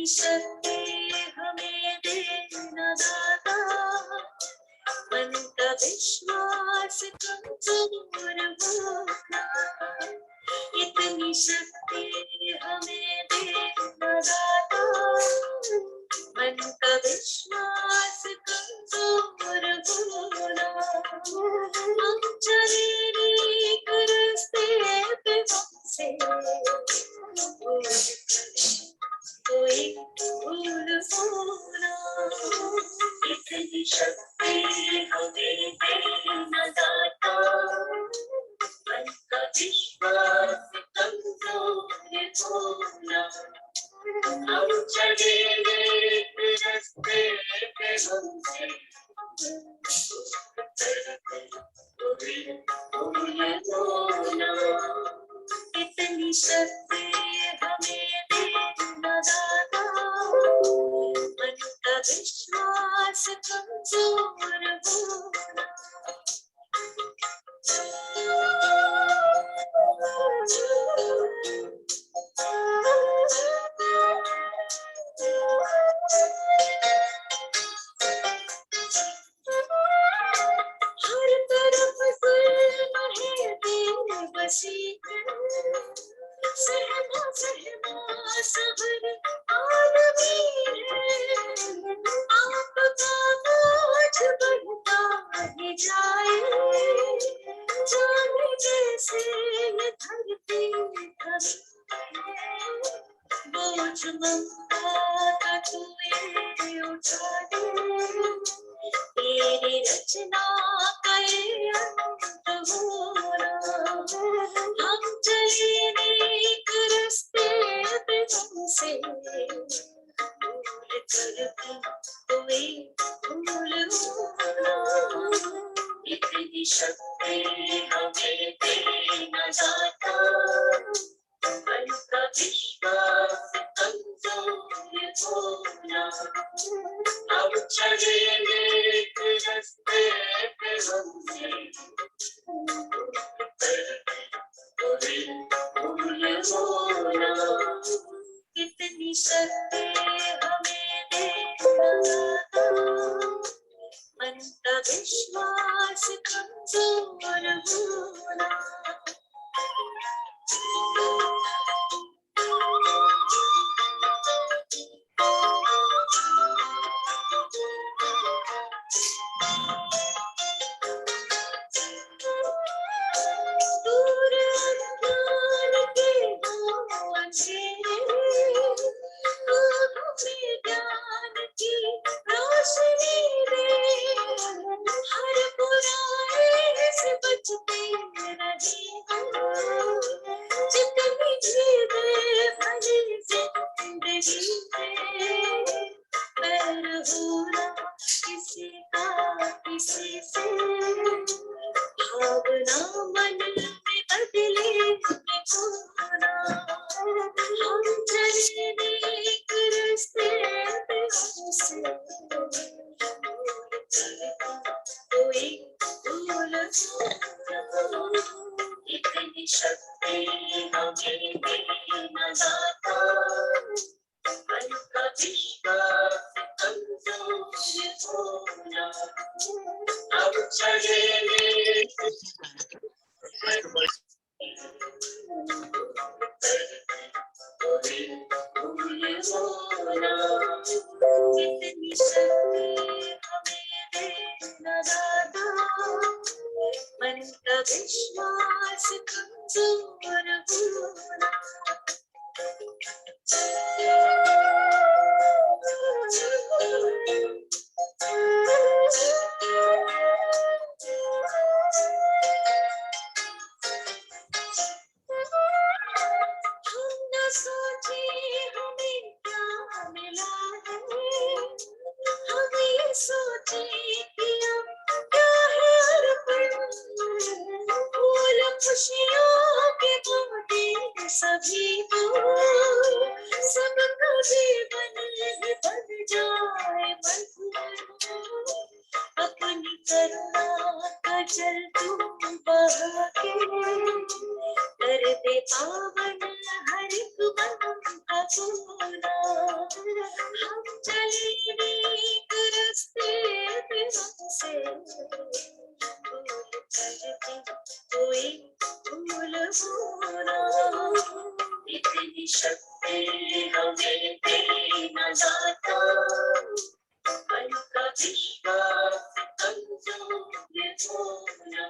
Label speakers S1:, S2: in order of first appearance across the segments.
S1: शक्ति हमें देना दाता, मन का विश्वास कमजोर होना, इतनी शक्ति हमें देना दाता, मन का विश्वास कमजोर होना, हम चले एक रास्ते पे हमसे कोई भूल होना, इतनी शक्ति हमें देना दाता, मन का विश्वास कमजोर होना, हम चले एक रास्ते पे हमसे कोई भूल होना, इतनी शक्ति हमें देना दाता, मन का विश्वास कमजोर होना, हर तरफ जुल्म है बेबसी, सहमा सहमा सहर आलमी है, आपका बोझ बढ़ता ही जाए, जाने कैसे ये धरती थमी है, बोझ ममता का तू ये उठा दे, तेरी रचना का ये अंत होना, हम चले एक रास्ते पे हमसे भूल कर भी कोई भूल होना, इतनी शक्ति हमें देना दाता, मन का विश्वास कमजोर होना, हम चले एक रास्ते पे हमसे कोई भूल होना, कितनी शक्ति हमें देना दाता, मन का विश्वास कमजोर होना, दूर अज्ञान के दो अंधेरे, आँखों में ज्ञान की रोशनी दे, हर बुराई से बचते रहे, जितनी जीवे भरी जिंदगी में, बैर होना किसी का किसी से, भावना मन में बदले होना, हम चले एक रास्ते पे हमसे कोई भूल होना, इतनी शक्ति हमें देना दाता, मन का विश्वास कमजोर होना, हम चले कोई भूल होना, इतनी शक्ति हमें देना दाता, मन का विश्वास कमजोर होना, हम न सोचे हमें क्या मिला है, हम ये सोचे कि अब क्या है अर्पण, फूल खुशियों के बूटे सभी को, सबका जीवन बन जाए मधुर, अपनी करुणा का जल तू बहा के, कर दे पावन हर एक मन का कोना, शक्ति हमें देना दाता, मन का विश्वास कमजोर होना।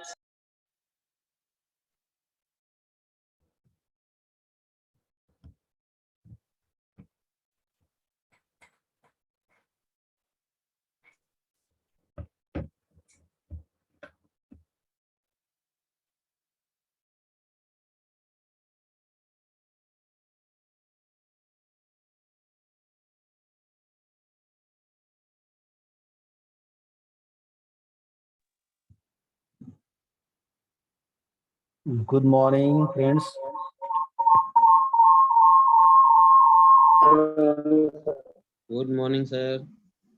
S2: Good morning, friends.
S3: Good morning, sir.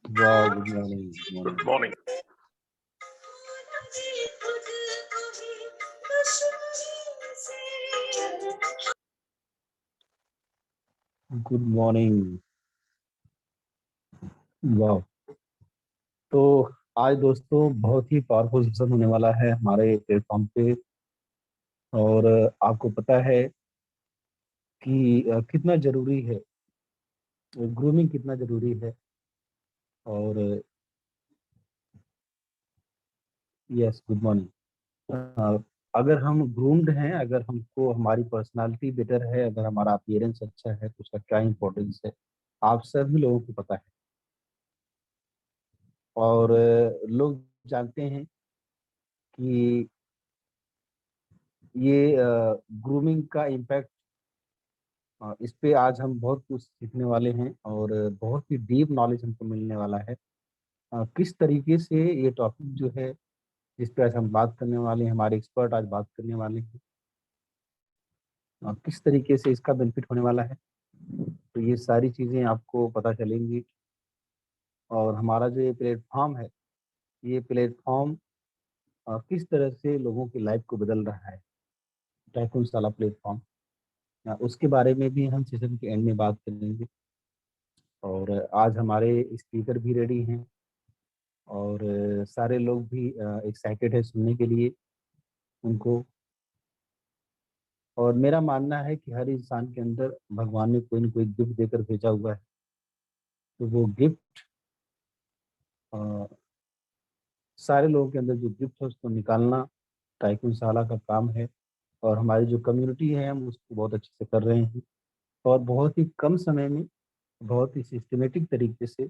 S2: Wow, good morning.
S4: Good morning.
S2: Good morning. वाह, तो आज दोस्तों बहुत ही पावरफुल सेशन होने वाला है हमारे प्लेटफॉर्म पे। और आपको पता है कि कितना जरूरी है, ग्रूमिंग कितना जरूरी है। और यस, गुड मॉर्निंग। अगर हम ग्रूम्ड हैं, अगर हमको हमारी पर्सनालिटी बेटर है, अगर हमारा अपीयरेंस अच्छा है, तो उसका क्या इम्पोर्टेंस है आप सभी लोगों को पता है। और लोग जानते हैं कि ये ग्रूमिंग का इम्पैक्ट, इस पे आज हम बहुत कुछ सीखने वाले हैं और बहुत ही डीप नॉलेज हमको मिलने वाला है। किस तरीके से ये टॉपिक जो है, जिस पे आज हम बात करने वाले हैं, हमारे एक्सपर्ट आज बात करने वाले हैं, किस तरीके से इसका बेनिफिट होने वाला है, तो ये सारी चीज़ें आपको पता चलेंगी। और हमारा जो ये प्लेटफॉर्म है, ये प्लेटफॉर्म किस तरह से लोगों की लाइफ को बदल रहा है, टाइकून साला प्लेटफॉर्म, उसके बारे में भी हम सेशन के एंड में बात करेंगे। और आज हमारे स्पीकर भी रेडी हैं और सारे लोग भी एक्साइटेड है सुनने के लिए उनको। और मेरा मानना है कि हर इंसान के अंदर भगवान ने कोई न कोई गिफ्ट देकर भेजा हुआ है, तो वो गिफ्ट सारे लोगों के अंदर जो गिफ्ट है उसको निकालना टाइकून साला का काम है। और हमारी जो कम्युनिटी है हम उसको बहुत अच्छे से कर रहे हैं और बहुत ही कम समय में बहुत ही सिस्टमेटिक तरीके से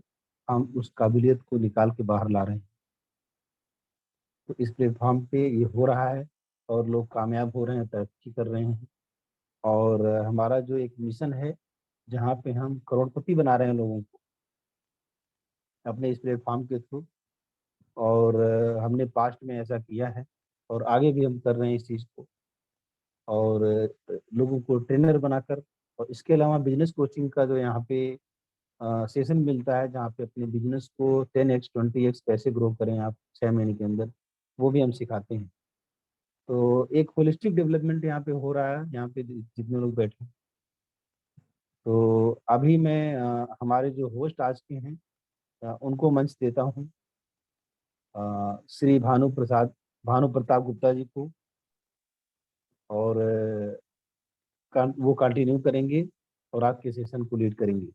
S2: हम उस काबिलियत को निकाल के बाहर ला रहे हैं। तो इस प्लेटफॉर्म पे ये हो रहा है और लोग कामयाब हो रहे हैं, तरक्की कर रहे हैं। और हमारा जो एक मिशन है, जहाँ पे हम करोड़पति बना रहे हैं लोगों को अपने इस प्लेटफॉर्म के थ्रू। और हमने पास्ट में ऐसा किया है और आगे भी हम कर रहे हैं इस चीज़ को। और लोगों को ट्रेनर बनाकर, और इसके अलावा बिजनेस कोचिंग का जो यहाँ पे सेशन मिलता है, जहाँ पे अपने बिजनेस को 10x 20x कैसे ग्रो करें आप 6 महीने के अंदर, वो भी हम सिखाते हैं। तो एक होलिस्टिक डेवलपमेंट यहाँ पे हो रहा है, यहाँ पे जितने लोग बैठे हैं। तो अभी मैं हमारे जो होस्ट आज के हैं उनको मंच देता हूँ, श्री भानु प्रताप गुप्ता जी को। और वो कंटिन्यू करेंगे और आज के सेशन को लीड करेंगे।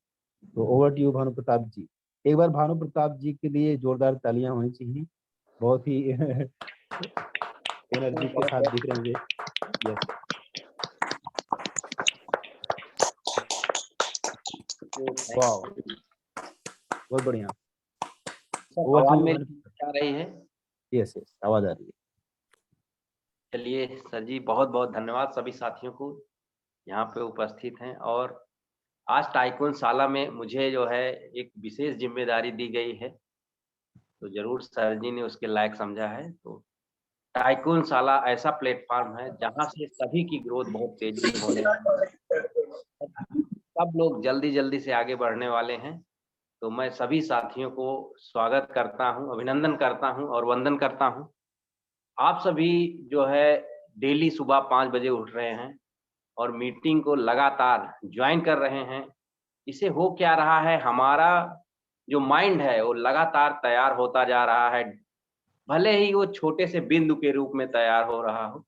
S2: तो over to you Bhanu Pratap ji. एक बार भानु प्रताप जी के लिए जोरदार तालियां होनी चाहिए, बहुत ही एनर्जी के साथ दिख रहे हैं। यस, वाह, बहुत बढ़िया। ओवर टू
S3: आवाज
S2: यू
S3: मेरी
S2: भानु प्रताप।
S3: आ रही है?
S2: यस यस, आवाज आ रही है।
S3: चलिए सर जी, बहुत बहुत धन्यवाद सभी साथियों को यहाँ पे उपस्थित हैं। और आज टाइकून साला में मुझे जो है एक विशेष जिम्मेदारी दी गई है, तो जरूर सर जी ने उसके लायक समझा है। तो टाइकून साला ऐसा प्लेटफॉर्म है जहाँ से सभी की ग्रोथ बहुत तेजी से होने वाली है। सब लोग जल्दी जल्दी से आगे बढ़ने वाले हैं। तो मैं सभी साथियों को स्वागत करता हूँ, अभिनंदन करता हूँ और वंदन करता हूँ। आप सभी जो है डेली सुबह 5 बजे उठ रहे हैं और मीटिंग को लगातार ज्वाइन कर रहे हैं। इससे हो क्या रहा है, हमारा जो माइंड है वो लगातार तैयार होता जा रहा है, भले ही वो छोटे से बिंदु के रूप में तैयार हो रहा हो।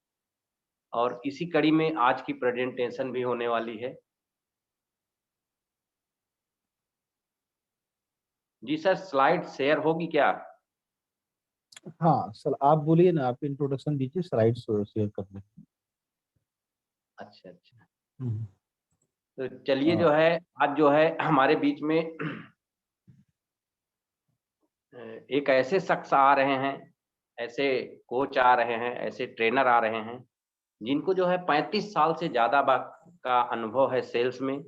S3: और इसी कड़ी में आज की प्रेजेंटेशन भी होने वाली है। जी सर, स्लाइड शेयर होगी क्या?
S2: हाँ सर, आप बोलिए ना, आप इंट्रोडक्शन दीजिए, स्लाइड शेयर कर लेते
S3: अच्छा अच्छा,
S2: हैं।
S3: तो चलिए
S2: हाँ,
S3: जो है आज जो है हमारे बीच में एक ऐसे शख्स आ रहे हैं, ऐसे कोच आ रहे हैं, ऐसे ट्रेनर आ रहे हैं जिनको जो है 35 साल से ज़्यादा का अनुभव है सेल्स में।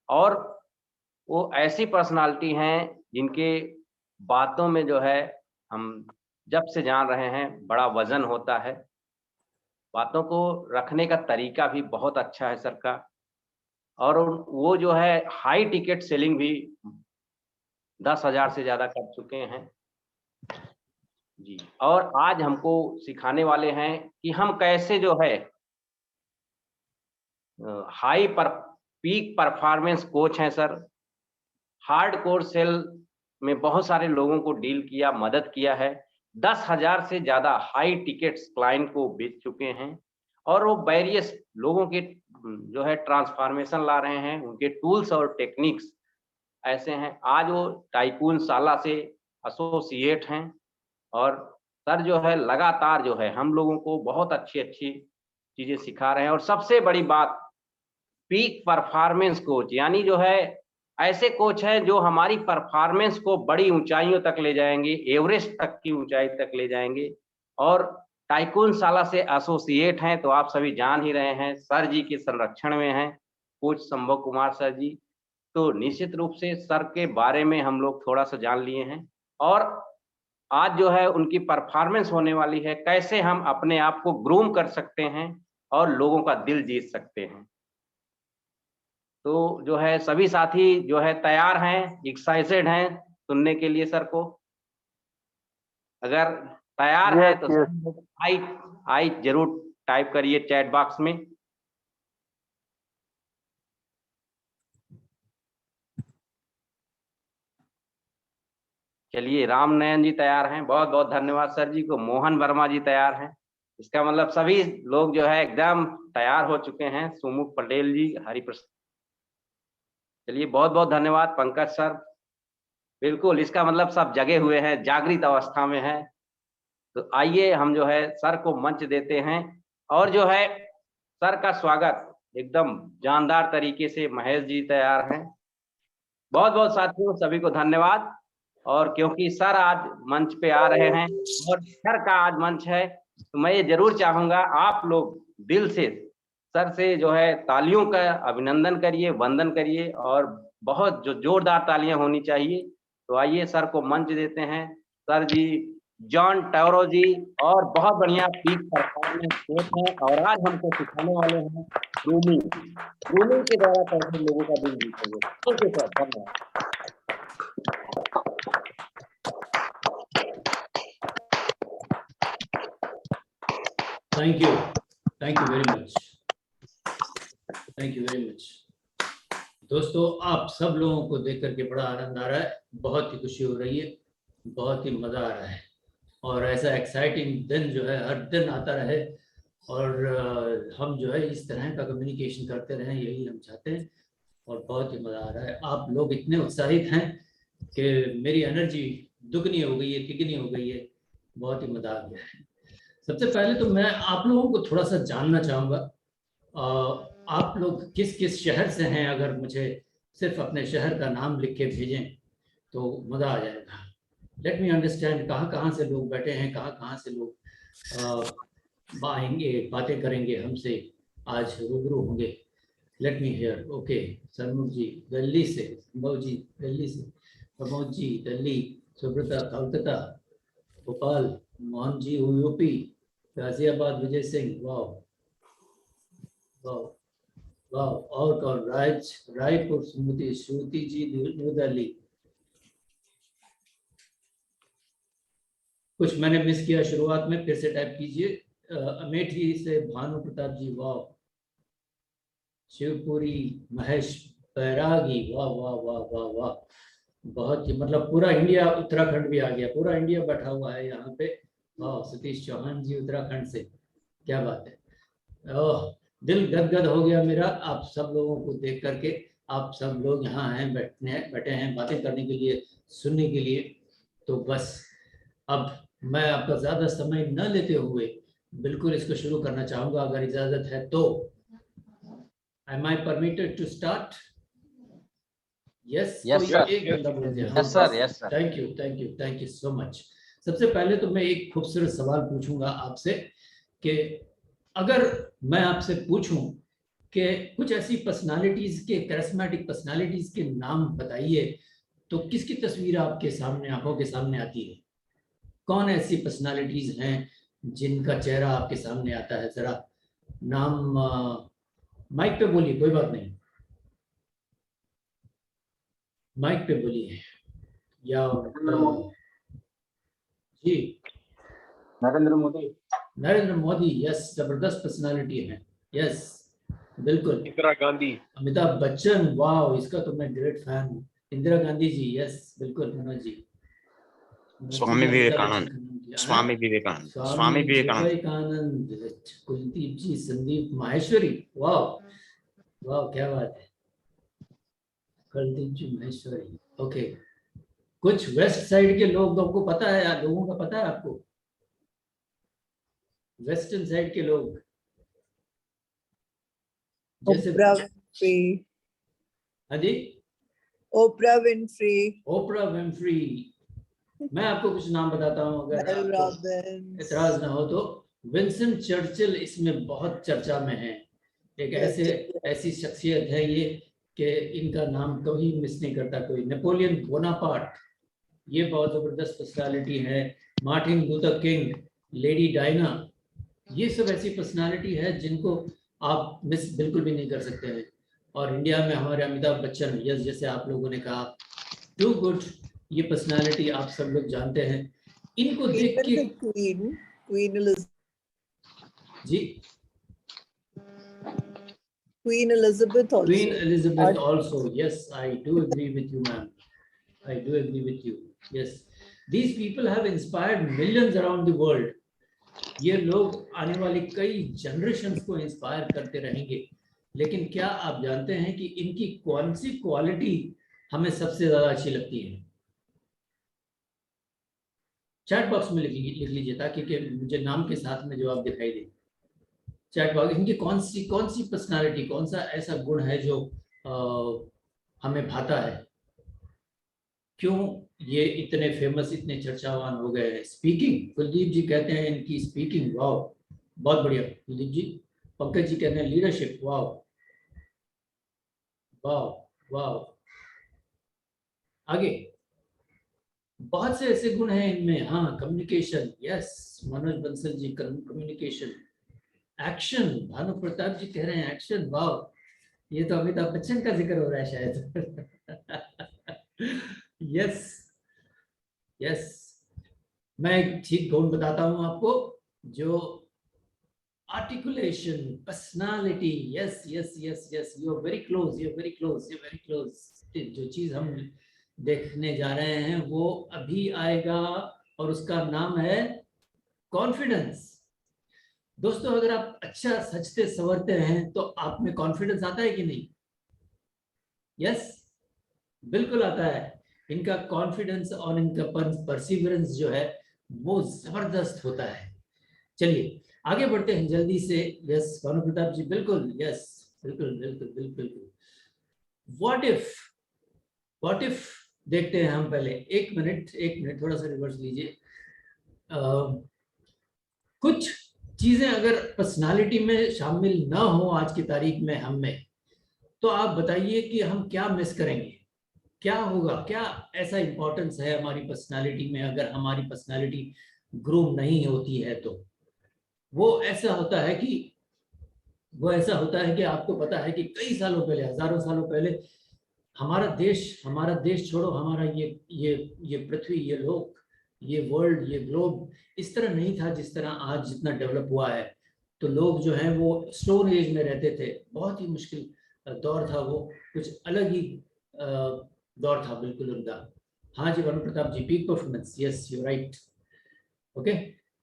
S3: और वो ऐसी पर्सनालिटी हैं जिनके बातों में जो है हम जब से जान रहे हैं बड़ा वज़न होता है। बातों को रखने का तरीका भी बहुत अच्छा है सर का। और वो जो है हाई टिकट सेलिंग भी 10,000 से ज़्यादा कर चुके हैं। जी, और आज हमको सिखाने वाले हैं कि हम कैसे जो है हाई पर पीक परफॉर्मेंस कोच हैं सर। हार्डकोर सेल में बहुत सारे लोगों को डील किया, मदद किया है। 10,000 से ज़्यादा हाई टिकट्स क्लाइंट को बेच चुके हैं और वो वेरियस लोगों के जो है ट्रांसफॉर्मेशन ला रहे हैं, उनके टूल्स और टेक्निक्स ऐसे हैं। आज वो टाइकून साला से एसोसिएट हैं और सर जो है लगातार जो है हम लोगों को बहुत अच्छी-अच्छी चीज़ें सिखा रहे हैं। और सबसे बड़ी बात, पीक परफॉर्मेंस कोच यानी जो है ऐसे कोच हैं जो हमारी परफॉर्मेंस को बड़ी ऊंचाइयों तक ले जाएंगे, एवरेस्ट तक की ऊंचाई तक ले जाएंगे। और टाइकून साला से एसोसिएट हैं तो आप सभी जान ही रहे हैं, सर जी के संरक्षण में हैं कोच संभव कुमार सर जी। तो निश्चित रूप से सर के बारे में हम लोग थोड़ा सा जान लिए हैं और आज जो है उनकी परफॉर्मेंस होने वाली है, कैसे हम अपने आप को ग्रूम कर सकते हैं और लोगों का दिल जीत सकते हैं। तो जो है सभी साथी जो है तैयार हैं, एक्साइटेड हैं सुनने के लिए सर को? अगर तैयार हैं
S4: यस
S3: तो
S4: यस
S3: सभी लोग आई आई ज़रूर टाइप करिए चैट बॉक्स में। चलिए, राम नयन जी तैयार हैं, बहुत-बहुत धन्यवाद सर जी को। मोहन वर्मा जी तैयार हैं। इसका मतलब सभी लोग जो है एकदम तैयार हो चुके हैं। सुमुख पटेल जी, चलिए बहुत-बहुत धन्यवाद पंकज सर। बिल्कुल, इसका मतलब सब जगे हुए हैं, जागृत अवस्था में हैं। तो आइए हम जो है सर को मंच देते हैं और जो है सर का स्वागत एकदम जानदार तरीके से महेश जी तैयार हैं। बहुत-बहुत साथियों सभी को धन्यवाद। और क्योंकि सर आज मंच पे आ रहे हैं और सर का आज मंच है, तो मैं ये ज़रूर चाहूँगा आप लोग दिल से सर से जो है तालियों का अभिनंदन करिए, वंदन करिए और बहुत जो जोरदार तालियाँ होनी चाहिए। तो आइए सर को मंच देते हैं। सर जी, जॉन टैरो जी और बहुत बढ़िया पीक परफॉर्मेंस कोच हैं और आज हमको सिखाने वाले हैं ग्रूमिंग। ग्रूमिंग के द्वारा कैसे लोगों का दिल जीतेंगे। थैंक यू सर, धन्यवाद।
S5: Thank you. Thank you very much. Thank you very much. दोस्तों, आप सब लोगों को देख करके बड़ा आनंद आ रहा है, बहुत ही खुशी हो रही है, बहुत ही मज़ा आ रहा है और ऐसा एक्साइटिंग दिन जो है हर दिन आता रहे और हम जो है इस तरह का कम्युनिकेशन करते रहें, यही हम चाहते हैं और बहुत ही मज़ा आ रहा है। आप लोग इतने उत्साहित हैं कि मेरी एनर्जी दुगनी हो गई है, तिगनी हो गई है, बहुत ही मज़ा आ गया है। सबसे पहले तो मैं आप लोगों को थोड़ा सा जानना चाहूँगा, आप लोग किस किस शहर से हैं? अगर मुझे सिर्फ अपने शहर का नाम लिख के भेजें तो मज़ा आ जाएगा। लेट मी अंडरस्टैंड कहाँ कहाँ से लोग बैठे हैं, कहाँ कहाँ से लोग आएंगे, बातें करेंगे हमसे, आज रूबरू होंगे। Let me here. ओके, सरमुख जी दिल्ली से, संभव जी दिल्ली से, प्रमोद जी दिल्ली, सुब्रता कोलकाता, भोपाल, मोहन जी यूपी, गाजियाबाद विजय सिंह, वाह वाह वाह। और कौन? रायपुर स्मृति, श्रुति जी न्यू दिल्ली। कुछ मैंने मिस किया शुरुआत में, फिर से टाइप कीजिए। अमेठी से भानु प्रताप जी, वाह। शिवपुरी महेश बैरागी, वाह वाह वाह वाह वाह। बहुत ही मतलब पूरा इंडिया, उत्तराखंड भी आ गया, पूरा इंडिया बैठा हुआ है यहाँ पे। वाह, सतीश चौहान जी उत्तराखंड से, क्या बात है। ओह, दिल गदगद हो गया मेरा आप सब लोगों को देख करके। आप सब लोग यहाँ हैं, बैठे हैं बातें करने के लिए, सुनने के लिए। तो बस अब मैं आपका ज़्यादा समय न लेते हुए बिल्कुल इसको शुरू करना चाहूँगा, अगर इजाज़त है तो। Am I permitted to start? Yes,
S3: Yes,
S5: कोई
S3: sir.
S5: एक बंदा बोल दिया।
S3: Yes, sir. Yes, sir.
S5: Thank you so much. सबसे पहले तो मैं एक खूबसूरत सवाल पूछूंगा आपसे कि अगर मैं आपसे पूछूं कि कुछ ऐसी पर्सनालिटीज के, कैरिस्मेटिक पर्सनालिटीज के नाम बताइए, तो किसकी तस्वीर आपके सामने, आंखों के सामने आती है? कौन ऐसी पर्सनालिटीज हैं जिनका चेहरा आपके सामने आता है? जरा नाम माइक पे बोलिए, कोई बात नहीं, माइक पे बोलिए। या जी, नरेंद्र मोदी, यस, जबरदस्त पर्सनालिटी है, यस बिल्कुल।
S4: इंदिरा गांधी,
S5: अमिताभ बच्चन, वाह, इसका तो मैं ग्रेट फैन हूँ। इंदिरा गांधी जी, यस बिल्कुल। मनोज जी,
S4: स्वामी विवेकानंद, स्वामी
S5: स्वामी
S4: विवेकानंद,
S5: विवेकानंद, कुलदीप जी, संदीप माहेश्वरी, वाह वाह, क्या बात है, कुलदीप जी माहेश्वरी, ओके। कुछ वेस्ट साइड के लोगों को पता है, लोगों का पता है आपको? वेस्टर्न साइड के लोग, जैसे
S6: ओपरा विंफ्री,
S5: हाँ जी,
S6: ओपरा विंफ्री,
S5: ओपरा विंफ्री। मैं आपको कुछ नाम बताता हूँ, अगर
S6: मेल
S5: आपको
S6: रॉबिन्स,
S5: एतराज ना हो तो। विंस्टन चर्चिल इसमें बहुत चर्चा में है। एक ऐसी शख्सियत है ये कि इनका नाम कभी मिस नहीं करता कोई। नेपोलियन बोनापार्ट, ये बहुत जबरदस्त पर्सनालिटी है। Martin Luther king, lady Diana, ये सब ऐसी पर्सनालिटी है जिनको आप मिस बिल्कुल भी नहीं कर सकते हैं। और इंडिया में हमारे अमिताभ बच्चन, यस, जैसे आप लोगों ने कहा, टू गुड, ये पर्सनालिटी आप सब लोग जानते हैं। इनको देख के
S6: Queen Elizabeth also.
S5: Queen Elizabeth also, yes, I do agree with you, ma'am. I do agree with you. Yes, these people have inspired millions around the world. ये लोग आने वाली कई जनरेशंस को इंस्पायर करते रहेंगे। लेकिन क्या आप जानते हैं कि इनकी कौन सी क्वालिटी हमें सबसे ज्यादा अच्छी लगती है? चैट बॉक्स में लिख लीजिए ताकि मुझे नाम के साथ में जवाब दिखाई दे। चैट बॉक्स, इनकी कौन सी पर्सनालिटी, कौन सा ऐसा गुण है जो हमें भाता है? क्यों ये इतने फेमस, इतने चर्चावान हो गए हैं? स्पीकिंग, कुलदीप जी कहते हैं इनकी स्पीकिंग, वाह, बहुत बढ़िया कुलदीप जी। पंकज जी कहते हैं लीडरशिप, वाह वाह वाह। आगे बहुत से ऐसे गुण हैं इनमें। हाँ, communication, yes, Manoj Bansal ji, communication. Action, Bhanu Pratap जी कह रहे हैं एक्शन, वाह, ये तो अमिताभ बच्चन का जिक्र हो रहा है शायद। Yes yes. मैं एक ठीक गुण बताता हूं आपको, जो articulation, personality, yes yes yes yes, you are very close, you are very close, you are very close. जो चीज हम देखने जा रहे हैं वो अभी आएगा और उसका नाम है कॉन्फिडेंस। दोस्तों, अगर आप अच्छा सजते संवरते हैं तो आप में कॉन्फिडेंस आता है कि नहीं? यस, बिल्कुल आता है। इनका कॉन्फिडेंस और इनका परसिवरेंस जो है वो जबरदस्त होता है। चलिए आगे बढ़ते हैं जल्दी से। यस, भानु प्रताप जी, बिल्कुल, यस, बिल्कुल बिल्कुल बिल्कुल। व्हाट इफ देखते हैं हम पहले। एक मिनट थोड़ा सा रिवर्स लीजिए। कुछ चीजें अगर पर्सनालिटी में शामिल ना हो आज की तारीख में हम में, तो आप बताइए कि हम क्या मिस करेंगे, क्या होगा, क्या ऐसा इंपॉर्टेंस है हमारी पर्सनालिटी में अगर हमारी पर्सनालिटी ग्रूम नहीं होती है तो? वो ऐसा होता है कि आपको पता है कि कई सालों पहले, हजारों सालों पहले, हमारा देश छोड़ो, हमारा ये पृथ्वी, ये लोक, ये वर्ल्ड, ये ग्लोब इस तरह नहीं था जिस तरह आज जितना डेवलप हुआ है। तो लोग जो हैं वो स्टोन एज में रहते थे, बहुत ही मुश्किल दौर था वो, कुछ अलग ही दौर था बिल्कुल उनका। हाँ जी, Bhanu Pratap ji, peak performance, yes you right, okay.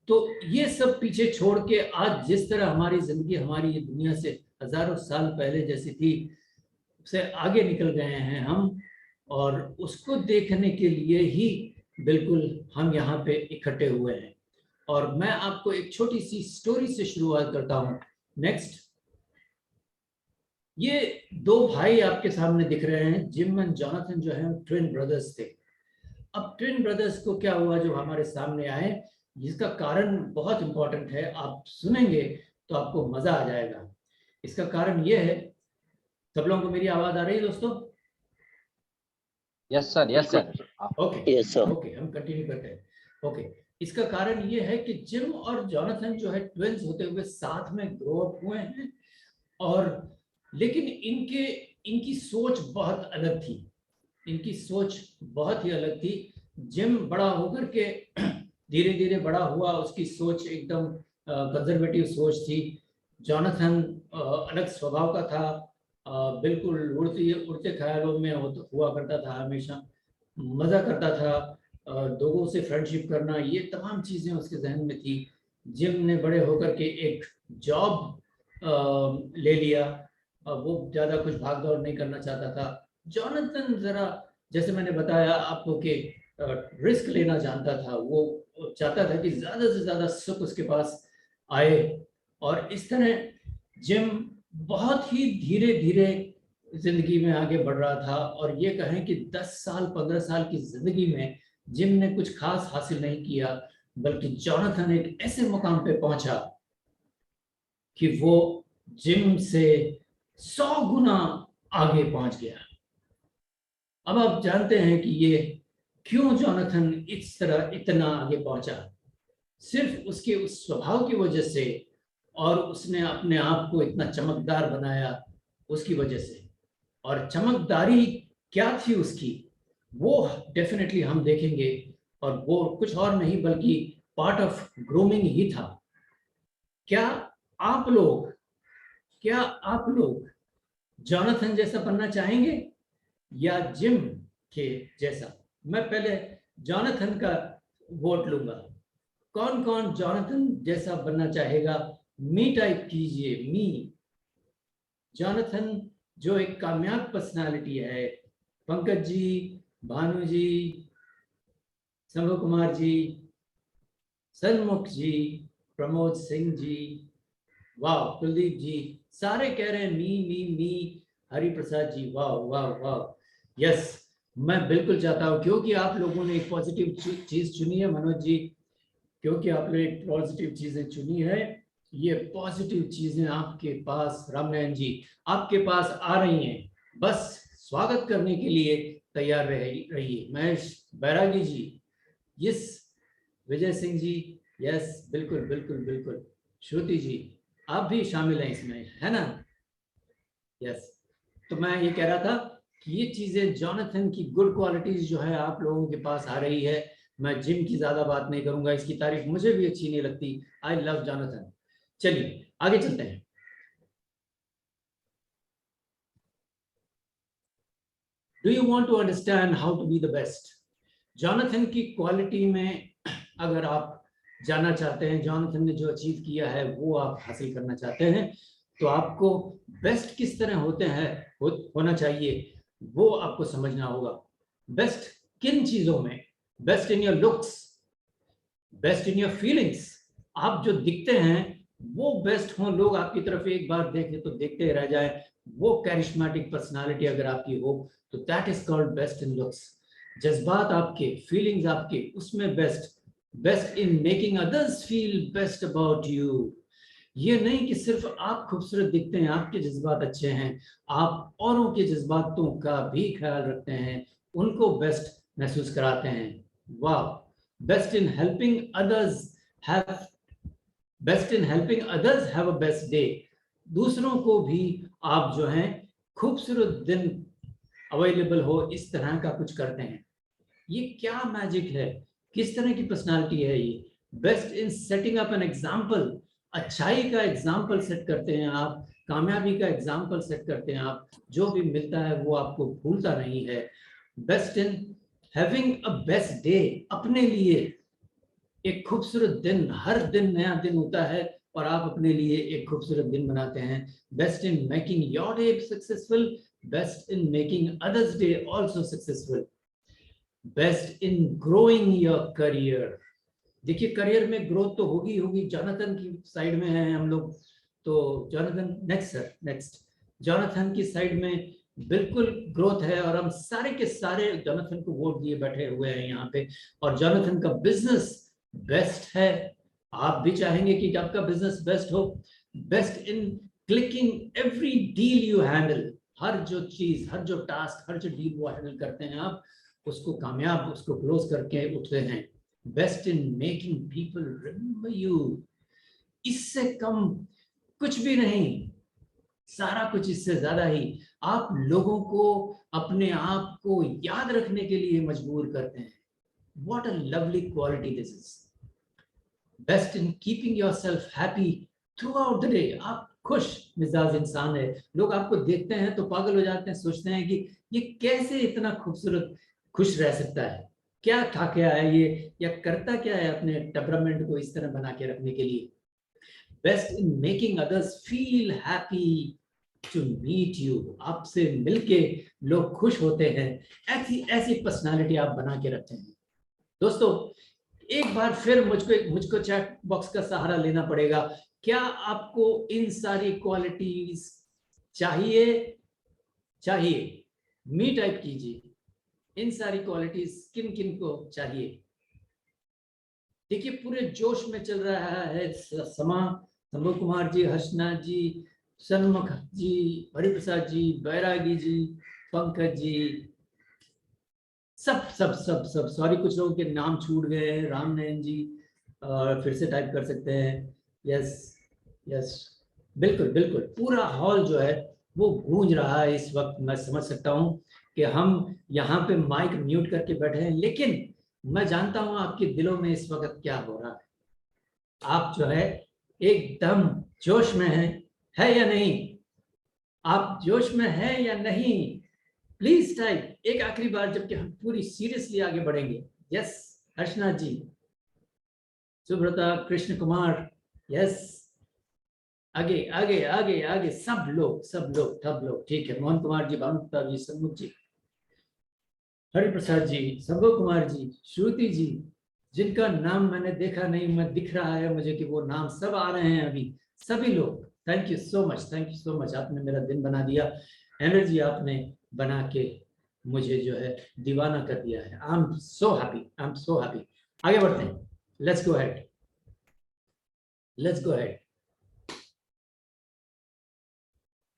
S5: तो ये सब पीछे छोड़ के आज जिस तरह हमारी जिंदगी, हमारी ये दुनिया से हजारों साल पहले जैसी थी, से आगे निकल गए हैं हम, और उसको देखने के लिए ही बिल्कुल हम यहाँ पे इकट्ठे हुए हैं। और मैं आपको एक छोटी सी स्टोरी से शुरुआत करता हूँ। नेक्स्ट। ये दो भाई आपके सामने दिख रहे हैं, जिम एंड जॉनथन जो है ट्विन ब्रदर्स थे। अब ट्विन ब्रदर्स को क्या हुआ जो हमारे सामने आए, जिसका कारण बहुत इंपॉर्टेंट है, आप सुनेंगे तो आपको मजा आ जाएगा। इसका कारण ये है, सब लोगों को मेरी आवाज आ रही है दोस्तों?
S3: Yes sir, yes sir.
S5: Okay
S6: Yes, sir.
S5: Okay, हम कंटिन्यू करते हैं। ओके, इसका कारण ये है कि जिम और जॉनथन जो है ट्विन्स होते हुए साथ में ग्रो अप हुए हैं, और लेकिन इनकी सोच बहुत अलग थी। इनकी सोच बहुत ही अलग थी। जिम बड़ा होकर के धीरे धीरे बड़ा हुआ, उसकी सोच एकदम कंजर्वेटिव सोच थी। जॉनथन अलग स्वभाव का था, बिल्कुल उड़ते ख्यालों में हुआ करता था, हमेशा मजा करता था, लोगों से फ्रेंडशिप करना, ये तमाम चीजें उसके जहन में थी। जिम ने बड़े होकर के एक जॉब ले लिया, वो ज्यादा कुछ भाग दौड़ नहीं करना चाहता था। जॉनथन जरा, जैसे मैंने बताया आपको कि रिस्क लेना जानता था, वो चाहता था कि ज्यादा से ज्यादा सुख उसके पास आए। और इस तरह जिम बहुत ही धीरे धीरे जिंदगी में आगे बढ़ रहा था, और ये कहें कि 10 साल 15 साल की जिंदगी में जिम ने कुछ खास हासिल नहीं किया, बल्कि जॉनथन एक ऐसे मुकाम पे पहुंचा कि वो जिम से 100 गुना आगे पहुंच गया। अब आप जानते हैं कि ये क्यों जॉनथन इस तरह इतना आगे पहुंचा। सिर्फ उसके उस स्वभाव की वजह से, और उसने अपने आप को इतना चमकदार बनाया उसकी वजह से। और चमकदारी क्या थी उसकी, वो डेफिनेटली हम देखेंगे, और वो कुछ और नहीं बल्कि पार्ट ऑफ ग्रूमिंग ही था। क्या आप लोग जॉनथन जैसा बनना चाहेंगे या जिम के जैसा? मैं पहले जॉनथन का वोट लूंगा। कौन कौन जॉनथन जैसा बनना चाहेगा? मी टाइप कीजिए, मी। जॉनथन जो एक कामयाब पर्सनालिटी है, पंकज जी, भानु जी, शंभु कुमार जी, सन्मुख जी, प्रमोद सिंह जी, वाह, कुलदीप जी, सारे कह रहे हैं मी। हरि प्रसाद जी, वाह वाह वाह, यस। मैं बिल्कुल चाहता हूँ, क्योंकि आप लोगों ने एक पॉजिटिव चीज चुनी है, मनोज जी, क्योंकि आपने एक पॉजिटिव चीजें चुनी है, ये पॉजिटिव चीजें आपके पास, रामनारायण जी, आपके पास आ रही हैं। बस स्वागत करने के लिए तैयार रहिए। महेश बैरागी जी, यस। विजय सिंह जी, यस, बिल्कुल बिल्कुल बिल्कुल। श्रुति जी, आप भी शामिल हैं इसमें, है ना? यस। तो मैं ये कह रहा था कि ये चीजें, जॉनथन की गुड क्वालिटीज जो है आप लोगों के पास आ रही है। मैं जिम की ज्यादा बात नहीं करूंगा, इसकी तारीफ मुझे भी अच्छी नहीं लगती। I love Jonathan. चलिए आगे चलते हैं। Do you want to understand how to be the best? Jonathan की क्वालिटी में अगर आप जानना चाहते हैं, जॉनथन ने जो अचीव किया है वो आप हासिल करना चाहते हैं, तो आपको बेस्ट किस तरह होते हैं होना चाहिए वो आपको समझना होगा। बेस्ट किन चीजों में? Best in your looks, best in your feelings. आप जो दिखते हैं वो बेस्ट हो, लोग आपकी तरफ एक बार देखें तो देखते रह जाए, वो कैरिस्मेटिक पर्सनालिटी अगर आपकी हो तो that is called best in looks. जज्बात आपके, फीलिंग्स आपके, उसमें best in making others feel best about you. ये नहीं कि सिर्फ आप खूबसूरत दिखते हैं, आपके जज्बात अच्छे हैं, आप औरों के जज्बातों का भी ख्याल रखते हैं, उनको बेस्ट महसूस कराते हैं। वाह। Best in helping others have a best day. दूसरों को भी आप जो हैं खूबसूरत दिन अवेलेबल हो, इस तरह का कुछ करते हैं। ये क्या मैजिक है, किस तरह की पर्सनालिटी है ये? Best in setting up an example. अच्छाई का एग्जाम्पल सेट करते हैं आप, कामयाबी का एग्जाम्पल सेट करते हैं आप, जो भी मिलता है वो आपको भूलता नहीं है। Best in having a best day, अपने लिए एक खूबसूरत दिन, हर दिन नया दिन होता है और आप अपने लिए एक खूबसूरत दिन बनाते हैं। Best in making your day successful, best in making others' day also successful, best in growing your career. देखिए करियर में ग्रोथ तो होगी। जोनाथन की साइड में है हम लोग, तो Jonathan next sir, next. Jonathan की साइड में बिल्कुल ग्रोथ है और हम सारे के सारे जोनाथन को वोट दिए बैठे हुए हैं यहाँ पे, और जोनाथन का बिजनेस बेस्ट है। आप भी चाहेंगे कि आपका बिजनेस बेस्ट हो, best in clicking every deal you handle. हर जो चीज, हर जो टास्क, हर जो डील वो हैंडल करते हैं आप, उसको कामयाब, उसको क्लोज करके उठते हैं। Best in making people remember you. इससे कम कुछ भी नहीं, सारा कुछ इससे ज्यादा ही आप लोगों को अपने आप को याद रखने के लिए मजबूर करते हैं। What a lovely quality this is. Best in keeping yourself happy throughout the day. आप खुश मिजाज इंसान है, लोग आपको देखते हैं तो पागल हो जाते हैं, सोचते हैं कि ये कैसे इतना खूबसूरत खुश रह सकता है, क्या खा के आया ये, या करता क्या है अपने टेम्परामेंट को इस तरह बना के रखने के लिए। Best in making others feel happy to meet you. आपसे मिलके लोग खुश होते हैं, ऐसी पर्सनालिटी आप बना के रखते हैं। दोस्तों एक बार फिर मुझको चैट बॉक्स का सहारा लेना पड़ेगा। क्या आपको इन सारी क्वालिटीज चाहिए? मी टाइप कीजिए, इन सारी क्वालिटीज किन किन को चाहिए। देखिए पूरे जोश में चल रहा है संभव कुमार जी, हर्षना जी, सन्मुख जी, हरिप्रसाद जी, बैरागी जी, पंकज जी, सब सब सब सब सॉरी कुछ लोगों के नाम छूट गए हैं। राम नयन जी फिर से टाइप कर सकते हैं। यस यस, बिल्कुल बिल्कुल, पूरा हॉल जो है वो गूंज रहा है इस वक्त। मैं समझ सकता हूँ कि हम यहाँ पे माइक म्यूट करके बैठे हैं, लेकिन मैं जानता हूँ आपके दिलों में इस वक्त क्या हो रहा है। आप जो है एकदम जोश में है या नहीं? आप जोश में है या नहीं? प्लीज टाइप एक आखिरी बार, जबकि हम पूरी सीरियसली आगे बढ़ेंगे। यस हर्षना जी, सुब्रता, कृष्ण कुमार, यस, आगे आगे आगे आगे, सब लोग, ठीक है। मोहन कुमार जी, भानु प्रताप जी, सन्मुख जी, हरिप्रसाद जी, संभव कुमार जी, श्रुति जी, जिनका नाम मैंने देखा नहीं, मैं दिख रहा है मुझे कि वो नाम सब आ रहे हैं अभी, सभी लोग। थैंक यू सो मच, आपने मेरा दिन बना दिया, एनर्जी आपने बना के मुझे जो है दीवाना कर दिया है। I am so happy. आगे बढ़ते हैं, लेट्स गो अहेड।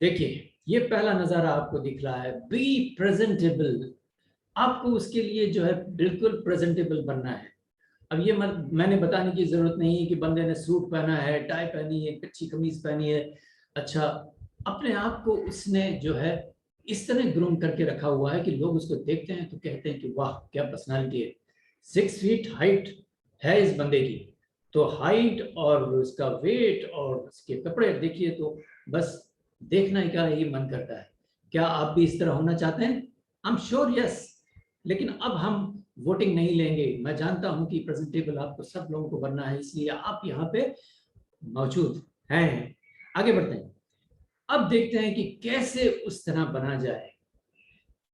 S5: देखिए ये पहला नजारा आपको दिख रहा है, बी प्रेजेंटेबल। आपको उसके लिए जो है बिल्कुल प्रेजेंटेबल बनना है। अब ये मैंने बताने की जरूरत नहीं है कि बंदे ने सूट पहना है, टाई पहनी है, कच्ची कमीज पहनी है। अच्छा, अपने आप को उसने जो है इस तरह ग्रूम करके रखा हुआ है कि लोग उसको देखते हैं तो कहते हैं कि वाह क्या पर्सनालिटी है। 6 फीट हाइट है इस बंदे की, तो हाइट और उसका वेट और उसके कपड़े देखिए तो बस देखना का ही मन करता है। क्या आप भी इस तरह होना चाहते हैं? I am sure yes. लेकिन अब हम वोटिंग नहीं लेंगे। मैं जानता हूं कि प्रेजेंटेबल आपको सब लोगों को बनना है, इसलिए आप यहाँ पे मौजूद हैं। आगे बढ़ते हैं, अब देखते हैं कि कैसे उस तरह बना जाए।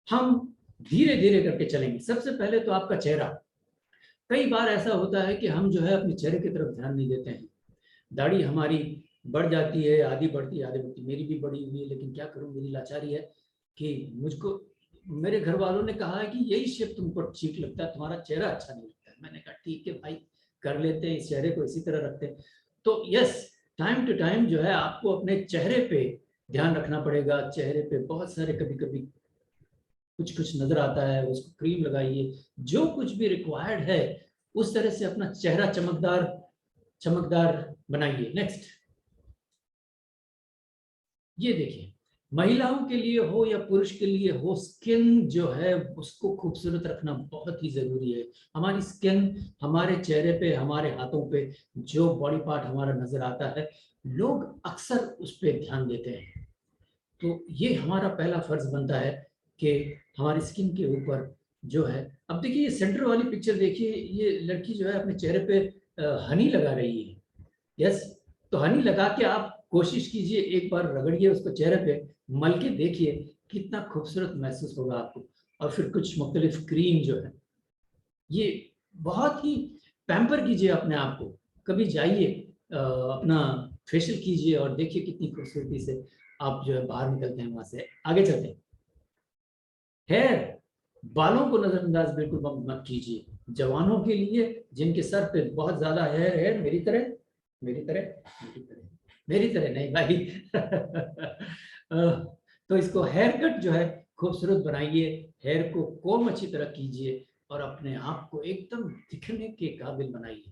S5: हम धीरे धीरे करके चलेंगे। सबसे पहले तो आपका चेहरा। कई बार ऐसा होता है कि हम जो है अपने चेहरे की तरफ ध्यान नहीं देते हैं। दाढ़ी हमारी बढ़ जाती है, आधी बढ़ती है, आधी बढ़ती। मेरी भी बढ़ी हुई है, लेकिन क्या करूं, मेरी लाचारी है कि मुझको मेरे घर वालों ने कहा है कि यही शेप तुमको ठीक लगता है, तुम्हारा चेहरा अच्छा नहीं लगता है। मैंने कहा ठीक है भाई, कर लेते हैं, इस चेहरे को इसी तरह रखते हैं। तो यस, टाइम टू टाइम जो है आपको अपने चेहरे पे ध्यान रखना पड़ेगा। चेहरे पे बहुत सारे कभी कभी कुछ नजर आता है, उसको क्रीम लगाइए, जो कुछ भी रिक्वायर्ड है उस तरह से अपना चेहरा चमकदार बनाइए। नेक्स्ट, ये देखिए, महिलाओं के लिए हो या पुरुष के लिए हो, स्किन जो है उसको खूबसूरत रखना बहुत ही जरूरी है। हमारी स्किन, हमारे चेहरे पे, हमारे हाथों पे जो बॉडी पार्ट हमारा नजर आता है, लोग अक्सर उस पर ध्यान देते हैं। तो ये हमारा पहला फर्ज बनता है कि हमारी स्किन के ऊपर जो है, अब देखिए ये सेंटर वाली पिक्चर देखिए, ये लड़की जो है अपने चेहरे पे हनी लगा रही है। यस, तो हनी लगा के आप कोशिश कीजिए, एक बार रगड़िए उसको चेहरे पे, मल के देखिए कितना खूबसूरत महसूस होगा आपको। और फिर कुछ मुख्तलिफ क्रीम जो है, ये बहुत ही पैम्पर कीजिए अपने आप को। कभी जाइए अपना फेशियल कीजिए और देखिए कितनी खूबसूरती से आप जो है बाहर निकलते हैं वहां से। आगे चलते हैं। हेयर, बालों को नजरअंदाज बिल्कुल मत कीजिए। जवानों के लिए जिनके सर पे बहुत ज्यादा हेयर है, मेरी तरह नहीं भाई तो इसको हेयर कट जो है खूबसूरत बनाइए, हेयर को कोम अच्छी तरह कीजिए और अपने आप को एकदम दिखने के काबिल बनाइए।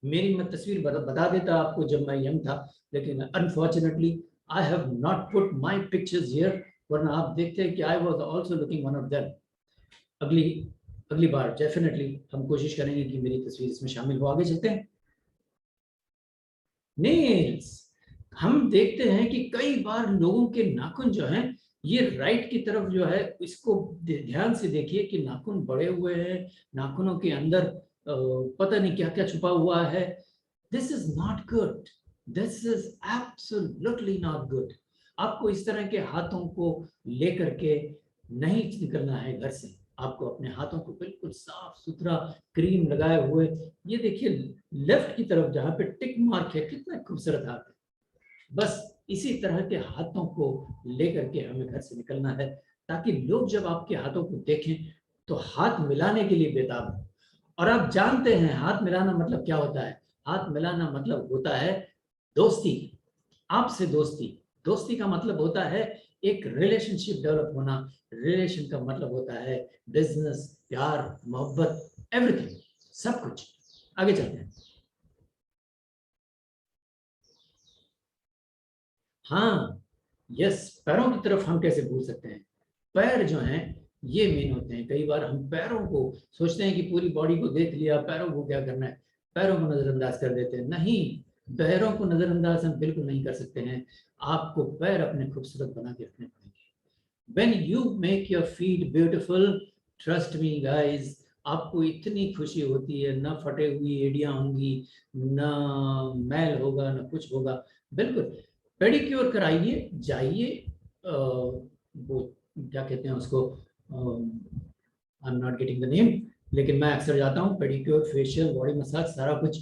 S5: मेरी मैं तस्वीर बता देता आपको जब मैं यंग था, लेकिन unfortunately I have not put my pictures here, वरना आप देखते हैं कि I was also looking one of them. अगली बार डेफिनेटली हम कोशिश करेंगे कि मेरी तस्वीर इसमें शामिल हो। आगे चलते हैं। नेल्स, हम देखते हैं कि कई बार लोगों के नाखून जो हैं, ये राइट की तरफ जो है, इसको ध्यान से देखिए कि नाखून बड़े हुए हैं, नाखूनों के अंदर पता नहीं क्या क्या छुपा हुआ है। This is not good, this is absolutely not good. आपको इस तरह के हाथों को लेकर के नहीं निकलना है घर से। आपको अपने हाथों को बिल्कुल साफ सुथरा क्रीम लगाए हुए, ये देखिए लेफ्ट की तरफ जहाँ पे टिक मार्क है, कितना खूबसूरत हाथ है। बस इसी तरह के हाथों को लेकर के हमें घर से निकलना है, ताकि लोग जब आपके हाथों को देखें तो हाथ मिलाने के लिए बेताब हो। और आप जानते हैं हाथ मिलाना मतलब क्या होता है? हाथ मिलाना मतलब होता है दोस्ती, आपसे दोस्ती। दोस्ती का मतलब होता है एक रिलेशनशिप डेवलप होना। रिलेशन का मतलब होता है बिजनेस, प्यार, मोहब्बत, एवरीथिंग, सब कुछ। आगे चलते हैं। हाँ, यस, पैरों की तरफ हम कैसे भूल सकते हैं? पैर जो हैं ये मेन होते हैं। कई बार हम पैरों को सोचते हैं कि पूरी बॉडी को देख लिया, पैरों को क्या करना है, पैरों को नजरअंदाज कर देते हैं। नहीं, पैरों को नजरअंदाज हम बिल्कुल नहीं कर सकते हैं। आपको पैर अपने खूबसूरत बना के रखने पड़ेंगे। When you make your feet beautiful, trust me guys, आपको इतनी खुशी होती है, ना फटे हुई एड़ियां होंगी, ना मैल होगा, ना कुछ होगा। बिल्कुल पेडिक्योर कराइए, जाइए वो क्या कहते हैं उसको, I am not getting the name, लेकिन मैं अक्सर जाता हूँ। पेडिक्योर, फेशियल, बॉडी मसाज, सारा कुछ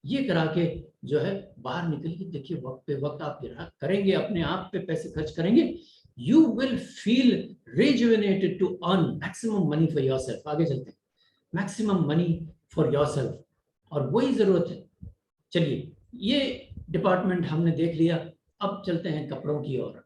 S5: ये करा के जो है बाहर निकल के देखिए। वक्त पे वक्त आप करेंगे, अपने आप पे पैसे खर्च करेंगे, you will feel rejuvenated to earn maximum money for yourself। आगे चलते हैं। maximum money for yourself, और वही जरूरत है। चलिए, ये डिपार्टमेंट हमने देख लिया। अब चलते हैं कपड़ों की ओर।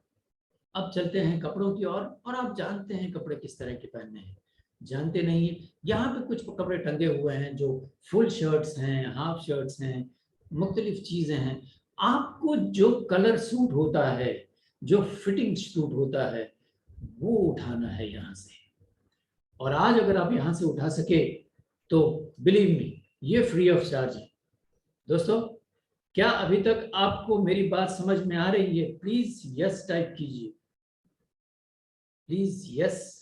S5: और आप जानते हैं कपड़े किस तरह के पहनने हैं? जानते नहीं है? यहाँ पे कुछ कपड़े टंगे हुए हैं जो फुल शर्ट्स हैं, हाफ शर्ट्स हैं, मुख्तलिफ चीजें हैं। आपको जो कलर सूट होता है, जो फिटिंग सूट होता है, वो उठाना है यहाँ से। और आज अगर आप यहाँ से उठा सके तो बिलीव मी, ये फ्री ऑफ चार्ज है। दोस्तों, क्या अभी तक आपको मेरी बात समझ में आ रही है? प्लीज यस टाइप कीजिए, प्लीज यस।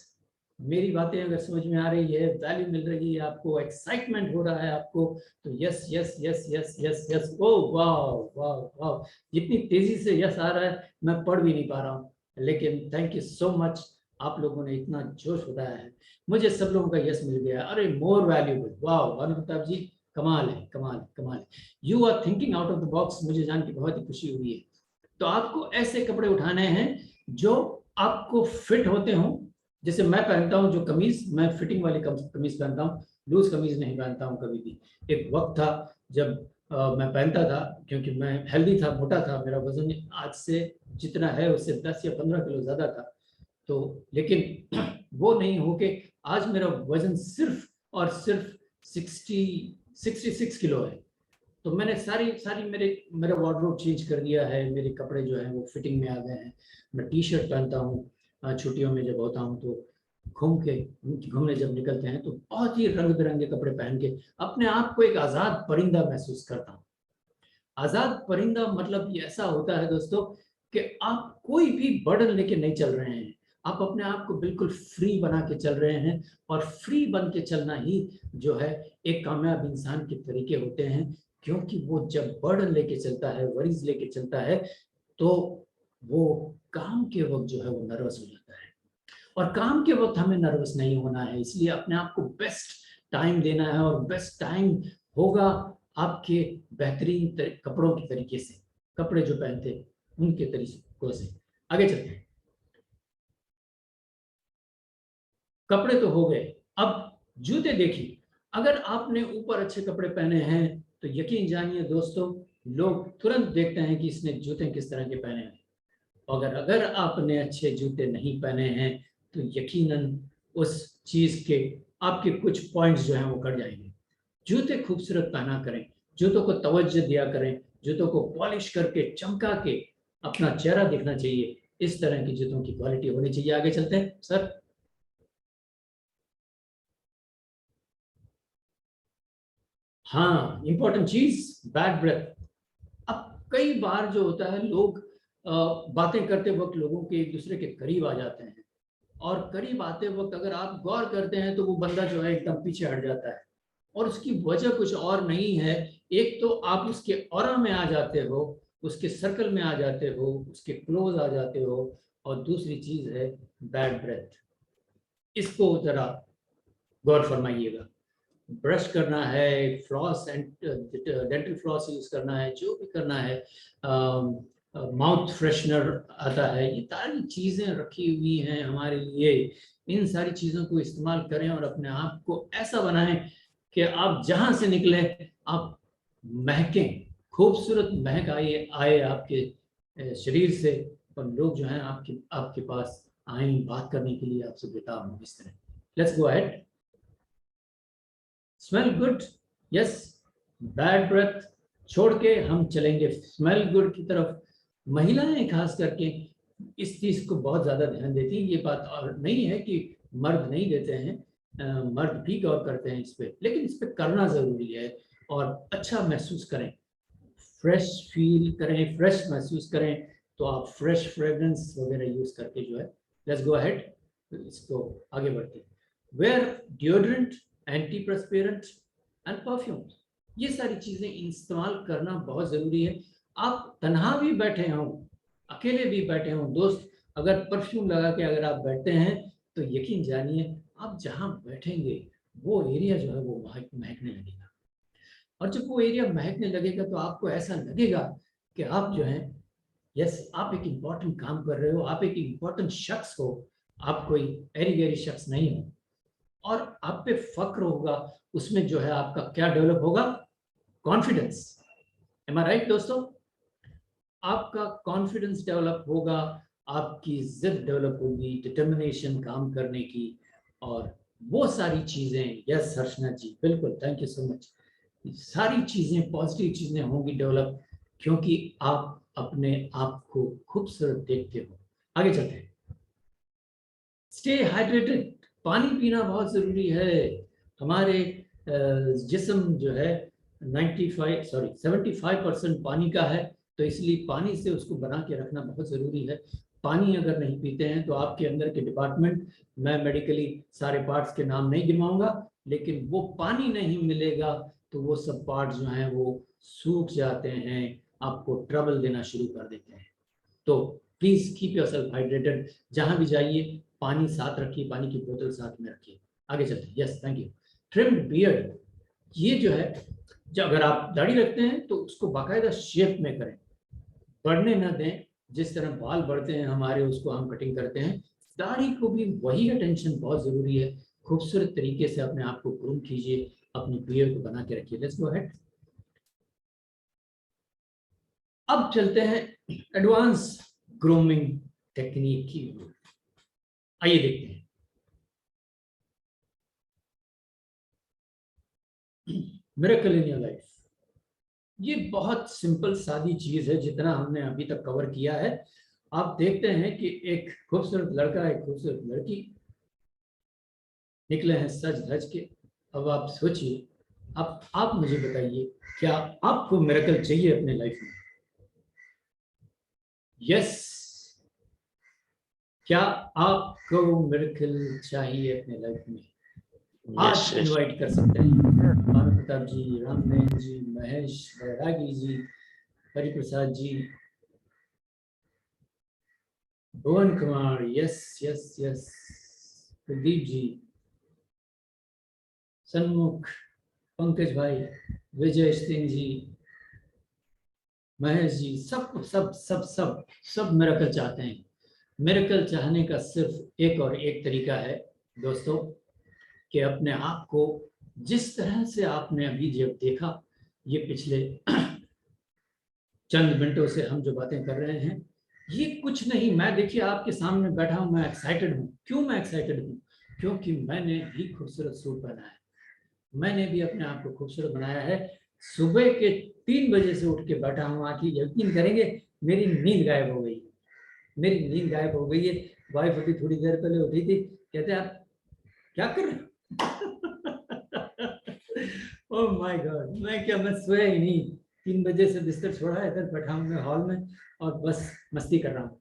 S5: मेरी बातें अगर समझ में आ रही है, वैल्यू मिल रही है आपको, एक्साइटमेंट हो रहा है आपको, तो yes yes yes yes yes yes. ओ वाह वाह वाह, जितनी तेजी से यस आ रहा है मैं पढ़ भी नहीं पा रहा हूँ, लेकिन थैंक यू सो मच। आप लोगों ने इतना जोश बताया है, मुझे सब लोगों का यस मिल गया। अरे मोर वैल्यूबल, वाह भानुप्रताप जी, कमाल है, कमाल है, कमाल है। You are thinking out of the box, मुझे जान के बहुत ही खुशी हुई है। तो आपको ऐसे कपड़े उठाने हैं जो आपको फिट होते हों। जैसे मैं पहनता हूँ जो कमीज, मैं फिटिंग वाली कमीज पहनता हूँ, लूज कमीज नहीं पहनता हूँ कभी भी। एक वक्त था जब मैं पहनता था, क्योंकि मैं हेल्दी था, मोटा था, मेरा वजन आज से जितना है उससे 10 या 15 किलो ज्यादा था। तो लेकिन वो नहीं होके आज मेरा वजन सिर्फ और सिर्फ 66 किलो है। तो मैंने सारी मेरा वार्डरोब चेंज कर दिया है। मेरे कपड़े जो हैं वो फिटिंग में आ गए हैं। मैं टी शर्ट पहनता हूँ छुट्टियों में जब होता हूँ, तो घूमने जब निकलते हैं तो बहुत ही रंग बिरंगे कपड़े पहन के अपने आप को एक आज़ाद परिंदा महसूस करता हूँ। आज़ाद परिंदा मतलब ये ऐसा होता है दोस्तों कि आप कोई भी बर्डन लेके नहीं चल रहे हैं, आप अपने आप को बिल्कुल फ्री बना के चल रहे हैं। और फ्री बन के चलना ही जो है एक कामयाब इंसान के तरीके होते हैं, क्योंकि वो जब बर्डन लेके चलता है, वरीज लेके चलता है, तो वो काम के वक्त जो है वो नर्वस हो जाता है। और काम के वक्त हमें नर्वस नहीं होना है, इसलिए अपने आप को बेस्ट टाइम देना है, और बेस्ट टाइम होगा आपके बेहतरीन कपड़ों के तरीके से, कपड़े जो पहनते हैं उनके तरीकों से। आगे चलते हैं। कपड़े तो हो गए, अब जूते देखिए। अगर आपने ऊपर अच्छे कपड़े पहने हैं तो यकीन जानिए दोस्तों, लोग तुरंत देखते हैं कि इसने जूते किस तरह के पहने हैं। अगर आपने अच्छे जूते नहीं पहने हैं तो यकीनन उस चीज के आपके कुछ पॉइंट्स जो हैं वो कट जाएंगे। जूते खूबसूरत पहना करें, जूतों को तवज्जो दिया करें, जूतों को पॉलिश करके चमका के अपना चेहरा दिखना चाहिए, इस तरह की जूतों की क्वालिटी होनी चाहिए। आगे चलते हैं सर। हाँ, इंपॉर्टेंट चीज, बैड ब्रेथ। अब कई बार जो होता है, लोग बातें करते वक्त लोगों के एक दूसरे के करीब आ जाते हैं, और करीब आते वक्त अगर आप गौर करते हैं तो वो बंदा जो है एकदम पीछे हट जाता है, और उसकी वजह कुछ और नहीं है। एक तो आप उसके ऑरा में आ जाते हो, उसके सर्कल में आ जाते हो, उसके क्लोज आ जाते हो, और दूसरी चीज है बैड ब्रेथ। इसको जरा गौर फरमाइएगा। ब्रश करना है, floss and dental floss use करना है, जो भी करना है, माउथ फ्रेशनर आता है, ये सारी चीजें रखी हुई हैं हमारे लिए। इन सारी चीजों को इस्तेमाल करें और अपने आप को ऐसा बनाएं कि आप जहां से निकले आप महकें, खूबसूरत महक आए आपके शरीर से, और लोग जो हैं आपके पास आए बात करने के लिए आपसे बेताब हो। इस तरह let's go ahead. Smell good, yes. Bad breath छोड़ के हम चलेंगे स्मेल गुड की तरफ। महिलाएं खास करके इस चीज को बहुत ज्यादा ध्यान देती हैं। ये बात और नहीं है कि मर्द नहीं देते हैं, मर्द भी गौर करते हैं इस पे, लेकिन इस पे करना जरूरी है। और अच्छा महसूस करें, फ्रेश फील करें, फ्रेश महसूस करें, तो आप फ्रेश फ्रेग्रेंस वगैरह यूज करके जो है, लेट्स गो अहेड, इसको आगे बढ़ते हैं। Wear deodorant, antiperspirant and perfume, ये सारी चीजें इस्तेमाल करना बहुत जरूरी है। आप तन्हा भी बैठे हों, अकेले भी बैठे हों, दोस्त अगर परफ्यूम लगा के अगर आप बैठते हैं तो यकीन जानिए आप जहां बैठेंगे वो एरिया जो है वो महकने लगेगा। और जब वो एरिया महकने लगेगा तो आपको ऐसा लगेगा कि आप जो है, यस, आप एक इम्पॉर्टेंट काम कर रहे हो, आप एक इम्पॉर्टेंट शख्स हो, आप कोई एरी गैरी शख्स नहीं हो, और आप पे फक्र होगा। उसमें जो है आपका क्या डेवलप होगा, कॉन्फिडेंस। एम आई राइट दोस्तों? आपका कॉन्फिडेंस डेवलप होगा, आपकी जिद डेवलप होगी, डिटर्मिनेशन काम करने की, और वो सारी चीजें, यस हर्षना जी, बिल्कुल, थैंक यू सो मच। सारी चीजें, पॉजिटिव चीजें होंगी डेवलप, क्योंकि आप अपने आप को खूबसूरत देखते हो। आगे चलते हैं। स्टे हाइड्रेटेड, पानी पीना बहुत जरूरी है। हमारे जिस्म जो है 75% पानी का है, तो इसलिए पानी से उसको बना के रखना बहुत ज़रूरी है। पानी अगर नहीं पीते हैं तो आपके अंदर के डिपार्टमेंट, मैं मेडिकली सारे पार्ट्स के नाम नहीं गिनवाऊंगा, लेकिन वो पानी नहीं मिलेगा तो वो सब पार्ट्स जो हैं वो सूख जाते हैं, आपको ट्रबल देना शुरू कर देते हैं। तो प्लीज कीप योरसेल्फ हाइड्रेटेड, जहां भी जाइए पानी साथ रखिए, पानी की बोतल साथ में रखिए। आगे चलते हैं। Yes, thank you. Trimmed beard, ये जो है, जब अगर आप दाढ़ी रखते हैं तो उसको बाकायदा शेप में करें, बढ़ने ना दें। जिस तरह बाल बढ़ते हैं हमारे, उसको हम कटिंग करते हैं, दाढ़ी को भी वही अटेंशन बहुत जरूरी है। खूबसूरत तरीके से अपने आप को ग्रूम कीजिए, अपनी बियर्ड को बना के रखिए। Let's go ahead. अब चलते हैं एडवांस ग्रूमिंग टेक्निक की ओर। आइए देखते हैं। मिरेकल इन योर लाइफ, ये बहुत सिंपल सादी चीज है, जितना हमने अभी तक कवर किया है। आप देखते हैं कि एक खूबसूरत लड़का, एक खूबसूरत लड़की निकले हैं सज धज के। अब आप सोचिए, आप मुझे बताइए, क्या आपको मिरेकल चाहिए अपने लाइफ में? यस, क्या आपको मिरेकल चाहिए अपने लाइफ में? आज इनवाइट कर सकते हैं Bhanu Pratap ji, Ramdev ji, Mahesh Bairagi ji, Hariprasad ji, Bhuvan Kumar, yes yes yes, Kuldeep ji, Sanmukh, Pankaj भाई, विजय सिंह जी, महेश जी, सब सब सब सब सब मिरेकल चाहते हैं। मिरेकल चाहने का सिर्फ एक और एक तरीका है दोस्तों, कि अपने आप को जिस तरह से आपने अभी जब देखा, ये पिछले चंद मिनटों से हम जो बातें कर रहे हैं, ये कुछ नहीं, मैं देखिए आपके सामने बैठा हूं, मैं एक्साइटेड हूं। क्यों मैं एक्साइटेड हूं? क्योंकि मैंने भी खूबसूरत सूट पहना है, मैंने भी अपने आप को खूबसूरत बनाया है। सुबह के 3 बजे से उठ के बैठा हूँ, आके यकीन करेंगे मेरी नींद गायब हो गई, मेरी नींद गायब हो गई है। वाइफ अभी थोड़ी देर पहले उठी थी, कहते आप क्या कर रहे हो? ओह माय गॉड, मैं सोया ही नहीं, 3 बजे से बिस्तर छोड़ा है, इधर बैठा हूँ मैं हॉल में और बस मस्ती कर रहा हूँ।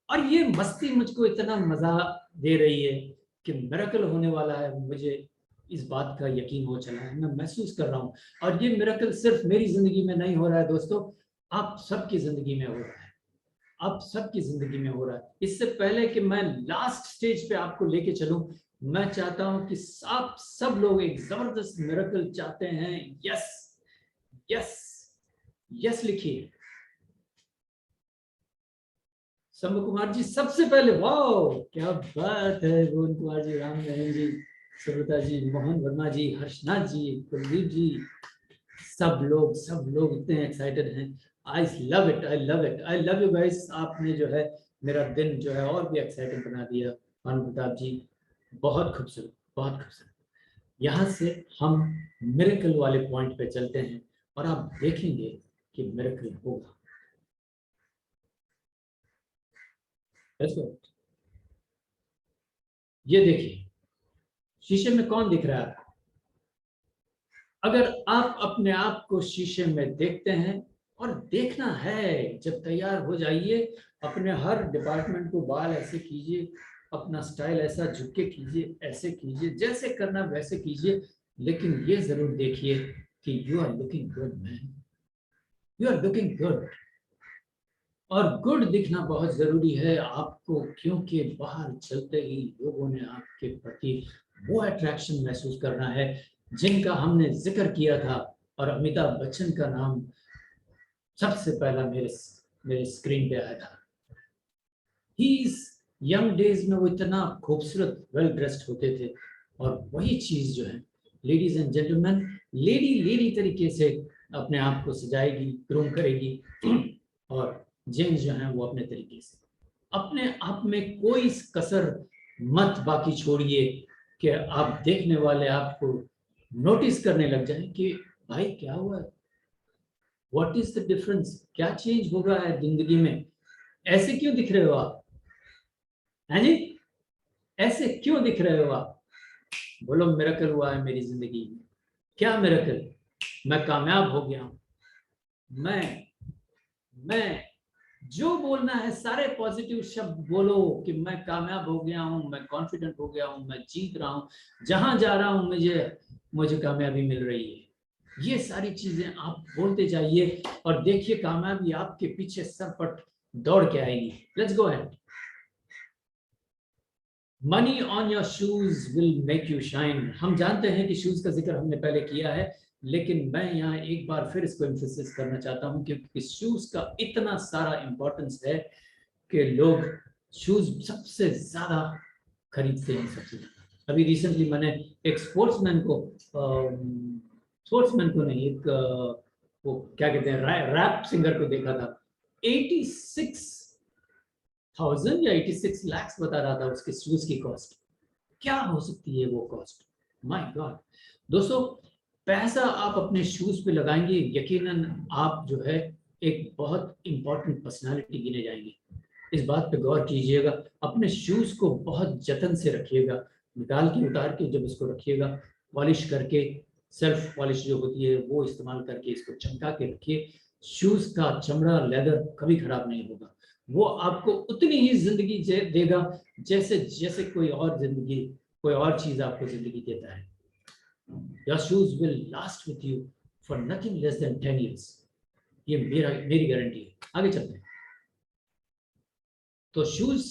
S5: और ये मस्ती मुझको इतना मजा दे रही है कि मिरेकल होने वाला है, मुझे इस बात का यकीन हो चला है, मैं महसूस कर रहा हूँ। और ये मिरेकल सिर्फ मेरी जिंदगी में नहीं हो रहा है दोस्तों, आप सबकी जिंदगी में हो रहा है, आप सबकी जिंदगी में हो रहा है। इससे पहले कि मैं लास्ट स्टेज पे आपको लेके चलूं, मैं चाहता हूं कि आप सब लोग एक जबरदस्त मिरेकल चाहते हैं। यस यस यस लिखिए। शंभू कुमार जी सबसे पहले, वाह क्या बात है, गोविंद कुमार जी, राम नारायण जी, सुब्रता जी, मोहन वर्मा जी, हर्षनाथ जी, कुलदीप जी, सब लोग इतने एक्साइटेड हैं। I love it, I love it, I love you guys. आपने जो है मेरा दिन जो है और भी एक्साइटेड बना दिया। भानु प्रताप जी, बहुत खूबसूरत, बहुत खूबसूरत। यहाँ से हम मिरेकल वाले पॉइंट पे चलते हैं और आप देखेंगे कि मिरेकल होगा। ये देखिए, शीशे में कौन दिख रहा है आपको? अगर आप अपने आप को शीशे में देखते हैं, और देखना है, जब तैयार हो जाइए, अपने हर डिपार्टमेंट को बाल ऐसे कीजिए, अपना स्टाइल ऐसा झुक के कीजिए, ऐसे कीजिए, जैसे करना वैसे कीजिए, लेकिन ये जरूर देखिए कि you are looking good man, you are looking good. और गुड दिखना बहुत जरूरी है आपको, क्योंकि बाहर चलते ही लोगों ने आपके प्रति वो अट्रैक्शन महसूस करना है जिनका हमने जिक्र किया था। और अमिताभ बच्चन का नाम सबसे पहला मेरे स्क्रीन पे आया था। ही यंग डेज में वो इतना खूबसूरत वेल ड्रेस्ड होते थे, और वही चीज जो है, लेडीज एंड जेंटलमैन, लेडी तरीके से अपने आप को सजाएगी, ग्रूम करेगी, और जेंट्स जो हैं वो अपने तरीके से। अपने आप में कोई कसर मत बाकी छोड़िए कि आप देखने वाले आपको नोटिस करने लग जाएं कि भाई क्या हुआ है, व्हाट इज द डिफरेंस, क्या चेंज हो रहा है जिंदगी में, ऐसे क्यों दिख रहे हो आप, हैं जी, ऐसे क्यों दिख रहे हो आप? बोलो मिरेकल हुआ है मेरी जिंदगी में। क्या मिरेकल? मैं कामयाब हो गया हूं। मैं जो बोलना है सारे पॉजिटिव शब्द बोलो कि मैं कामयाब हो गया हूं, मैं कॉन्फिडेंट हो गया हूं, मैं जीत रहा हूं, जहां जा रहा हूं मुझे कामयाबी मिल रही है। ये सारी चीजें आप बोलते जाइए और देखिए कामयाबी आपके पीछे सरपट दौड़ के आएगी। Let's go ahead. Money on your shoes will make you shine. हम जानते हैं कि शूज का जिक्र हमने पहले किया है, लेकिन मैं यहाँ एक बार फिर इसको एम्फेसिस करना चाहता हूँ, क्योंकि शूज का इतना सारा इंपॉर्टेंस है कि लोग शूज सबसे ज्यादा खरीदते हैं, सबसे ज्यादा। अभी रिसेंटली मैंने एक स्पोर्ट्समैन को नहीं, एक वो क्या कहते हैं, रैप सिंगर को देखा था। 86,000 या 86 लाख बता रहा था उसके शूज की कॉस्ट। क्या हो सकती है वो कॉस्ट? माय गॉड दोस्तों, पैसा आप अपने शूज पे लगाएंगे, यकीनन आप जो है एक बहुत इंपॉर्टेंट पर्सनालिटी गिने जाएंगे। इस बात पे गौर कीजिएगा, अपने शूज को बहुत जतन से रखिएगा, निकाल के उतार के जब इसको रखिएगा, पॉलिश करके, सेल्फ पॉलिश जो होती है वो इस्तेमाल करके इसको चमका के रखिए। शूज का चमड़ा, लेदर कभी खराब नहीं होगा, वो आपको उतनी ही जिंदगी देगा जैसे जैसे कोई और चीज आपको जिंदगी देता है। Your shoes will last with you for nothing less than 10 years. ये मेरी गारंटी है। आगे चलते हैं। तो शूज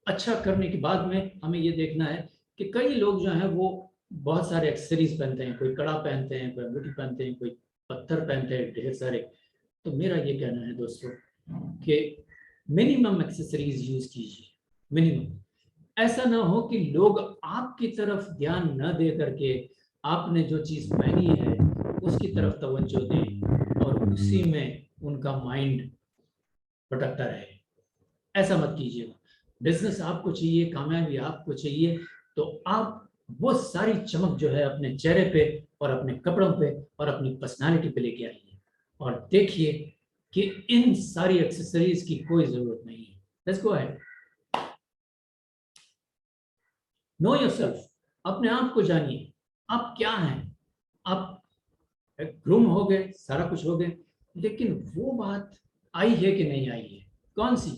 S5: अच्छा करने के बाद में हमें ये देखना है कि कई लोग जो हैं वो बहुत सारे एक्सेसरीज पहनते हैं, कोई कड़ा पहनते हैं, कोई अंगूठी पहनते हैं, कोई पत्थर पहनते हैं ढेर सारे। तो मेरा ये कहना है दोस्तों कि मिनिमम एक्सेसरीज यूज कीजिए, मिनिमम। ऐसा ना हो कि लोग आपकी तरफ ध्यान न दे करके आपने जो चीज पहनी है उसकी तरफ तवज्जो दें और उसी में उनका माइंड भटकता रहे। ऐसा मत कीजिएगा। बिजनेस आपको चाहिए, कामयाबी आपको चाहिए, तो आप वो सारी चमक जो है अपने चेहरे पे और अपने कपड़ों पे और अपनी पर्सनालिटी पे लेके आइए और देखिए कि इन सारी एक्सेसरीज की कोई जरूरत नहीं है। Let's go ahead. No yourself, अपने आप को जानिए, आप क्या हैं। आप ग्रूम हो गए, सारा कुछ हो गए, लेकिन वो बात आई है कि नहीं आई है? कौन सी?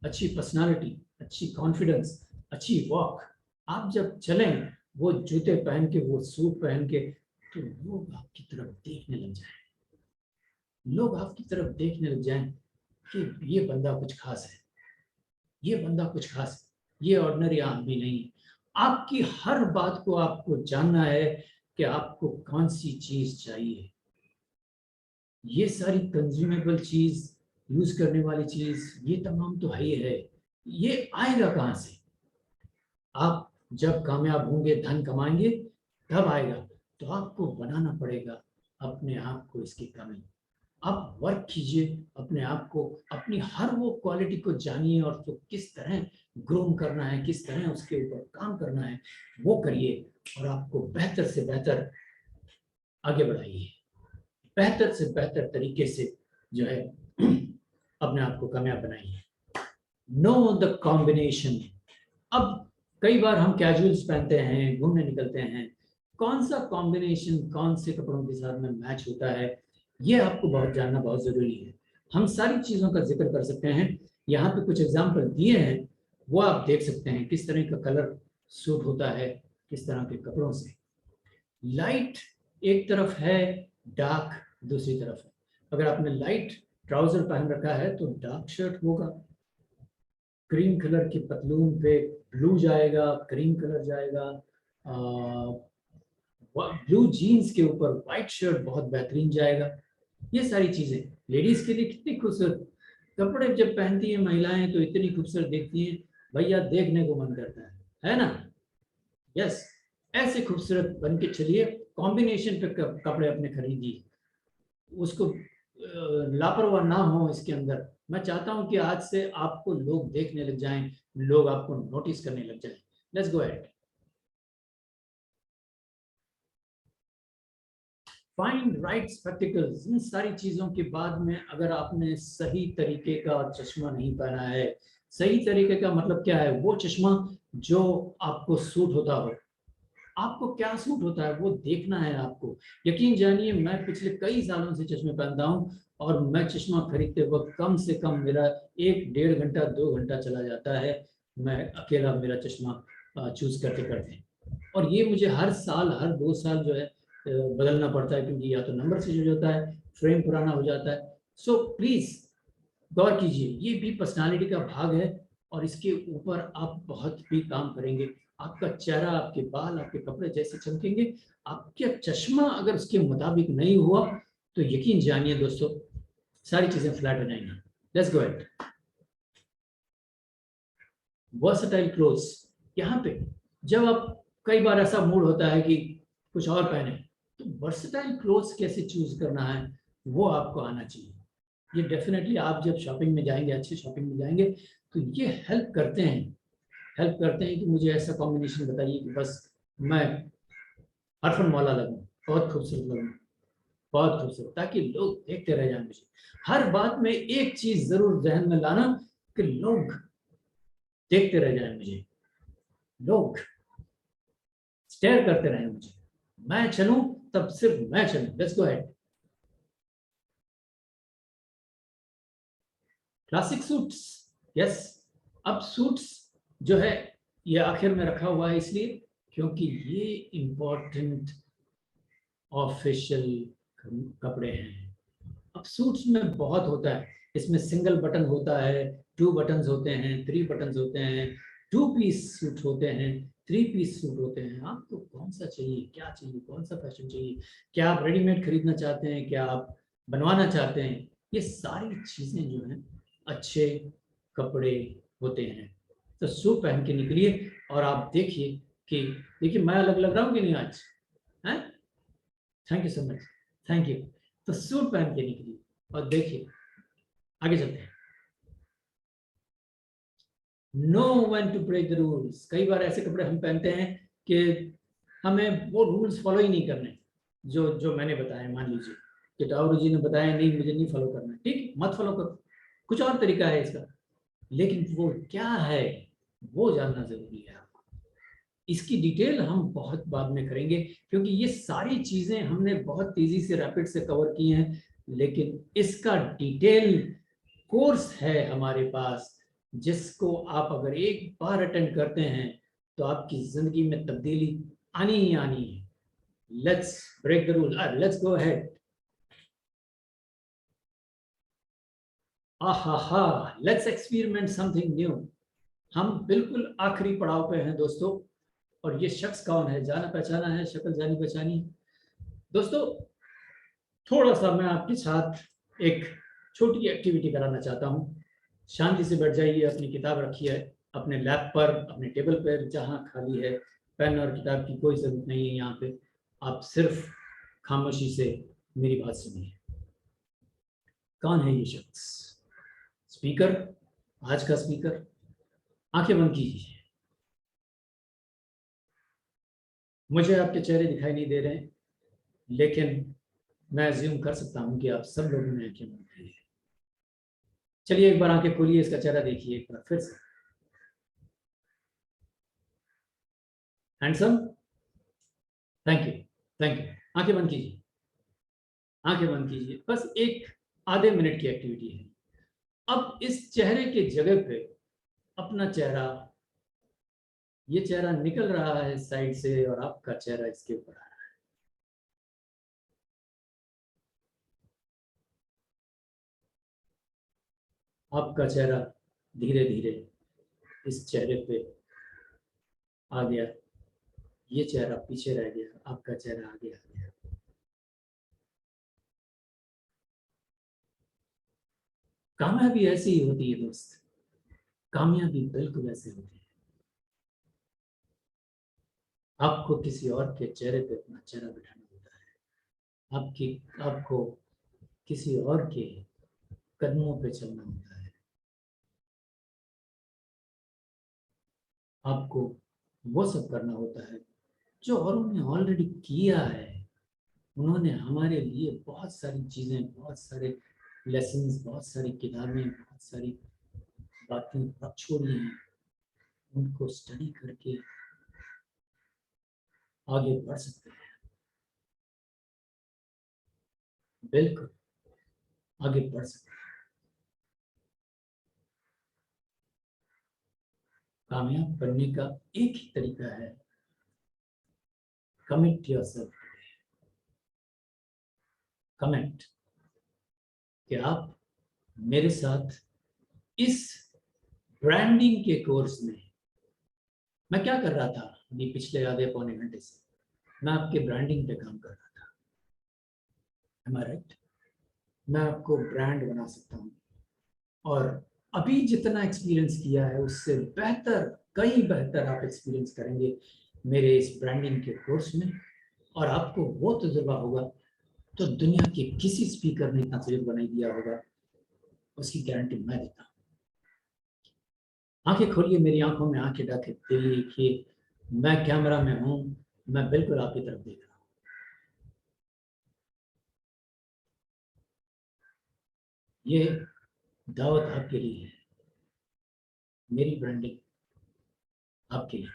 S5: अच्छी पर्सनालिटी, अच्छी कॉन्फिडेंस, अच्छी वॉक। आप जब चलें वो जूते पहन के, वो सूट पहन के, तो लोग आपकी तरफ देखने लग जाएं, लोग आपकी तरफ देखने लग जाएं कि ये बंदा कुछ खास है, ये बंदा कुछ खास है, ये ऑर्डिनरी आदमी नहीं है। आपकी हर बात को आपको जानना है कि आपको कौन सी चीज चाहिए। ये सारी कंज्यूमेबल चीज, यूज करने वाली चीज, ये तमाम तो है ही है। ये आएगा कहाँ से? आप जब कामयाब होंगे, धन कमाएंगे, तब आएगा। तो आपको बनाना पड़ेगा अपने आप को इसकी कमी। आप वर्क कीजिए अपने आप को, अपनी हर वो क्वालिटी को जानिए और तो किस तरह ग्रूम करना है, किस तरह उसके ऊपर काम करना है, वो करिए और आपको बेहतर से बेहतर आगे बढ़ाइए। बेहतर से बेहतर तरीके से जो है अपने आप को कामयाब बनाइए। Know the combination. अब कई बार हम कैजुअल्स पहनते हैं, घूमने निकलते हैं, कौन सा कॉम्बिनेशन कौन से कपड़ों के साथ में मैच होता है, ये आपको बहुत जानना बहुत जरूरी है। हम सारी चीजों का जिक्र कर सकते हैं, यहाँ पे कुछ एग्जाम्पल दिए हैं, वो आप देख सकते हैं किस तरह का कलर सूट होता है किस तरह के कपड़ों से। लाइट एक तरफ है, डार्क दूसरी तरफ है। अगर आपने लाइट ट्राउजर पहन रखा है तो डार्क शर्ट होगा, क्रीम कलर की पतलून पे ब्लू जाएगा, क्रीम कलर जाएगा, ब्लू जीन्स के ऊपर व्हाइट शर्ट बहुत बेहतरीन जाएगा। ये सारी चीजें लेडीज के लिए कितनी खूबसूरत कपड़े जब पहनती है महिलाएं तो इतनी खूबसूरत दिखती हैं, भैया देखने को मन करता है ना? यस, ऐसे खूबसूरत बन के चलिए। कॉम्बिनेशन पे कपड़े अपने खरीदिए, उसको लापरवाह ना हो इसके अंदर। मैं चाहता हूं कि आज से आपको लोग देखने लग जाएं, लोग आपको नोटिस करने लग जाएं। Let's go ahead. Find right spectacles. इन सारी चीजों के बाद में अगर आपने सही तरीके का चश्मा नहीं पहना है, सही तरीके का मतलब क्या है? वो चश्मा जो आपको सूट होता हो। आपको क्या सूट होता है वो देखना है आपको। यकीन जानिए, मैं पिछले कई सालों से चश्मे पहनता हूं और मैं चश्मा खरीदते वक्त कम से कम मेरा 1-1.5 घंटा 2 घंटा चला जाता है, मैं अकेला मेरा चश्मा चूज करते करते। और ये मुझे हर साल, हर 2 साल जो है बदलना पड़ता है, क्योंकि या तो नंबर चेंज हो जाता है, फ्रेम पुराना हो जाता है। सो प्लीज गौर कीजिए, ये भी पर्सनालिटी का भाग है और इसके ऊपर आप बहुत भी काम करेंगे। आपका चेहरा, आपके बाल, आपके कपड़े जैसे चमकेंगे, आपका चश्मा अगर उसके मुताबिक नहीं हुआ तो यकीन जानिए दोस्तों सारी चीजें फ्लैट हो जाएंगी। Let's go ahead. Versatile clothes. यहाँ पे जब आप, कई बार ऐसा मूड होता है कि कुछ और पहने, तो वर्सेटाइल क्लोथ्स कैसे चूज करना है वो आपको आना चाहिए। ये डेफिनेटली आप जब शॉपिंग में जाएंगे, अच्छी शॉपिंग में जाएंगे, तो ये हेल्प करते हैं कि मुझे ऐसा कॉम्बिनेशन बताइए कि बस मैं हरफन वाला लगूं, बहुत खूबसूरत लगूं, बहुत खूबसूरत, ताकि लोग देखते रह जाएं मुझे। हर बात में एक चीज जरूर जहन में लाना कि लोग देखते रह जाएं मुझे, लोग स्टेयर करते रहें मुझे, मैं चलूं तब सिर्फ मैं चलूं। Let's go ahead. Classic suits. Yes, अब सूट्स जो है ये आखिर में रखा हुआ है इसलिए क्योंकि ये इंपॉर्टेंट ऑफिशियल कपड़े हैं। अब सूट्स में बहुत होता है, इसमें सिंगल बटन होता है, 2 बटन्स होते हैं, 3 बटन्स होते हैं, 2 पीस सूट होते हैं, 3 पीस सूट होते हैं। आपको कौन सा चाहिए, क्या चाहिए, कौन सा फैशन चाहिए, क्या आप रेडीमेड खरीदना चाहते हैं, क्या आप बनवाना चाहते हैं, ये सारी चीज़ें जो हैं अच्छे कपड़े होते हैं। तो सूट पहन के निकलिए और आप देखिए कि देखिए मैं अलग लग रहा हूँ कि नहीं आज, हैं? Thank you so much, thank you. तो सूट पहन के निकलिए और देखिए, आगे चलते हैं। No one to break the rules. कई बार ऐसे कपड़े हम पहनते हैं कि हमें वो रूल्स फॉलो ही नहीं करने जो जो मैंने बताया। मान लीजिए कि टावर जी ने बताया नहीं, मुझे नहीं फॉलो करना, ठीक, मत फॉलो करो, कुछ और तरीका है इसका, लेकिन वो क्या है वो जानना जरूरी है। इसकी डिटेल हम बहुत बाद में करेंगे, क्योंकि ये सारी चीजें हमने बहुत तेजी से रैपिड से कवर की हैं, लेकिन इसका डिटेल कोर्स है हमारे पास, जिसको आप अगर एक बार अटेंड करते हैं तो आपकी जिंदगी में तब्दीली आनी ही आनी है। Let's break the rule, let's go ahead. आहा, लेट्स एक्सपेरिमेंट समथिंग न्यू। हम बिल्कुल आखिरी पड़ाव पे हैं दोस्तों, और ये शख्स कौन है, जाना पहचाना है, शक्ल जानी पहचानी। दोस्तों थोड़ा सा मैं आपके साथ एक छोटी एक्टिविटी कराना चाहता हूँ। शांति से बैठ जाइए, अपनी किताब रखिए अपने लैप पर, अपने टेबल पर, जहाँ खाली है। पेन और किताब की कोई जरूरत नहीं है यहाँ पे, आप सिर्फ खामोशी से मेरी बात सुनिए। कौन है ये शख्स? स्पीकर, आज का स्पीकर। आंखें बंद कीजिए। मुझे आपके चेहरे दिखाई नहीं दे रहे हैं, लेकिन मैं अज्यूम कर सकता हूं कि आप सब लोगों ने आंखें बंद की है। चलिए एक बार आंखें खोलिए, इसका चेहरा देखिए एक बार फिर से। Handsome, thank you, thank you. आंखें बंद कीजिए, आंखें बंद कीजिए। बस एक आधे मिनट की एक्टिविटी है। अब इस चेहरे के जगह पे अपना चेहरा, ये चेहरा निकल रहा है साइड से और आपका चेहरा इसके ऊपर आ रहा है। आपका चेहरा धीरे धीरे इस चेहरे पे आ गया, ये चेहरा पीछे रह गया, आपका चेहरा आगे आ गया। कामयाबी ऐसी ही होती है दोस्त, कामयाबी बिल्कुल ऐसे होती है। आपको किसी और के चेहरे पे अपना चेहरा बिठाना होता है, आपको किसी और के कदमों पे चलना होता है, आपको वो सब करना होता है जो औरों ने ऑलरेडी किया है। उन्होंने हमारे लिए बहुत सारी चीजें, बहुत सारे लेसन्स, बहुत सारी किताबें, बहुत सारी बातें छोड़ी हैं। उनको स्टडी करके आगे बढ़ सकते हैं, बिल्कुल आगे बढ़ सकते हैं। कामयाब बनने का एक ही तरीका है, कमिट योरसेल्फ। कमिट कि आप मेरे साथ इस ब्रांडिंग के कोर्स में, मैं क्या कर रहा था अभी पिछले आधे पौने घंटे से, मैं आपके ब्रांडिंग पे काम कर रहा था। Am I right? मैं आपको ब्रांड बना सकता हूँ, और अभी जितना एक्सपीरियंस किया है उससे बेहतर, कई बेहतर आप एक्सपीरियंस करेंगे मेरे इस ब्रांडिंग के कोर्स में, और आपको वो तजुर्बा होगा तो दुनिया के किसी स्पीकर ने इतना तजुर्बा नहीं दिया होगा, उसकी गारंटी मैं देता हूँ। आंखें खोलिए, मेरी आंखों में आंखें डाके देखिए, मैं कैमरा में हूँ, मैं बिल्कुल आपकी तरफ देख रहा हूँ। ये दावत आपके लिए है, मेरी ब्रांडिंग आपके लिए।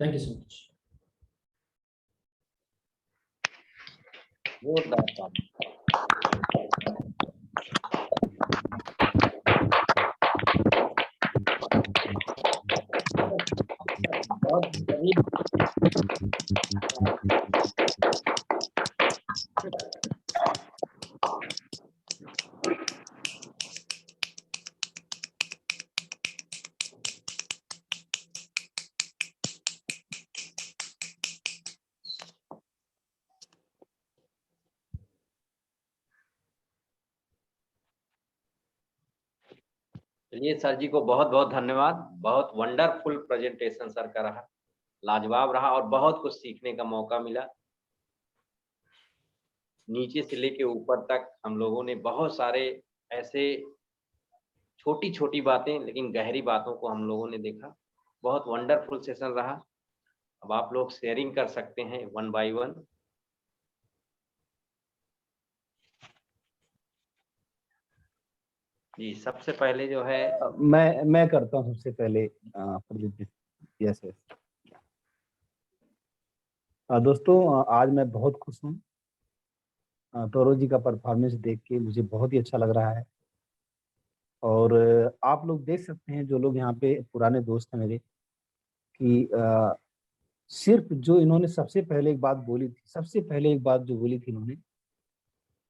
S5: Thank you so much.
S3: चलिए सर जी को बहुत बहुत धन्यवाद। बहुत वंडरफुल प्रेजेंटेशन सर का रहा, लाजवाब रहा और बहुत कुछ सीखने का मौका मिला। नीचे से लेके ऊपर तक हम लोगों ने बहुत सारे ऐसे छोटी छोटी बातें लेकिन गहरी बातों को हम लोगों ने देखा। बहुत वंडरफुल सेशन रहा। अब आप लोग शेयरिंग कर सकते हैं 1 बाय 1। जी सबसे पहले जो है
S2: मैं करता हूँ सबसे पहले प्रेजेंटेशन। Yes yes. दोस्तों आज मैं बहुत खुश हूँ। तौरो जी का परफॉर्मेंस देख के मुझे बहुत ही अच्छा लग रहा है। और आप लोग देख सकते हैं, जो लोग यहाँ पे पुराने दोस्त हैं मेरे, कि सिर्फ जो इन्होंने सबसे पहले एक बात बोली थी, सबसे पहले एक बात जो बोली थी इन्होंने,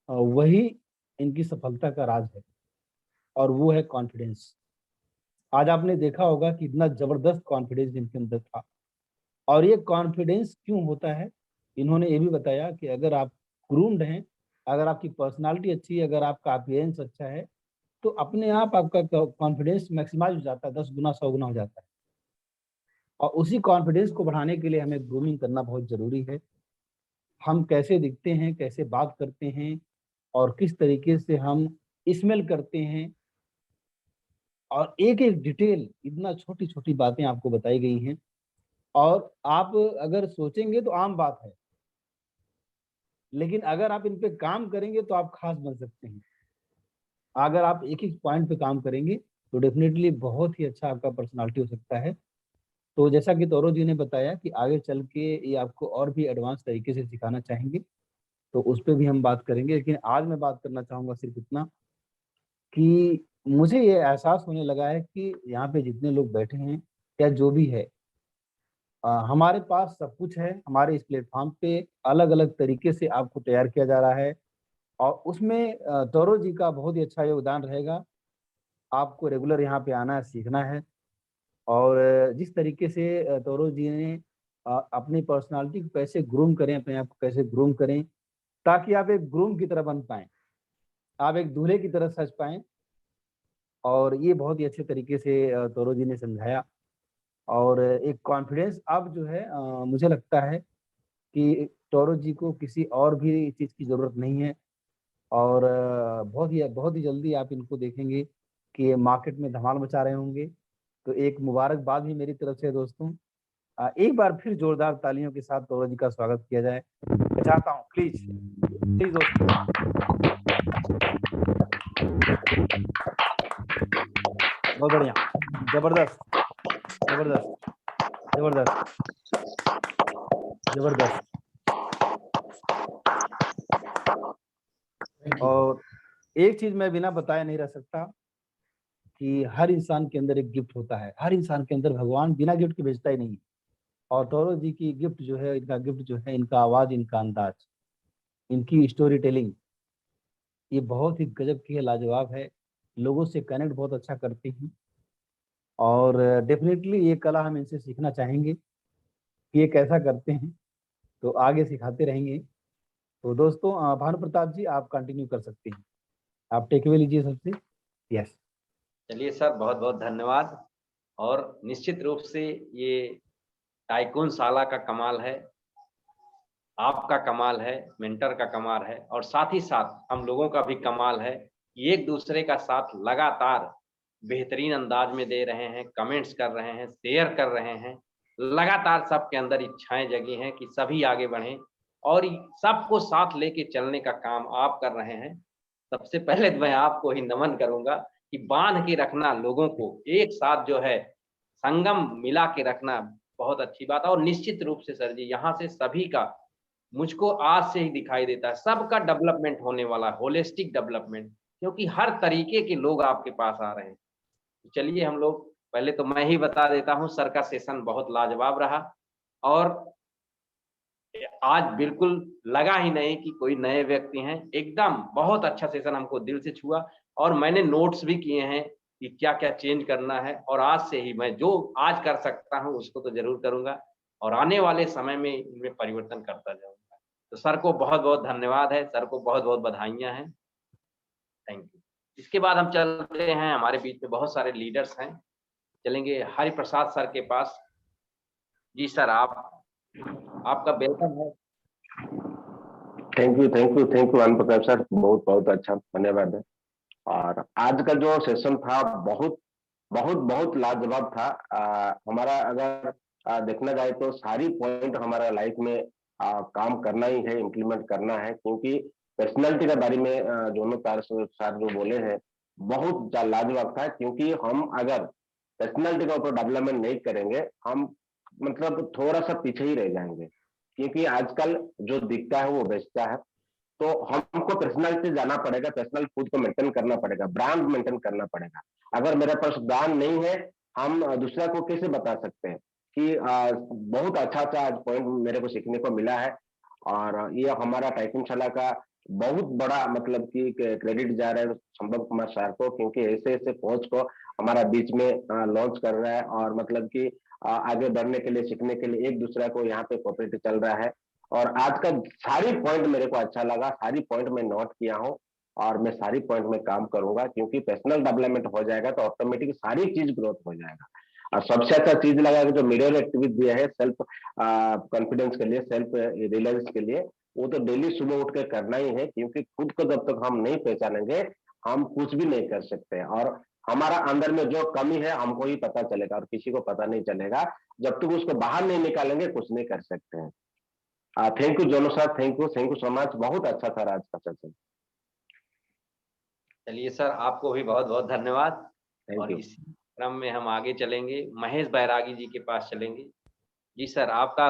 S2: वही इनकी सफलता का राज है, और वो है कॉन्फिडेंस। आज आपने देखा होगा कि इतना जबरदस्त कॉन्फिडेंस इनके अंदर था। और ये कॉन्फिडेंस क्यों होता है, इन्होंने ये भी बताया कि अगर आप ग्रूम्ड हैं, अगर आपकी पर्सनालिटी अच्छी है, अगर आपका अपीयरेंस अच्छा है, तो अपने आप आपका कॉन्फिडेंस मैक्सिमाइज हो जाता है, 10 गुना 100 गुना हो जाता है। और उसी कॉन्फिडेंस को बढ़ाने के लिए हमें ग्रूमिंग करना बहुत जरूरी है। हम कैसे दिखते हैं, कैसे बात करते हैं, और किस तरीके से हम स्मेल करते हैं, और एक एक डिटेल, इतना छोटी छोटी बातें आपको बताई गई हैं। और आप अगर सोचेंगे तो आम बात है, लेकिन अगर आप इन पे काम करेंगे तो आप खास बन सकते हैं। अगर आप एक एक पॉइंट पे काम करेंगे तो डेफिनेटली बहुत ही अच्छा आपका पर्सनालिटी हो सकता है। तो जैसा कि तौरो जी ने बताया कि आगे चल के ये आपको और भी एडवांस तरीके से सिखाना चाहेंगे, तो उस पर भी हम बात करेंगे। लेकिन आज मैं बात करना चाहूँगा सिर्फ इतना कि मुझे ये एहसास होने लगा है कि यहाँ पे जितने लोग बैठे हैं या जो भी है, हमारे पास सब कुछ है। हमारे इस प्लेटफॉर्म पे अलग अलग तरीके से आपको तैयार किया जा रहा है, और उसमें तौरो जी का बहुत ही अच्छा योगदान रहेगा। आपको रेगुलर यहाँ पे आना है, सीखना है। और जिस तरीके से तौरो जी ने अपनी पर्सनालिटी को कैसे ग्रूम करें, अपने आप को कैसे ग्रूम करें, ताकि आप एक ग्रूम की तरह बन पाएं, आप एक दूल्हे की तरह सज पाएं। और ये बहुत ही अच्छे तरीके से तौरो जी ने समझाया। और एक कॉन्फिडेंस अब जो है, मुझे लगता है कि तौरो जी को किसी और भी चीज़ की ज़रूरत नहीं है। और बहुत ही जल्दी आप इनको देखेंगे कि ये मार्केट में धमाल मचा रहे होंगे। तो एक मुबारकबाद भी मेरी तरफ से दोस्तों। एक बार फिर जोरदार तालियों के साथ तौरो जी का स्वागत किया जाए, मैं चाहता हूँ। प्लीज प्लीज दोस्तों। बहुत बढ़िया, जबरदस्त जबरदस्त जबरदस्त जबरदस्त। और एक चीज मैं बिना बताए नहीं रह सकता कि हर इंसान के अंदर एक गिफ्ट होता है। हर इंसान के अंदर भगवान बिना गिफ्ट के भेजता ही नहीं। और तौरो जी की गिफ्ट जो है, इनका गिफ्ट जो है, इनका आवाज, इनका अंदाज, इनकी स्टोरी टेलिंग, ये बहुत ही गजब की है, लाजवाब है। लोगों से कनेक्ट बहुत अच्छा करती हैं। और डेफिनेटली ये कला हम इनसे सीखना चाहेंगे कि ये कैसा करते हैं, तो आगे सिखाते रहेंगे। तो दोस्तों, भानु प्रताप जी आप कंटिन्यू कर सकते हैं, आप टेक अवे लीजिए सबसे। यस।
S3: चलिए सर बहुत बहुत धन्यवाद। और निश्चित रूप से ये टाइकून शाला का कमाल है, आपका कमाल है, मेंटर का कमाल है, और साथ ही साथ हम लोगों का भी कमाल है कि एक दूसरे का साथ लगातार बेहतरीन अंदाज में दे रहे हैं, कमेंट्स कर रहे हैं, शेयर कर रहे हैं। लगातार सबके अंदर इच्छाएं जगी हैं कि सभी आगे बढ़ें, और सबको साथ लेके चलने का काम आप कर रहे हैं। सबसे पहले मैं आपको ही नमन करूंगा कि बांध के रखना लोगों को, एक साथ जो है संगम मिला के रखना, बहुत अच्छी बात है। और निश्चित रूप से सर जी यहाँ से सभी का, मुझको आज से ही दिखाई देता है सबका डेवलपमेंट होने वाला, होलिस्टिक डेवलपमेंट, क्योंकि हर तरीके के लोग आपके पास आ रहे हैं। चलिए हम लोग, पहले तो मैं ही बता देता हूँ, सर का सेशन बहुत लाजवाब रहा। और आज बिल्कुल लगा ही नहीं कि कोई नए व्यक्ति हैं, एकदम बहुत अच्छा सेशन हमको दिल से छुआ। और मैंने नोट्स भी किए हैं कि क्या क्या चेंज करना है, और आज से ही मैं जो आज कर सकता हूँ उसको तो जरूर करूंगा, और आने वाले समय में इनमें परिवर्तन करता जाऊंगा। तो सर को बहुत बहुत धन्यवाद है, सर को बहुत बहुत बधाइयां हैं। Thank you. इसके बाद हम चलते हैं, हमारे बीच में बहुत सारे लीडर्स हैं, चलेंगे हरि प्रसाद सर के पास। जी सर, आपका वेलकम है।
S7: थैंक यू अन प्रकाश सर, बहुत बहुत अच्छा, धन्यवाद है। और आज का जो सेशन था बहुत बहुत बहुत लाजवाब था। हमारा अगर देखना जाए तो सारी पॉइंट हमारा लाइफ में काम करना ही है, इम्प्लीमेंट करना है, क्योंकि पर्सनैलिटी के बारे में दोनों सर जो बोले हैं बहुत लाजवाब था। क्योंकि हम अगर पर्सनैलिटी के ऊपर डेवलपमेंट नहीं करेंगे, हम मतलब थोड़ा सा पीछे ही रह जाएंगे। क्योंकि आजकल जो दिखता है वो बेचता है, तो हमको पर्सनैलिटी जाना पड़ेगा, पर्सनल खुद को मेंटेन करना पड़ेगा, ब्रांड मेंटेन करना पड़ेगा। अगर मेरे पास ब्रांड नहीं है, हम दूसरा को कैसे बता सकते हैं कि बहुत अच्छा अच्छा आज पॉइंट मेरे को सीखने को मिला है। और ये हमारा टाइपिंग शाला का बहुत बड़ा मतलब कि क्रेडिट जा रहा है संभव कुमार सर को, क्योंकि ऐसे ऐसे कोच को हमारा बीच में लॉन्च कर रहा है, और मतलब कि आगे बढ़ने के लिए, सीखने के लिए एक दूसरे को यहाँ पे कोऑपरेट चल रहा है। और आज का सारी पॉइंट मेरे को अच्छा लगा, सारी पॉइंट मैं नोट किया हूँ, और मैं सारी पॉइंट में काम करूंगा, क्योंकि पर्सनल डेवलपमेंट हो जाएगा तो ऑटोमेटिक सारी चीज ग्रोथ हो जाएगा। और सबसे अच्छा चीज लगा कि जो मीडियर एक्टिविटी दिया है सेल्फ कॉन्फिडेंस के लिए, सेल्फ रिलायंस के लिए, वो तो डेली सुबह उठ के करना ही है। क्योंकि खुद को जब तक हम नहीं पहचानेंगे, हम कुछ भी नहीं कर सकते। और हमारा अंदर में जो कमी है हमको ही पता चलेगा, और किसी को पता नहीं चलेगा। जब तक उसको बाहर नहीं निकालेंगे कुछ नहीं कर सकते हैं। थैंक यू जोनो sir, thank you so much, बहुत अच्छा था आज का सेशन।
S3: चलिए सर, आपको भी बहुत बहुत धन्यवाद।
S7: थैंक
S3: और
S7: यू।
S3: इसी क्रम में हम आगे चलेंगे, महेश बैरागी जी के पास चलेंगे। जी सर, आपका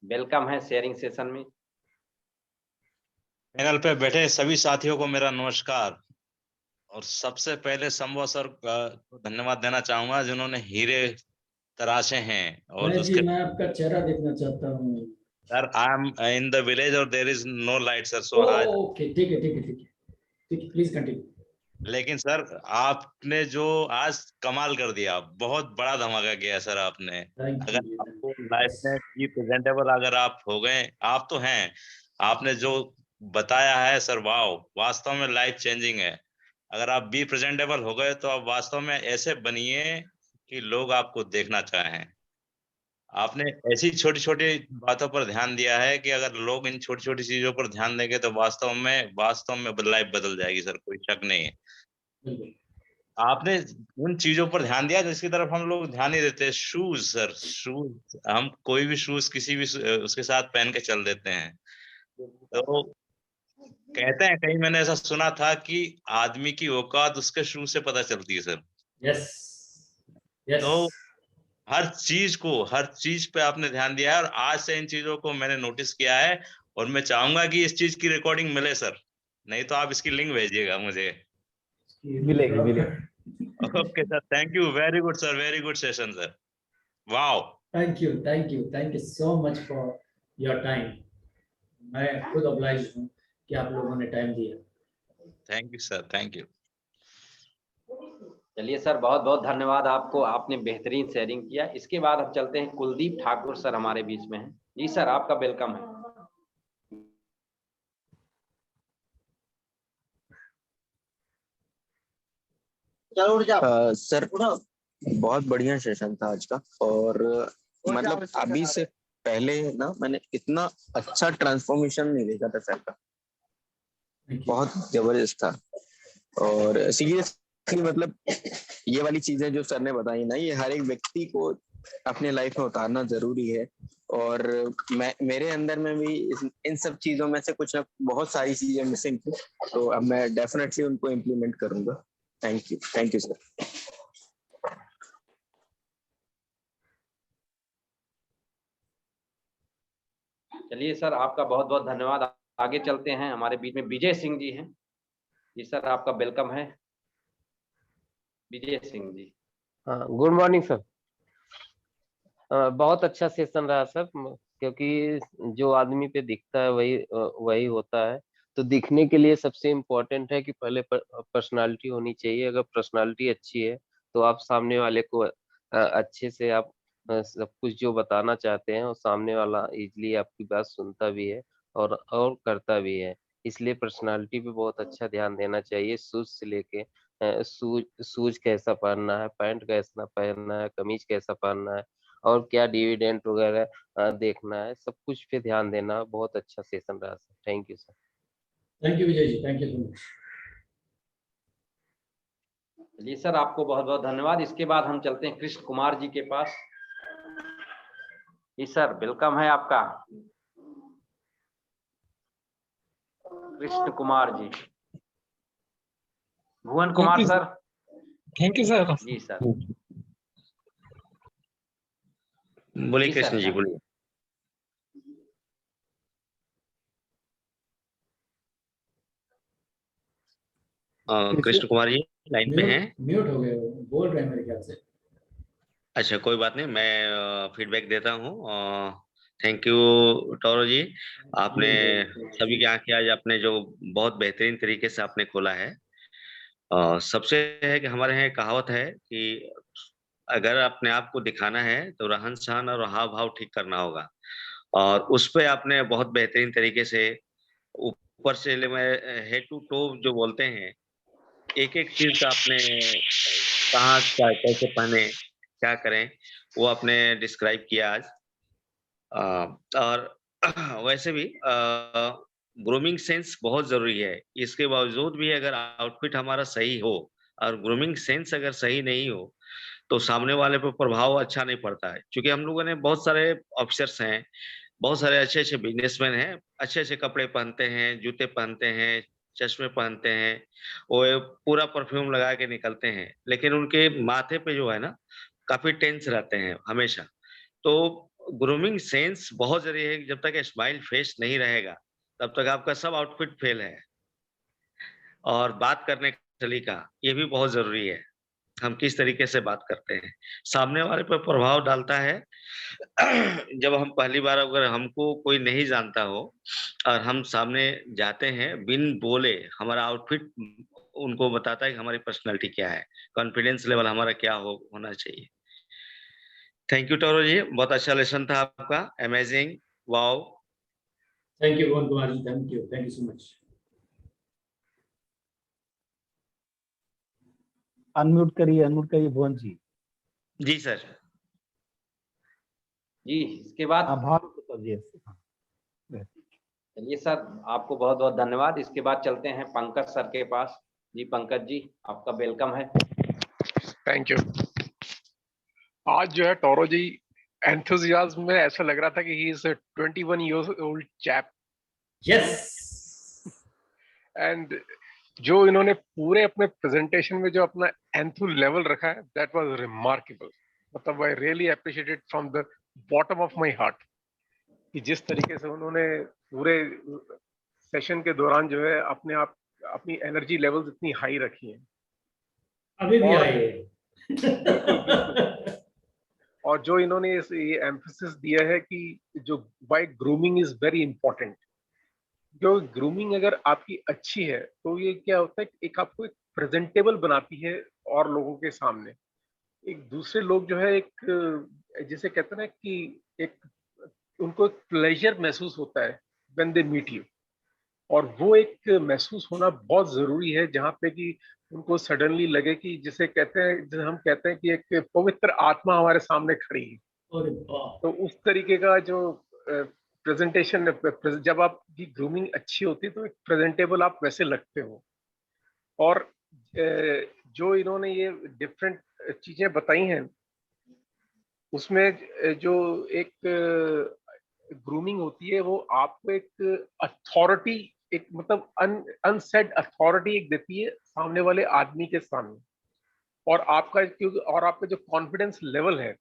S3: वेलकम है शेयरिंग सेशन में।
S4: पैनल पे बैठे सभी साथियों को मेरा नमस्कार। और सबसे पहले संभव सर को धन्यवाद देना चाहूंगा, जिन्होंने हीरे तराशे हैं। और
S5: मैं
S4: उसके
S5: मैं आपका चेहरा देखना चाहता हूँ।
S4: Sir, I am in the village और there is no light sir, so आज।
S5: ओके, ठीक है, प्लीज कंटिन्यू।
S4: लेकिन सर, आपने जो आज कमाल कर दिया, बहुत बड़ा धमाका किया सर आपने।
S5: थैंक
S4: अगर
S5: यू।
S4: आपको लाइफ में भी प्रेजेंटेबल अगर आप हो गए, आप तो हैं, आपने जो बताया है सर, वाओ, वास्तव में लाइफ चेंजिंग है। अगर आप बी प्रेजेंटेबल हो गए तो आप वास्तव में ऐसे बनिए कि लोग आपको देखना चाहें। आपने ऐसी छोटी छोटी बातों पर ध्यान दिया है कि अगर लोग इन छोटी छोटी चीजों पर ध्यान देंगे तो वास्तव में लाइफ बदल जाएगी सर, कोई शक नहीं है।
S5: बिल्कुल।
S4: आपने उन चीजों पर ध्यान दिया जिसकी तरफ हम लोग ध्यान नहीं देते। शूज सर, शूज, हम कोई भी शूज किसी भी उसके साथ पहन के चल देते हैं। तो कहते हैं, कहीं मैंने ऐसा सुना था कि आदमी की औकात उसके शूज से पता चलती है सर।
S5: Yes, yes.
S4: तो हर चीज पे आपने ध्यान दिया है, और आज से इन चीजों को मैंने नोटिस किया है। और मैं चाहूंगा कि इस चीज की रिकॉर्डिंग मिले सर, नहीं तो आप इसकी लिंक भेजिएगा मुझे।
S2: मिलेगी।
S4: Okay sir, thank you, very good sir, very good session sir, wow.
S5: Thank you so much for your time. मैं खुद ऑब्लाइज हूँ कि आप लोगों ने टाइम दिया।
S4: Thank you sir, thank you.
S3: चलिए सर, बहुत बहुत धन्यवाद आपको, आपने बेहतरीन शेयरिंग किया। इसके बाद हम चलते हैं, कुलदीप ठाकुर सर हमारे बीच में हैं। जी सर, आपका वेलकम है।
S8: सर, बहुत बढ़िया सेशन था आज का। और मतलब अभी से पहले ना मैंने इतना अच्छा ट्रांसफॉर्मेशन नहीं देखा था सर का, बहुत जबरदस्त था। और सीरियसली मतलब ये वाली चीजें जो सर ने बताई ना, ये हर एक व्यक्ति को अपने लाइफ में उतारना जरूरी है। और मेरे अंदर में भी इन सब चीजों में से कुछ ना बहुत सारी चीजें मिसिंग थी, तो अब मैं डेफिनेटली उनको इम्प्लीमेंट करूंगा। Thank you sir.
S3: चलिए सर, आपका बहुत बहुत धन्यवाद। आगे चलते हैं, हमारे बीच में विजय सिंह जी हैं। जी सर, आपका वेलकम है, विजय सिंह जी।
S9: हाँ, गुड मॉर्निंग सर। बहुत अच्छा सेशन रहा सर, क्योंकि जो आदमी पे दिखता है वही होता है। तो दिखने के लिए सबसे इम्पोर्टेंट है कि पहले पर्सनालिटी होनी चाहिए। अगर पर्सनालिटी अच्छी है तो आप सामने वाले को अच्छे से आप सब कुछ जो बताना चाहते हैं, और सामने वाला इजीली आपकी बात सुनता भी है और करता भी है। इसलिए पर्सनालिटी पे बहुत अच्छा ध्यान देना चाहिए। शूज से लेके शूज कैसा पहनना है, पैंट कैसा पहनना है, कमीज कैसा पहनना है, और क्या डिविडेंड वगैरह देखना है, सब कुछ पे ध्यान देना। बहुत अच्छा सेशन रहा sir, thank you sir.
S5: Thank you Vijay ji, thank you so much.
S3: जी सर, आपको बहुत बहुत धन्यवाद। इसके बाद हम चलते हैं कृष्ण कुमार जी के पास। जी सर, वेलकम है आपका। Krishna Kumar ji. Bhuvan Kumar sir.
S10: Thank you sir.
S3: जी सर।
S4: बोलिए
S3: जी सर,
S4: कृष्ण जी, बोलिए। कृष्ण कुमार जी लाइन पे हैं?
S5: म्यूट हो गए, वो बोल रहे हैं मेरे ख्याल से।
S4: अच्छा, कोई बात नहीं, मैं फीडबैक देता हूँ। थैंक यू टोरो जी, आपने सभी की आंखें आज आपने जो बहुत बेहतरीन तरीके से आपने खोला है। सबसे है कि हमारे यहाँ एक कहावत है कि अगर अपने आप को दिखाना है तो रहन सहन और हाव भाव ठीक करना होगा, और उस पे आपने बहुत बेहतरीन तरीके से ऊपर से हेड टू टो जो बोलते हैं, एक एक चीज का आपने कहाँ क्या कैसे पहने क्या करें वो आपने डिस्क्राइब किया आज। और वैसे भी ग्रूमिंग सेंस बहुत जरूरी है। इसके बावजूद भी अगर आउटफिट हमारा सही हो और ग्रूमिंग सेंस अगर सही नहीं हो तो सामने वाले पर प्रभाव अच्छा नहीं पड़ता है। क्योंकि हम लोगों ने बहुत सारे ऑफिसर्स हैं, बहुत सारे अच्छे अच्छे बिजनेसमैन हैं, अच्छे अच्छे कपड़े पहनते हैं, जूते पहनते हैं, चश्मे पहनते हैं, वो पूरा परफ्यूम लगा के निकलते हैं, लेकिन उनके माथे पे जो है ना काफी टेंस रहते हैं हमेशा। तो ग्रूमिंग सेंस बहुत जरूरी है। जब तक स्माइल फेस नहीं रहेगा तब तक आपका सब आउटफिट फेल है। और बात करने का तरीका ये भी बहुत जरूरी है। हम किस तरीके से बात करते हैं सामने वाले पर प्रभाव डालता है। जब हम पहली बार अगर हमको कोई नहीं जानता हो और हम सामने जाते हैं बिन बोले, हमारा आउटफिट उनको बताता है कि हमारी पर्सनालिटी क्या है, कॉन्फिडेंस लेवल हमारा क्या होना चाहिए। थैंक यू टोरो जी, बहुत अच्छा लेसन था आपका, amazing, wow.
S5: Thank you Bhuvan Kumar ji, thank you so much.
S2: Unmute करिए भुवन जी।
S4: जी सर।
S3: जी, इसके बाद
S2: आभार।
S3: चलिए सर, आपको बहुत बहुत धन्यवाद। इसके बाद चलते हैं पंकज सर के पास। जी पंकज जी, आपका वेलकम है।
S10: Thank you. आज जो है टोरो जी एंथुसियाज्म में ऐसा लग रहा था कि he is a 21 years old chap।
S5: Yes.
S10: And जो इन्होंने पूरे अपने प्रेजेंटेशन में जो अपना एंथु लेवल रखा है, दैट वाज रिमार्केबल। मतलब I really appreciated from the bottom of my heart कि जिस तरीके से उन्होंने पूरे सेशन के दौरान जो है अपनी एनर्जी लेवल्स इतनी हाई रखी हैं।
S5: अभी भी आए।
S10: बिल्कुल। और जो इन्होंने ये एम्फेसिस दिया है कि जो why grooming is very important. जो ग्रूमिंग अगर आपकी अच्छी है तो ये क्या होता है, एक आपको एक प्रेजेंटेबल बनाती है और लोगों के सामने। एक दूसरे लोग जो है एक जिसे कहते हैं ना कि एक उनको एक प्लेजर महसूस होता है व्हेन दे मीट यू, और वो एक महसूस होना बहुत जरूरी है जहाँ पे कि उनको सडनली लगे कि जिसे हम कहते हैं कि एक पवित्र आत्मा हमारे सामने खड़ी है। तो उस तरीके का जो प्रेजेंटेशन, जब आपकी ग्रूमिंग अच्छी होती है तो एक प्रेजेंटेबल आप वैसे लगते हो। और जो इन्होंने ये डिफरेंट चीजें बताई हैं उसमें जो एक ग्रूमिंग होती है वो आपको एक अथॉरिटी, एक मतलब अनसेड अथॉरिटी एक देती है सामने वाले आदमी के सामने। और आपका जो कॉन्फिडेंस लेवल है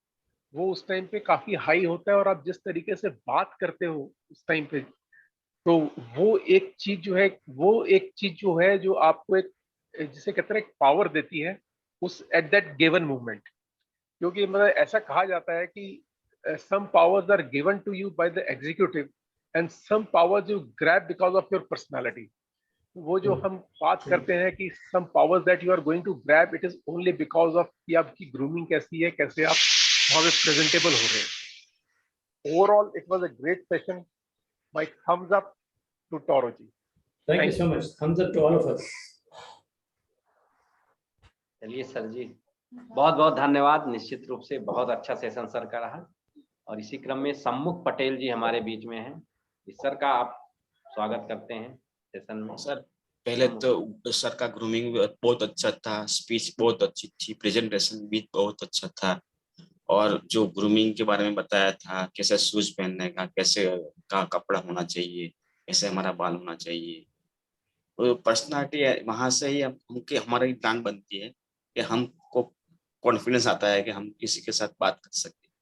S10: वो उस टाइम पे काफी हाई होता है, और आप जिस तरीके से बात करते हो उस टाइम पे, तो वो एक चीज जो है जो आपको एक जिसे कहते हैं एक पावर देती है उस एट दैट गिवन मूवमेंट। क्योंकि मतलब ऐसा कहा जाता है कि some powers are given to you by the executive and some powers you grab because of your personality। वो जो हम बात करते हैं कि some powers that you are going to grab, it is only because of कि आपकी grooming कैसी है, कैसे आप वहाँ पे प्रेजेंटेबल हो रहे हैं। Overall it was a great session. My thumbs up to Toro ji.
S5: Thank you so much. Thumbs up to all of us.
S3: चलिए सर जी, बहुत बहुत धन्यवाद। निश्चित रूप से बहुत अच्छा सेशन सर का रहा। और इसी क्रम में सम्मुख पटेल जी हमारे बीच में हैं। इस सर का आप स्वागत करते हैं सेशन में।
S11: सर पहले तो सर का ग्रूमिंग बहुत अच्छा था, स्पीच बहुत अच्छी थी, प्रेजेंटेशन भी बहुत अच्छा था, और जो ग्रूमिंग के बारे में बताया था, कैसे शूज पहनने का, कैसे का कपड़ा होना चाहिए, कैसे हमारा बाल होना चाहिए, वो पर्सनालिटी वहां से ही हमके हमारी ब्रांड बनती है कि हमको कॉन्फिडेंस आता है कि हम किसी के साथ बात कर सकते हैं।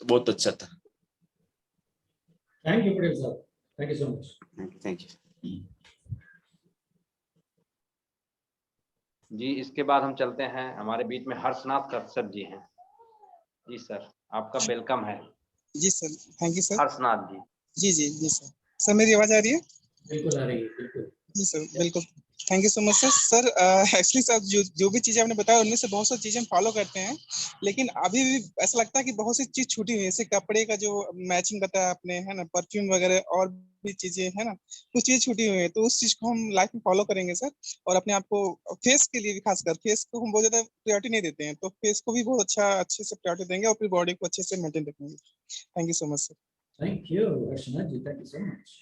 S11: तो बहुत अच्छा था।
S5: Thank you, Patel sir. Thank you so much.
S11: Thank you.
S3: जी, इसके बाद हम चलते हैं, हमारे बीच में हर्षनाथ कश्यप जी हैं। जी सर, आपका वेलकम है।
S12: जी sir, thank you sir.
S3: Harshnath ji.
S12: जी जी जी सर। सर मेरी आवाज आ रही है?
S5: बिल्कुल आ रही है, बिल्कुल।
S12: जी सर, बिल्कुल। Thank you so much sir. Sir actually sir जो भी चीजें आपने बताया उनमें से बहुत सारी चीजें हम फॉलो करते हैं, लेकिन अभी भी ऐसा लगता है कि बहुत सी चीज छूटी हुई है। जैसे कपड़े का जो मैचिंग बताया आपने, है ना, परफ्यूम वगैरह और भी चीजें, है ना, कुछ चीजें छूटी हुई है। तो उस चीज को हम लाइफ में फॉलो करेंगे सर। और अपने आप को फेस के लिए भी, खासकर फेस को हम बहुत ज्यादा प्रायोरिटी नहीं देते हैं, तो फेस को भी बहुत अच्छे से प्रायोरिटी देंगे और अपनी बॉडी को अच्छे से मेंटेन रखेंगे। Thank you so much sir.
S5: Thank you, Harshanath ji. Thank you so much.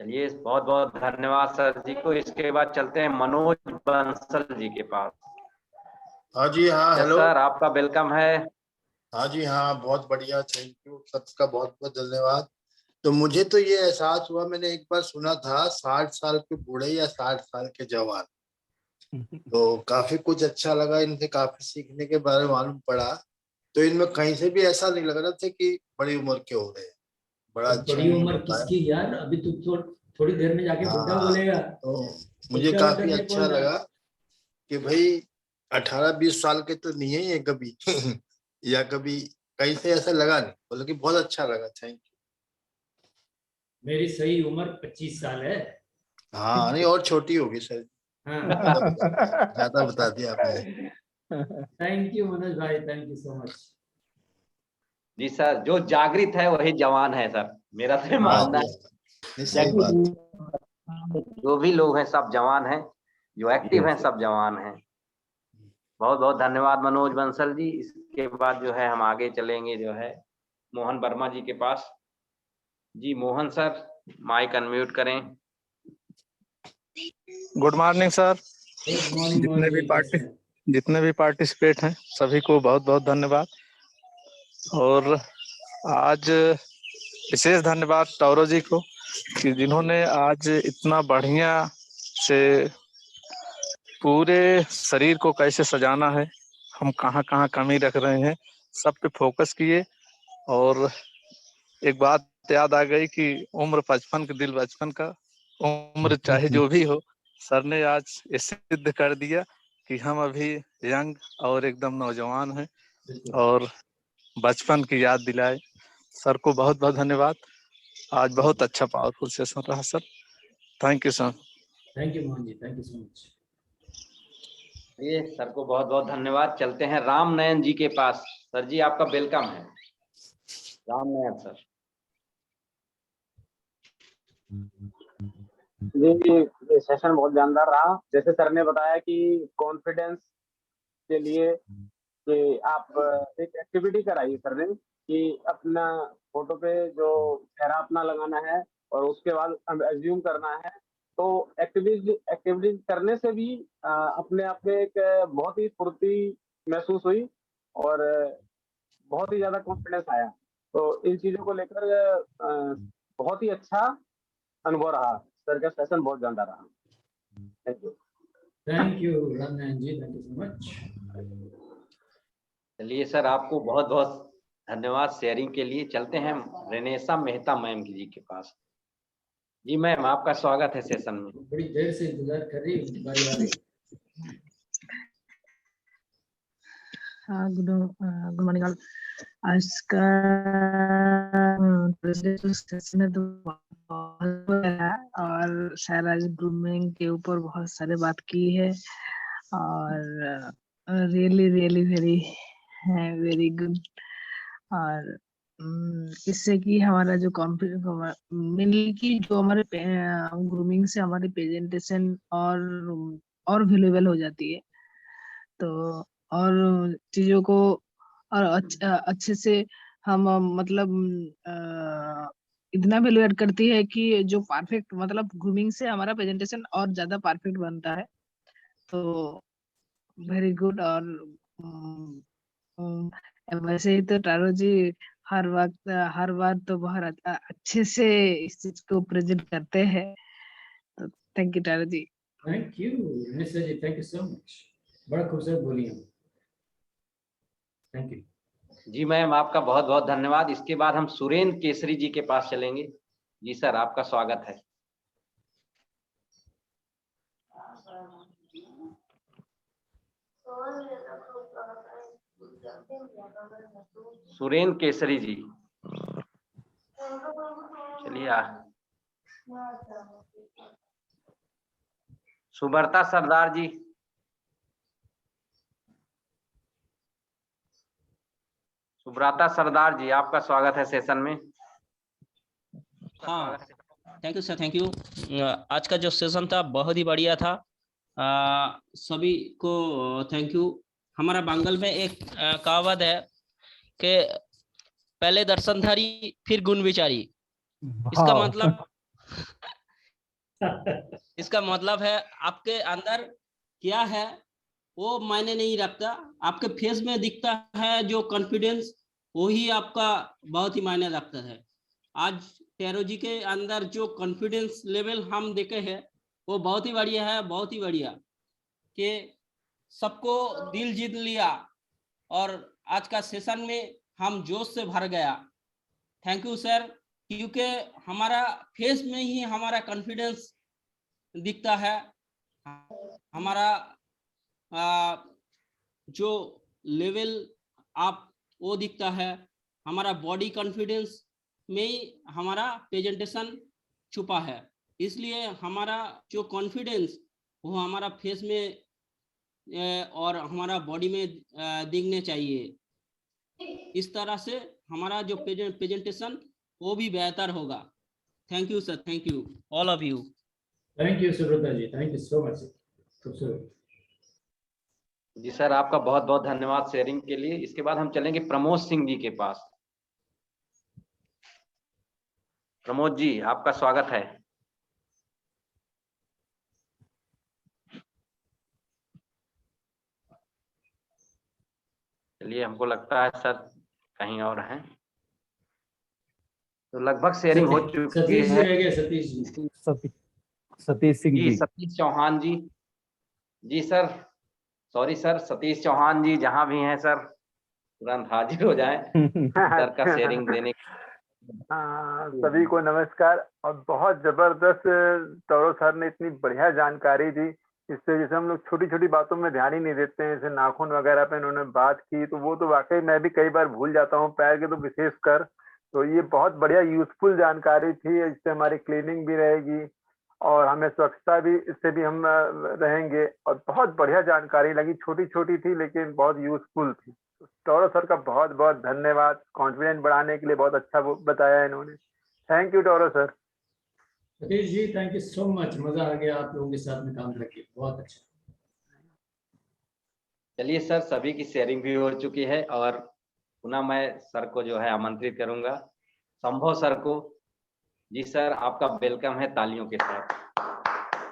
S3: चलिए, बहुत बहुत धन्यवाद सर जी को। इसके बाद चलते हैं मनोज बंसल जी के पास।
S13: हाँ जी, हाँ, हेलो
S3: सर, आपका वेलकम है।
S13: हाँ जी, हाँ, बहुत बढ़िया, थैंक यू, सबका बहुत बहुत धन्यवाद। तो मुझे तो ये एहसास हुआ, मैंने एक बार सुना था 60 साल के बूढ़े या 60 साल के जवान। तो काफी कुछ अच्छा लगा, इनसे काफी सीखने के बारे में मालूम पड़ा। तो इनमें कहीं से भी ऐसा नहीं लग रहा था कि बड़ी उम्र के हो गए। बड़ा अच्छा
S5: बड़ी उम्र
S13: बताया।
S5: किसकी यार, अभी तो थोड़ी देर में जाके बुढ़ा
S13: हाँ,
S5: बोलेगा।
S13: तो मुझे
S5: उसका
S13: काफी
S5: मतलब ये
S13: अच्छा
S5: बोल रहा है।
S13: लगा कि भाई 18-20 साल के तो नहीं है ये कभी या कभी कहीं से ऐसा लगा नहीं, बल्कि बहुत अच्छा लगा। Thank you.
S5: मेरी सही उम्र 25 साल है।
S13: हाँ, नहीं और छोटी होगी सर। ज्यादा बता दिया आपने।
S5: थैंक यू मनोज भाई, थैंक यू सो मच।
S3: जी सर, जो जागृत है वही जवान है सर, मेरा तो मानना है।
S13: सही बात।
S3: जो भी लोग हैं सब जवान हैं, जो एक्टिव हैं सब जवान हैं। बहुत बहुत धन्यवाद मनोज बंसल जी। इसके बाद जो है हम आगे चलेंगे जो है मोहन वर्मा जी के पास। जी मोहन सर, माइक अनम्यूट करें।
S14: Good morning sir. जितने भी पार्टिसिपेट हैं सभी को बहुत बहुत धन्यवाद। और आज विशेष धन्यवाद टौरो जी को कि जिन्होंने आज इतना बढ़िया से पूरे शरीर को कैसे सजाना है, हम कहाँ कहाँ कमी रख रहे हैं, सब पे फोकस किए। और एक बात याद आ गई कि उम्र 55 के दिल बचपन का, उम्र चाहे जो भी हो, सर ने आज ये सिद्ध कर दिया कि हम अभी यंग और एकदम नौजवान हैं और बचपन की याद दिलाए। सर को बहुत बहुत धन्यवाद। आज बहुत अच्छा पावरफुल सेशन रहा sir. Thank you sir.
S5: Thank you Mohan ji, thank you so much.
S3: ये सर को बहुत बहुत धन्यवाद। चलते हैं राम नयन जी के पास। सर जी, आपका वेलकम है। राम नयन सर।
S15: जी, ये सेशन बहुत जानदार रहा। जैसे सर ने बताया कि कॉन्फिडेंस के लिए कि आप एक एक्टिविटी कराई सर ने कि अपना फोटो पे जो चेहरा अपना लगाना है और उसके बाद एज्यूम करना है। तो एक्टिविटी करने से भी अपने आप में एक बहुत ही फुर्ती महसूस हुई और बहुत ही ज्यादा कॉन्फिडेंस आया। तो इन चीजों को लेकर बहुत ही अच्छा अनुभव रहा। सर का सेशन बहुत जानदार रहा। Thank you.
S5: Thank you Ramnarayan ji, thank you so much.
S3: चलिए सर, आपको बहुत बहुत धन्यवाद शेयरिंग के लिए। चलते हैं रेनेसा मेहता मैम जी के पास। जी मैम, आपका स्वागत है सेशन में।
S5: बड़ी देर से इंतजार कर रही हूँ, बारी आ रही।
S16: Good morning all. आज का सेशन है तो बहुत है और शायद आज ग्रूमिंग के ऊपर बहुत सारे बात की है और रियली रियली वेरी गुड। और इससे कि हमारा जो कॉन्फिडेंस मेनली कि जो हमारे ग्रूमिंग से हमारी प्रेजेंटेशन और वेल्युएबल हो जाती है। तो और चीजों को और अच्छे से हम मतलब इतना वैल्यू ऐड करती है कि जो परफेक्ट मतलब ग्रूमिंग से हमारा प्रेजेंटेशन और ज्यादा परफेक्ट बनता है। तो वेरी गुड। और वैसे ही तो टारो जी हर बार तो बहुत अच्छे से इस चीज को प्रेजेंट करते हैं। तो thank you Taro ji.
S5: Thank you Nisha ji, thank you so much. बड़ा खूबसूरत बोली हम। थैंक यू
S3: जी मैम, आपका बहुत बहुत धन्यवाद। इसके बाद हम सुरेंद्र केसरी जी के पास चलेंगे। जी सर, आपका स्वागत है। सुरेंद्र केसरी जी, चलिए। सुब्रता सरदार जी, सुब्रता सरदार जी, आपका स्वागत है सेशन में।
S17: हाँ, thank you sir, thank you. आज का जो सेशन था बहुत ही बढ़िया था। सभी को थैंक यू। हमारा बांगल में एक कहावत है कि पहले दर्शनधारी फिर गुण विचारी। इसका मतलब है आपके अंदर क्या है वो मायने नहीं रखता, आपके फेस में दिखता है जो कॉन्फिडेंस, वही आपका बहुत ही मायने रखता है। आज टैरो जी के अंदर जो कॉन्फिडेंस लेवल हम देखे हैं वो बहुत ही बढ़िया है, बहुत ही बढ़िया, कि सबको दिल जीत लिया और आज का सेशन में हम जोश से भर गया। थैंक यू सर, क्योंकि हमारा फेस में ही हमारा कॉन्फिडेंस दिखता है। हमारा जो लेवल आप वो दिखता है, हमारा बॉडी कॉन्फिडेंस में ही हमारा प्रेजेंटेशन छुपा है। इसलिए हमारा जो कॉन्फिडेंस वो हमारा फेस में और हमारा बॉडी में दिखने चाहिए। इस तरह से हमारा जो प्रेजेंटेशन वो भी बेहतर होगा। Thank you sir, thank you all of you.
S5: Thank you Subrata ji, thank you so much. खूबसूरत।
S3: जी सर, आपका बहुत बहुत धन्यवाद शेयरिंग के लिए। इसके बाद हम चलेंगे प्रमोद सिंह जी के पास। प्रमोद जी, आपका स्वागत है। चलिए, हमको लगता है सर कहीं और हैं, तो लगभग शेयरिंग हो चुकी
S5: सतीश जी
S3: है।
S5: रह गए, सतीश जी।
S2: सतीश सिंह जी।
S3: सतीश चौहान जी। जी sir, sorry sir, Satish Chauhan ji जहां भी हैं सर तुरंत हाजिर हो जाएं सर का शेयरिंग देने।
S18: सभी को नमस्कार। और बहुत जबरदस्त टोरो सर ने इतनी बढ़िया जानकारी दी, इससे जैसे हम लोग छोटी छोटी बातों में ध्यान ही नहीं देते हैं, जैसे नाखून वगैरह पे उन्होंने बात की, तो वो तो वाकई मैं भी कई बार भूल जाता हूँ, पैर के तो विशेष कर। तो ये बहुत बढ़िया यूजफुल जानकारी थी, इससे हमारी क्लीनिंग भी रहेगी और हमें स्वच्छता भी, इससे भी हम रहेंगे। और बहुत बढ़िया जानकारी लगी, छोटी छोटी थी लेकिन बहुत यूजफुल थी। टोरो सर का बहुत बहुत धन्यवाद, कॉन्फिडेंस बढ़ाने के लिए बहुत अच्छा वो बताया इन्होंने। Thank you Toro sir.
S5: Satish ji, thank you so much. मजा आ गया आप लोगों के साथ में काम करके, बहुत अच्छा।
S3: चलिए सर, सभी की शेयरिंग भी हो चुकी है और पुनः मैं सर को जो है आमंत्रित करूंगा, संभव सर को। जी सर, आपका वेलकम है तालियों के साथ।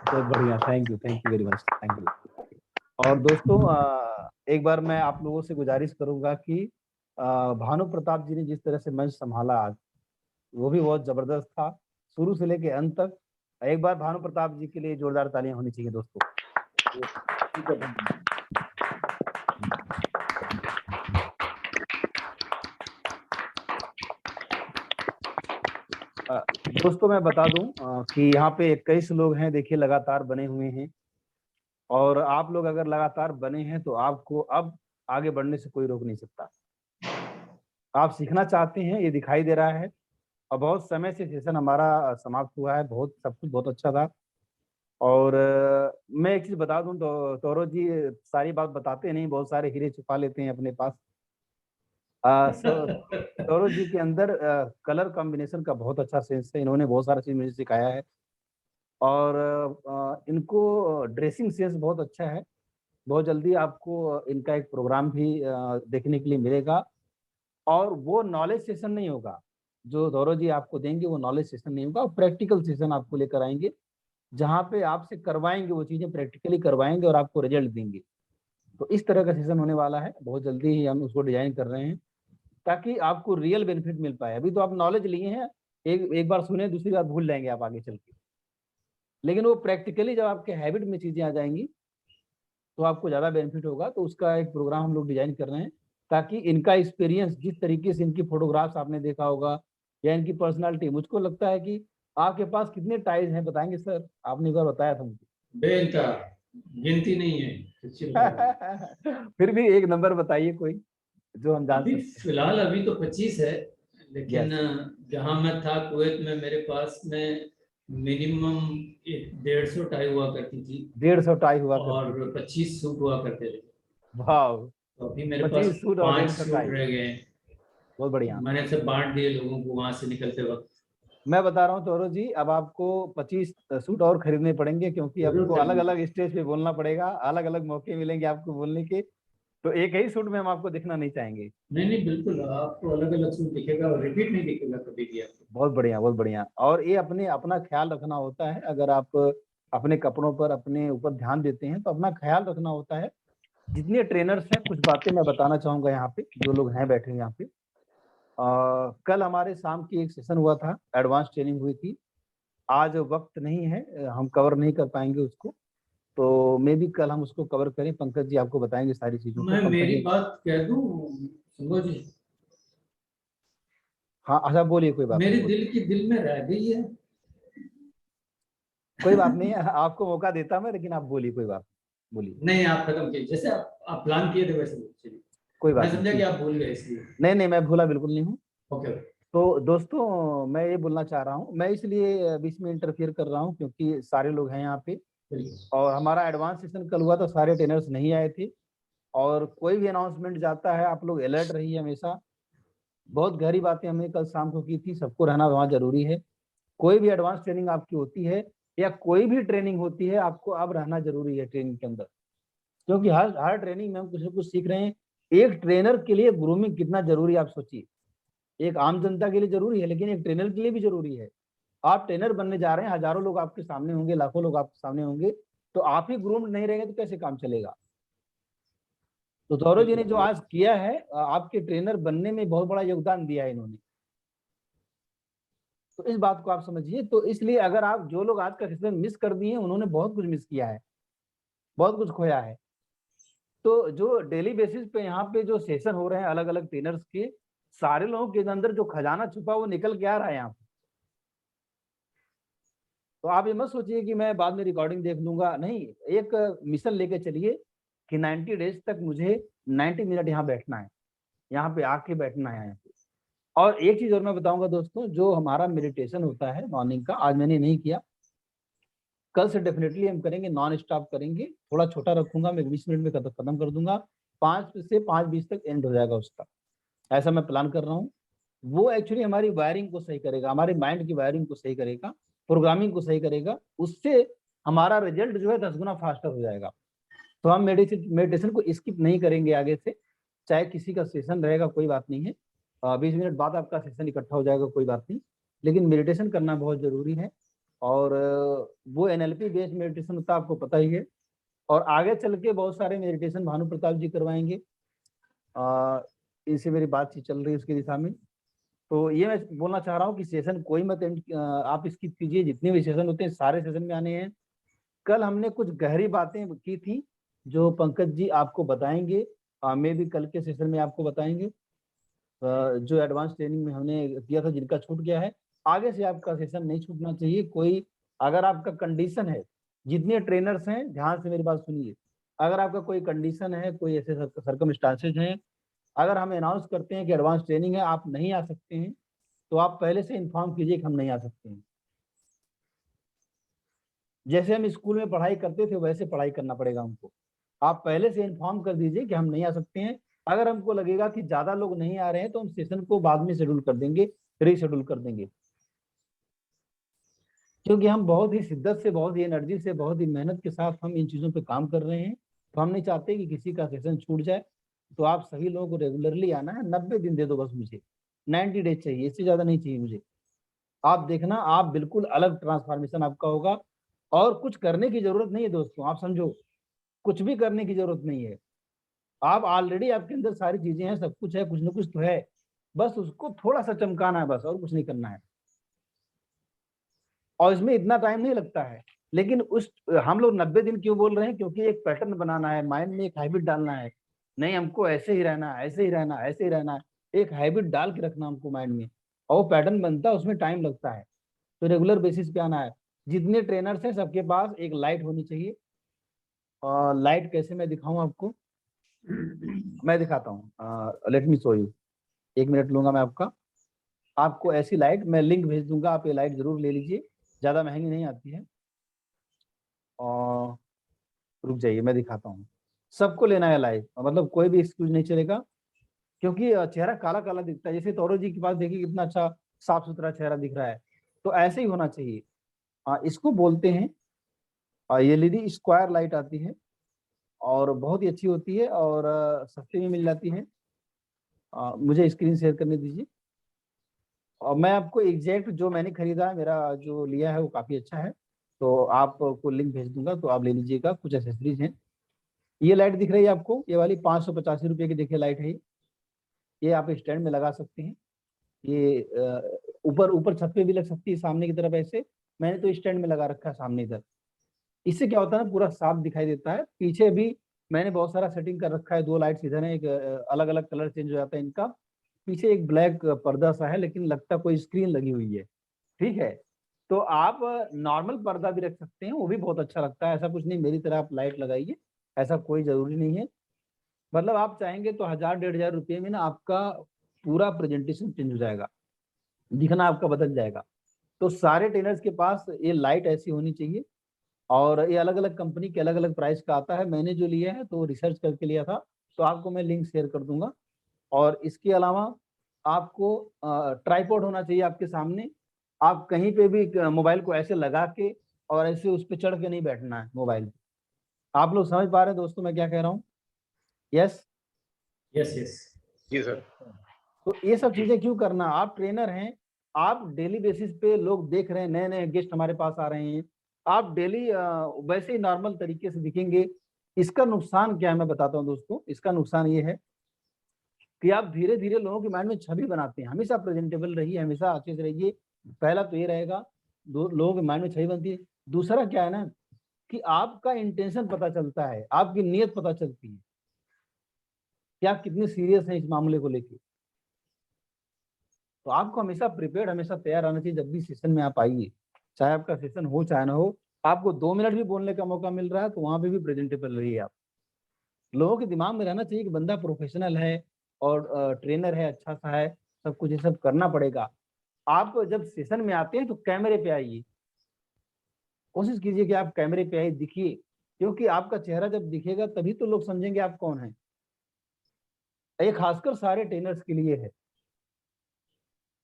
S2: बहुत बढ़िया, thank you very much, thank you. और दोस्तों, एक बार मैं आप लोगों से गुजारिश करूंगा कि भानु प्रताप जी ने जिस तरह से मंच संभाला आज, वो भी बहुत जबरदस्त था, शुरू से लेके अंत तक। एक बार भानु प्रताप जी के लिए जोरदार तालियां होनी चाहिए दोस्तों। दोस्तों मैं बता दूं कि यहाँ पे 21 लोग हैं, देखिए लगातार बने हुए हैं। और आप लोग अगर लगातार बने हैं तो आपको अब आगे बढ़ने से कोई रोक नहीं सकता। आप सीखना चाहते हैं, ये दिखाई दे रहा है। और बहुत समय से सेशन हमारा समाप्त हुआ है, बहुत सब कुछ बहुत अच्छा था। और मैं एक चीज बता दूं तो टोरो जी सारी बात बताते नहीं, बहुत सारे हीरे छुपा लेते हैं अपने पास। सौरभ जी के अंदर कलर कॉम्बिनेशन का बहुत अच्छा सेंस है, इन्होंने बहुत सारा चीज मुझे सिखाया है। और इनको ड्रेसिंग सेंस बहुत अच्छा है। बहुत जल्दी आपको इनका एक प्रोग्राम भी देखने के लिए मिलेगा। और वो नॉलेज सेशन नहीं होगा जो सौरभ जी आपको देंगे, वो नॉलेज सेशन नहीं होगा, प्रैक्टिकल सेशन आपको लेकर आएंगे, जहाँ पे आपसे करवाएंगे, वो चीजें प्रैक्टिकली करवाएंगे और आपको रिजल्ट देंगे। तो इस तरह का सेशन होने वाला है, बहुत जल्दी ही हम उसको डिजाइन कर रहे हैं ताकि आपको रियल बेनिफिट मिल पाए। अभी तो आप नॉलेज लिए हैं, एक बार सुने, दूसरी बार भूल जाएंगे आप आगे चल के, लेकिन वो प्रैक्टिकली जब आपके हैबिट में चीजें आ जाएंगी तो आपको ज्यादा बेनिफिट होगा। तो उसका एक प्रोग्राम हम लोग डिजाइन कर रहे हैं ताकि इनका एक्सपीरियंस, जिस तरीके से इनकी फोटोग्राफ्स आपने देखा होगा या इनकी पर्सनालिटी, मुझको लगता है कि आपके पास कितने टाइज हैं बताएंगे सर? आपने एक बार बताया था मुझे।
S5: बेनका गिनती नहीं है।
S2: फिर भी एक नंबर बताइए कोई जो हम जान
S5: अभी
S2: सकते
S5: फिलहाल अभी तो 25 है, लेकिन
S2: Yes.
S5: जहाँ मैं था कुवैत में, मेरे पास में मिनिमम 150 टाई हुआ करती थी।
S2: 150 टाई हुआ
S5: और
S2: करती थी।
S5: 25 सूट हुआ करते थे।
S2: वाह,
S5: तो अभी मेरे
S2: 25
S5: पास
S2: सूट और
S5: 5
S2: 150
S5: सूट
S2: टाई,
S5: रह गए।
S2: बहुत बढ़िया।
S5: मैंने सब बांट दिए लोगों को वहां से निकलते वक्त।
S2: मैं बता रहा हूँ सौरभ जी, अब आपको 25 सूट और खरीदने पड़ेंगे, क्योंकि
S5: जरूर
S2: आपको अलग
S5: खरीदूंगा।
S2: अलग स्टेज पे बोलना पड़ेगा, अलग अलग मौके मिलेंगे आपको बोलने के। तो एक ही सूट में हम आपको दिखना नहीं चाहेंगे।
S5: नहीं नहीं, बिल्कुल आपको अलग अलग सूट दिखेगा और रिपीट नहीं दिखेगा कभी भी आपको।
S2: बहुत बढ़िया, बहुत बढ़िया। और ये अपना ख्याल रखना होता है, अगर आप अपने कपड़ों पर, अपने ऊपर ध्यान देते हैं तो अपना ख्याल रखना होता है। जितने ट्रेनर्स हैं, कुछ बातें मैं बताना चाहूंगा यहाँ पे, जो लोग हैं बैठे हैं यहाँ पे। कल हमारे शाम की एक सेशन हुआ था, एडवांस ट्रेनिंग हुई थी। आज वक्त नहीं है, हम कवर नहीं कर पाएंगे उसको, तो मे भी कल हम उसको कवर करें। पंकज जी आपको बताएंगे सारी चीजों को।
S5: मैं
S2: पंकज
S5: मेरी
S2: जी,
S5: बात कह दूं सुनो जी,
S2: हाँ अच्छा बोलिए, कोई बात
S5: मेरे
S2: नहीं, बोलिए।
S5: दिल की दिल में रह गई है।
S2: कोई बात नहीं है, आपको मौका देता मैं, लेकिन आप बोलिए, कोई बात बोलिए।
S5: नहीं, आप खत्म कीजिए, जैसे आप प्लान किए थे वैसे चलिए।
S2: कोई
S5: मैं
S2: बात नहीं,
S5: समझा कि
S2: ठीक।
S5: आप भूल गए इसलिए।
S2: नहीं नहीं, मैं भूला बिल्कुल नहीं हूँ।
S5: ओके।
S2: तो दोस्तों, मैं ये बोलना चाह रहा हूँ, मैं इसलिए बीच में इंटरफियर कर रहा हूँ क्योंकि सारे लोग हैं यहाँ पे, और हमारा एडवांस सेशन कल हुआ था, सारे ट्रेनर्स नहीं आए थे। और कोई भी अनाउंसमेंट जाता है, आप लोग अलर्ट रहिए हमेशा। बहुत गहरी बातें हमने कल शाम को की थी, सबको रहना वहाँ जरूरी है। कोई भी एडवांस ट्रेनिंग आपकी होती है या कोई भी ट्रेनिंग होती है, आपको अब रहना जरूरी है ट्रेनिंग के अंदर, क्योंकि हर ट्रेनिंग में हम कुछ न कुछ सीख रहे हैं। एक ट्रेनर के लिए ग्रूमिंग कितना जरूरी है आप सोचिए। एक आम जनता के लिए जरूरी है, लेकिन एक ट्रेनर के लिए भी जरूरी है। आप ट्रेनर बनने जा रहे हैं, हजारों लोग आपके सामने होंगे, लाखों लोग आपके सामने होंगे, तो आप ही ग्रूम्ड नहीं रहेंगे तो कैसे काम चलेगा? तो सौरभ जी ने जो आज किया है, आपके ट्रेनर बनने में बहुत बड़ा योगदान दिया है इन्होंने। तो इस बात को आप समझिए। तो इसलिए अगर आप, जो लोग आज का सेशन मिस कर दिए, उन्होंने बहुत कुछ मिस किया है, बहुत कुछ खोया है। तो जो डेली बेसिस पे यहाँ पे जो सेशन हो रहे हैं अलग अलग ट्रेनर्स के, सारे लोगों के अंदर जो खजाना छुपा वो निकल के आ रहा है यहाँ पे। तो आप ये मत सोचिए कि मैं बाद में रिकॉर्डिंग देख लूंगा, नहीं। एक मिशन लेके चलिए कि 90 डेज तक मुझे 90 मिनट यहाँ बैठना है, यहाँ पे आके बैठना है यहाँ पे। और एक चीज और मैं बताऊंगा दोस्तों, जो हमारा मेडिटेशन होता है मॉर्निंग का, आज मैंने नहीं किया, कल से डेफिनेटली हम करेंगे, नॉन स्टॉप करेंगे। थोड़ा छोटा रखूंगा मैं, 20 मिनट में खत्म कर दूंगा, 5 से 5:20 तक एंड हो जाएगा उसका, ऐसा मैं प्लान कर रहा हूँ। वो एक्चुअली हमारी वायरिंग को सही करेगा, हमारे माइंड की वायरिंग को सही करेगा, प्रोग्रामिंग को सही करेगा, उससे हमारा रिजल्ट जो है 10 गुना फास्टर हो जाएगा। तो हम मेडिटेशन को स्किप नहीं करेंगे आगे से, चाहे किसी का सेशन रहेगा कोई बात नहीं है, 20 मिनट बाद आपका सेशन इकट्ठा हो जाएगा कोई बात नहीं, लेकिन मेडिटेशन करना बहुत जरूरी है। और वो NLP बेस्ड मेडिटेशन होता है, आपको पता ही है। और आगे चल के बहुत सारे मेडिटेशन भानु प्रताप जी करवाएंगे, इनसे मेरी बातचीत चल रही है उसकी दिशा में। तो ये मैं बोलना चाह रहा हूँ कि सेशन कोई मत आप स्किप कीजिए, जितने भी सेशन होते हैं सारे सेशन में आने हैं। कल हमने कुछ गहरी बातें की थी जो पंकज जी आपको बताएंगे, मैं भी कल के सेशन में आपको बताएंगे। जो एडवांस ट्रेनिंग में हमने किया था, जिनका छूट गया है, आगे से आपका सेशन नहीं छूटना चाहिए। कोई अगर आपका कंडीशन है, जितने ट्रेनर्स हैं ध्यान से मेरी बात सुनिए, अगर आपका कोई कंडीशन है, कोई ऐसे सर्कमस्टांसेस हैं, अगर हम अनाउंस करते हैं कि एडवांस ट्रेनिंग है, आप नहीं आ सकते हैं, तो आप पहले से इन्फॉर्म कीजिए कि हम नहीं आ सकते हैं। जैसे हम स्कूल में पढ़ाई करते थे वैसे पढ़ाई करना पड़ेगा हमको। आप पहले से इन्फॉर्म कर दीजिए कि हम नहीं आ सकते हैं, अगर हमको लगेगा कि ज्यादा लोग नहीं आ रहे हैं तो हम सेशन को बाद में शेड्यूल कर देंगे, रीशेड्यूल कर देंगे, क्योंकि हम बहुत ही शिद्दत से, बहुत ही एनर्जी से, बहुत ही मेहनत के साथ हम इन चीजों पे काम कर रहे हैं। तो हम नहीं चाहते कि किसी का सेशन छूट जाए। तो आप सभी लोगों को रेगुलरली आना है। 90 दिन दे दो बस मुझे, 90 डेज चाहिए, इससे ज्यादा नहीं चाहिए मुझे। आप देखना, आप बिल्कुल अलग ट्रांसफॉर्मेशन आपका होगा। और कुछ करने की जरूरत नहीं है दोस्तों, आप समझो, कुछ भी करने की जरूरत नहीं है। आप ऑलरेडी, आपके अंदर सारी चीजें हैं, सब कुछ है, कुछ ना कुछ तो है, बस उसको थोड़ा सा चमकाना है, बस, और कुछ नहीं करना है। और इसमें इतना टाइम नहीं लगता है। लेकिन उस हम लोग 90 दिन क्यों बोल रहे हैं? क्योंकि एक पैटर्न बनाना है, माइंड में एक हैबिट डालना है। नहीं, हमको ऐसे ही रहना है, ऐसे ही रहना है, ऐसे ही रहना है, एक हैबिट डाल के रखना हमको माइंड में। और वो पैटर्न बनता है, उसमें टाइम लगता है। तो रेगुलर बेसिस पे आना है। जितने ट्रेनर्स हैं सबके पास एक लाइट होनी चाहिए। और लाइट कैसे मैं दिखाऊं आपको? मैं दिखाता हूँ, let me show you. 1 minute लूंगा मैं आपको ऐसी लाइट, मैं लिंक भेज दूंगा, आप ये लाइट जरूर ले लीजिए, ज्यादा महंगी नहीं आती है। और रुक जाइए, मैं दिखाता हूँ। सबको लेना है लाइट, मतलब कोई भी एक्सक्यूज नहीं चलेगा, क्योंकि चेहरा काला काला दिखता है। जैसे तौरो जी के पास देखिए कितना अच्छा साफ सुथरा चेहरा दिख रहा है, तो ऐसे ही होना चाहिए। इसको बोलते हैं एलईडी स्क्वायर लाइट आती है, और बहुत ही अच्छी होती है, और सस्ती में मिल जाती है। मुझे स्क्रीन शेयर करने दीजिए। और मैं आपको एग्जैक्ट जो मैंने खरीदा है, मेरा जो लिया है वो काफ़ी अच्छा है, तो आपको लिंक भेज दूंगा, तो आप ले लीजिएगा। कुछ एसेसरीज हैं। ये लाइट दिख रही है आपको, ये वाली 585 रुपये की देखिए लाइट है। ये आप स्टैंड में लगा सकते हैं। ये ऊपर ऊपर छत पे भी लग सकती है, सामने की तरफ ऐसे। मैंने तो स्टैंड में लगा रखा है सामने इधर। इससे क्या होता है ना, पूरा साफ दिखाई देता है। पीछे भी मैंने बहुत सारा सेटिंग कर रखा है। 2 लाइट्स इधर है, एक अलग अलग कलर चेंज हो जाता है इनका। पीछे एक ब्लैक पर्दा सा है, लेकिन लगता कोई स्क्रीन लगी हुई है, ठीक है। तो आप नॉर्मल पर्दा भी रख सकते हैं, वो भी बहुत अच्छा लगता है। ऐसा कुछ नहीं मेरी तरह आप लाइट लगाइए, ऐसा कोई जरूरी नहीं है। मतलब आप चाहेंगे तो 1000-1500 रुपये में ना आपका पूरा प्रेजेंटेशन चेंज हो जाएगा, दिखना आपका बदल जाएगा। तो सारे ट्रेनर्स के पास ये लाइट ऐसी होनी चाहिए। और ये अलग अलग कंपनी के अलग अलग प्राइस का आता है। मैंने जो लिया है तो रिसर्च करके लिया था, तो आपको मैं लिंक शेयर कर दूंगा। और इसके अलावा आपको ट्राइपॉड होना चाहिए आपके सामने। आप कहीं पे भी मोबाइल को ऐसे लगा के और ऐसे उस पर चढ़ के नहीं बैठना है मोबाइल। आप लोग समझ पा रहे हैं दोस्तों मैं क्या कह रहा हूँ? यस
S5: यस यस
S10: जी सर।
S2: तो ये सब चीजें क्यों करना? आप ट्रेनर हैं, आप डेली बेसिस पे लोग देख रहे हैं, नए नए गेस्ट हमारे पास आ रहे हैं, आप डेली वैसे ही नॉर्मल तरीके से दिखेंगे। इसका नुकसान क्या है मैं बताता हूँ दोस्तों। इसका नुकसान ये है कि आप धीरे धीरे लोगों के माइंड में छवि बनाते हैं। हमेशा प्रेजेंटेबल रहिए, हमेशा अच्छे से रहिए। पहला तो ये रहेगा, लोगों के माइंड में छवि बनती है। दूसरा क्या है ना, कि आपका इंटेंशन पता चलता है, आपकी नीयत पता चलती है कि आप कितने सीरियस हैं इस मामले को लेके। तो आपको हमेशा प्रिपेयर्ड, हमेशा तैयार रहना चाहिए। जब भी सेशन में आप आइए, चाहे आपका सेशन हो चाहे ना हो, आपको 2 मिनट भी बोलने का मौका मिल रहा है तो वहां पे भी प्रेजेंटेबल रहिए आप। लोगों के दिमाग में रहना चाहिए कि बंदा प्रोफेशनल है और ट्रेनर है, अच्छा सा है, सब कुछ ये सब करना पड़ेगा। आप जब सेशन में आते हैं तो कैमरे पे आइए, कोशिश कीजिए कि आप कैमरे पे आइए, दिखिए, क्योंकि आपका चेहरा जब दिखेगा तभी तो लोग समझेंगे आप कौन हैं। ये खासकर सारे ट्रेनर्स के लिए है।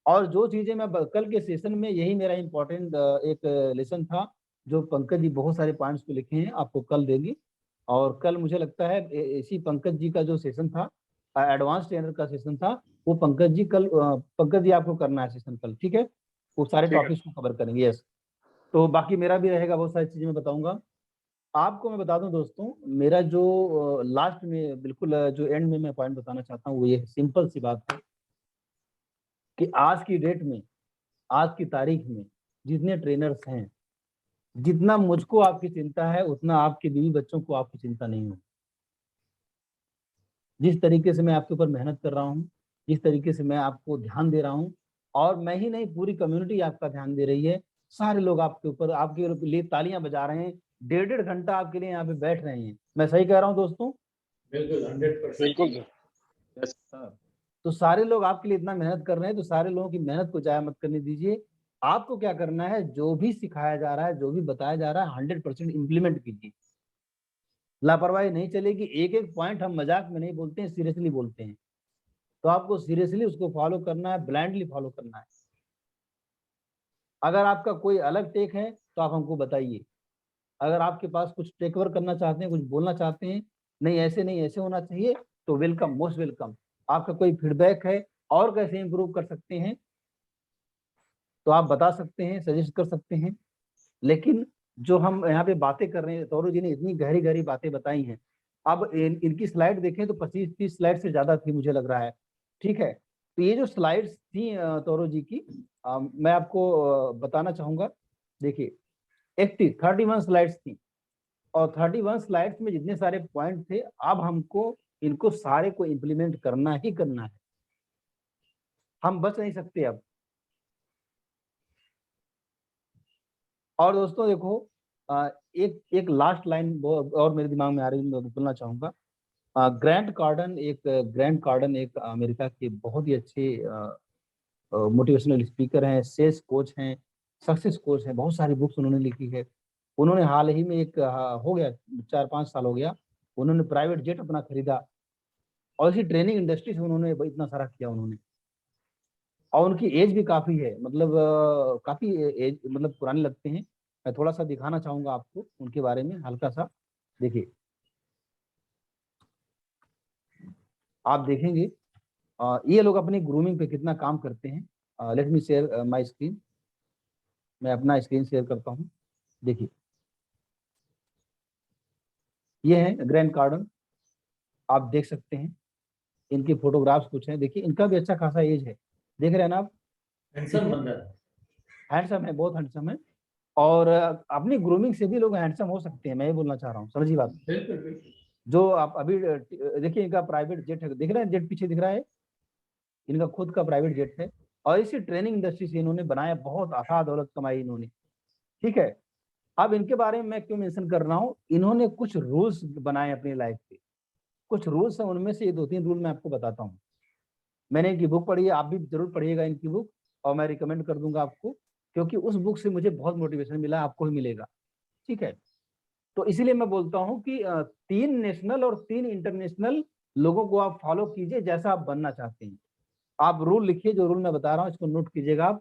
S2: और जो चीजें मैं कल के सेशन में, यही मेरा इंपॉर्टेंट एक लेसन था, जो पंकज जी बहुत सारे पॉइंट्स को लिखे हैं, आपको कल देंगे। और कल मुझे लगता है इसी पंकज जी का जो सेशन था, एडवांस ट्रेनर का सेशन था, वो पंकज जी कल, पंकज जी आपको करना है सेशन कल, ठीक है। वो सारे
S10: ठीक है।
S2: टॉपिक्स को कवर करेंगे। यस, तो बाकी मेरा भी रहेगा, बहुत सारी चीजें मैं बताऊंगा आपको। मैं बता दूं दोस्तों, मेरा जो लास्ट में बिल्कुल जो एंड में मैं पॉइंट बताना चाहता हूँ वो ये सिंपल सी बात है कि आज की डेट में, आज की तारीख में जितने ट्रेनर्स हैं, जितना मुझको आपकी चिंता है उतना आपके बीवी बच्चों को आपकी चिंता नहीं हो। जिस तरीके से मैं आपके ऊपर मेहनत कर रहा हूँ, जिस तरीके से मैं आपको ध्यान दे रहा हूँ, और मैं ही नहीं पूरी कम्युनिटी आपका ध्यान दे रही है। सारे लोग आपके ऊपर, आपके लिए तालियां बजा रहे हैं, 1.5 घंटा आपके लिए यहाँ पे बैठ रहे हैं। मैं सही कह रहा हूँ दोस्तों?
S5: बिल्कुल 100%।
S10: बिल्कुल
S2: सर। तो सारे लोग आपके लिए इतना मेहनत कर रहे हैं, तो सारे लोगों की मेहनत को जाया मत करने दीजिए। आपको क्या करना है, जो भी सिखाया जा रहा है, जो भी बताया जा रहा है, 100% इम्प्लीमेंट कीजिए। लापरवाही नहीं चलेगी। एक एक पॉइंट हम मजाक में नहीं बोलते हैं, सीरियसली बोलते हैं। तो आपको सीरियसली उसको फॉलो करना है, ब्लाइंडली फॉलो करना है। अगर आपका कोई अलग टेक है तो आप हमको बताइए। अगर आपके पास कुछ टेक ओवर करना चाहते हैं, कुछ बोलना चाहते हैं, नहीं ऐसे होना चाहिए, तो वेलकम, मोस्ट वेलकम। आपका कोई फीडबैक है और कैसे इंप्रूव कर सकते हैं तो आप बता सकते हैं, सजेस्ट कर सकते हैं। लेकिन जो हम यहाँ पे बातें कर रहे हैं, तौरू जी ने इतनी गहरी गहरी बातें बताई हैं। अब इनकी स्लाइड देखें तो 25-30 स्लाइड से ज्यादा थी मुझे लग रहा है। ठीक है, तो ये जो स्लाइड्स थी तौरू जी की, मैं आपको बताना चाहूंगा। देखिए 31 स्लाइड्स थी और 31 स्लाइड्स में जितने सारे पॉइंट थे, अब हमको इनको सारे को इम्प्लीमेंट करना ही करना है। हम बच नहीं सकते अब। और दोस्तों देखो, एक लास्ट लाइन और मेरे दिमाग में आ रही है, मैं बोलना चाहूंगा। ग्रैंट कार्डन एक अमेरिका के बहुत ही अच्छे मोटिवेशनल स्पीकर हैं, सेल्स कोच हैं, सक्सेस कोच हैं। बहुत सारी बुक्स उन्होंने लिखी है। उन्होंने हाल ही में एक हो गया 4-5 साल हो गया, उन्होंने प्राइवेट जेट अपना खरीदा और इसी ट्रेनिंग इंडस्ट्री से उन्होंने इतना सारा किया उन्होंने। और उनकी एज भी काफी है, मतलब काफी एज, मतलब पुराने लगते हैं। मैं थोड़ा सा दिखाना चाहूंगा आपको उनके बारे में हल्का सा। देखिए, आप देखेंगे ये लोग अपनी ग्रूमिंग पे कितना काम करते हैं। Let me share my screen. मैं अपना स्क्रीन शेयर करता हूँ। देखिए, ये है ग्रैंट कार्डन, आप देख सकते हैं। इनके फोटोग्राफ्स कुछ हैं। देखिए, इनका भी अच्छा खासा एज है, देख रहे हैं ना आप।
S5: हैंडसम बंदा,
S2: हैंडसम है, बहुत हैंडसम है। और अपनी ग्रूमिंग से भी लोग हैंडसम हो सकते हैं, मैं ये बोलना चाह रहा हूँ, समझिए बात।
S5: बिल्कुल बिल्कुल।
S2: जो आप अभी देखिए, इनका प्राइवेट जेट है, दिख रहा है जेट पीछे दिख रहा है, इनका खुद का प्राइवेट जेट है। और इसी ट्रेनिंग इंडस्ट्री से इन्होंने बनाया, बहुत अथाह दौलत कमाई इन्होंने। ठीक है, अब इनके बारे में मैं क्यों मेंशन कर रहा हूँ, इन्होंने कुछ रूल्स बनाए अपनी लाइफ के। कुछ रूल्स हैं, उनमें से ये 2-3 रूल मैं आपको बताता हूँ। मैंने इनकी बुक पढ़ी है, आप भी जरूर पढ़िएगा इनकी बुक, और मैं रिकमेंड कर दूंगा आपको, क्योंकि उस बुक से मुझे बहुत मोटिवेशन मिला, आपको भी मिलेगा। ठीक है, तो इसीलिए मैं बोलता हूँ कि 3 नेशनल और 3 इंटरनेशनल लोगों को आप फॉलो कीजिए जैसा आप बनना चाहते हैं। आप रूल लिखिए, जो रूल मैं बता रहा हूँ इसको नोट कीजिएगा आप।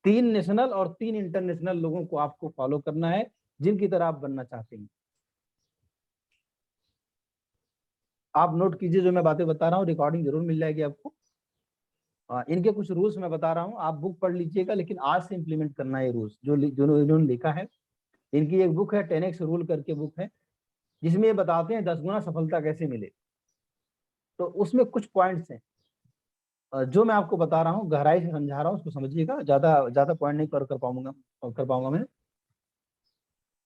S2: 3 नेशनल और 3 इंटरनेशनल लोगों को आपको फॉलो करना है, जिनकी तरह आप बनना चाहते हैं। आप नोट कीजिए, जो मैं बातें बता रहा हूँ, रिकॉर्डिंग जरूर मिल जाएगी आपको। इनके कुछ रूल्स मैं बता रहा हूँ, आप बुक पढ़ लीजिएगा, लेकिन आज से इंप्लीमेंट करना है ये रूल्स जो इन्होंने लिखा है। इनकी एक बुक है 10x रूल करके बुक है, जिसमें ये बताते हैं 10 गुना सफलता कैसे मिले। तो उसमें कुछ पॉइंट्स हैं जो मैं आपको बता रहा हूँ, गहराई से समझा रहा हूँ, उसको समझिएगा। ज्यादा पॉइंट नहीं कर पाऊंगा मैं।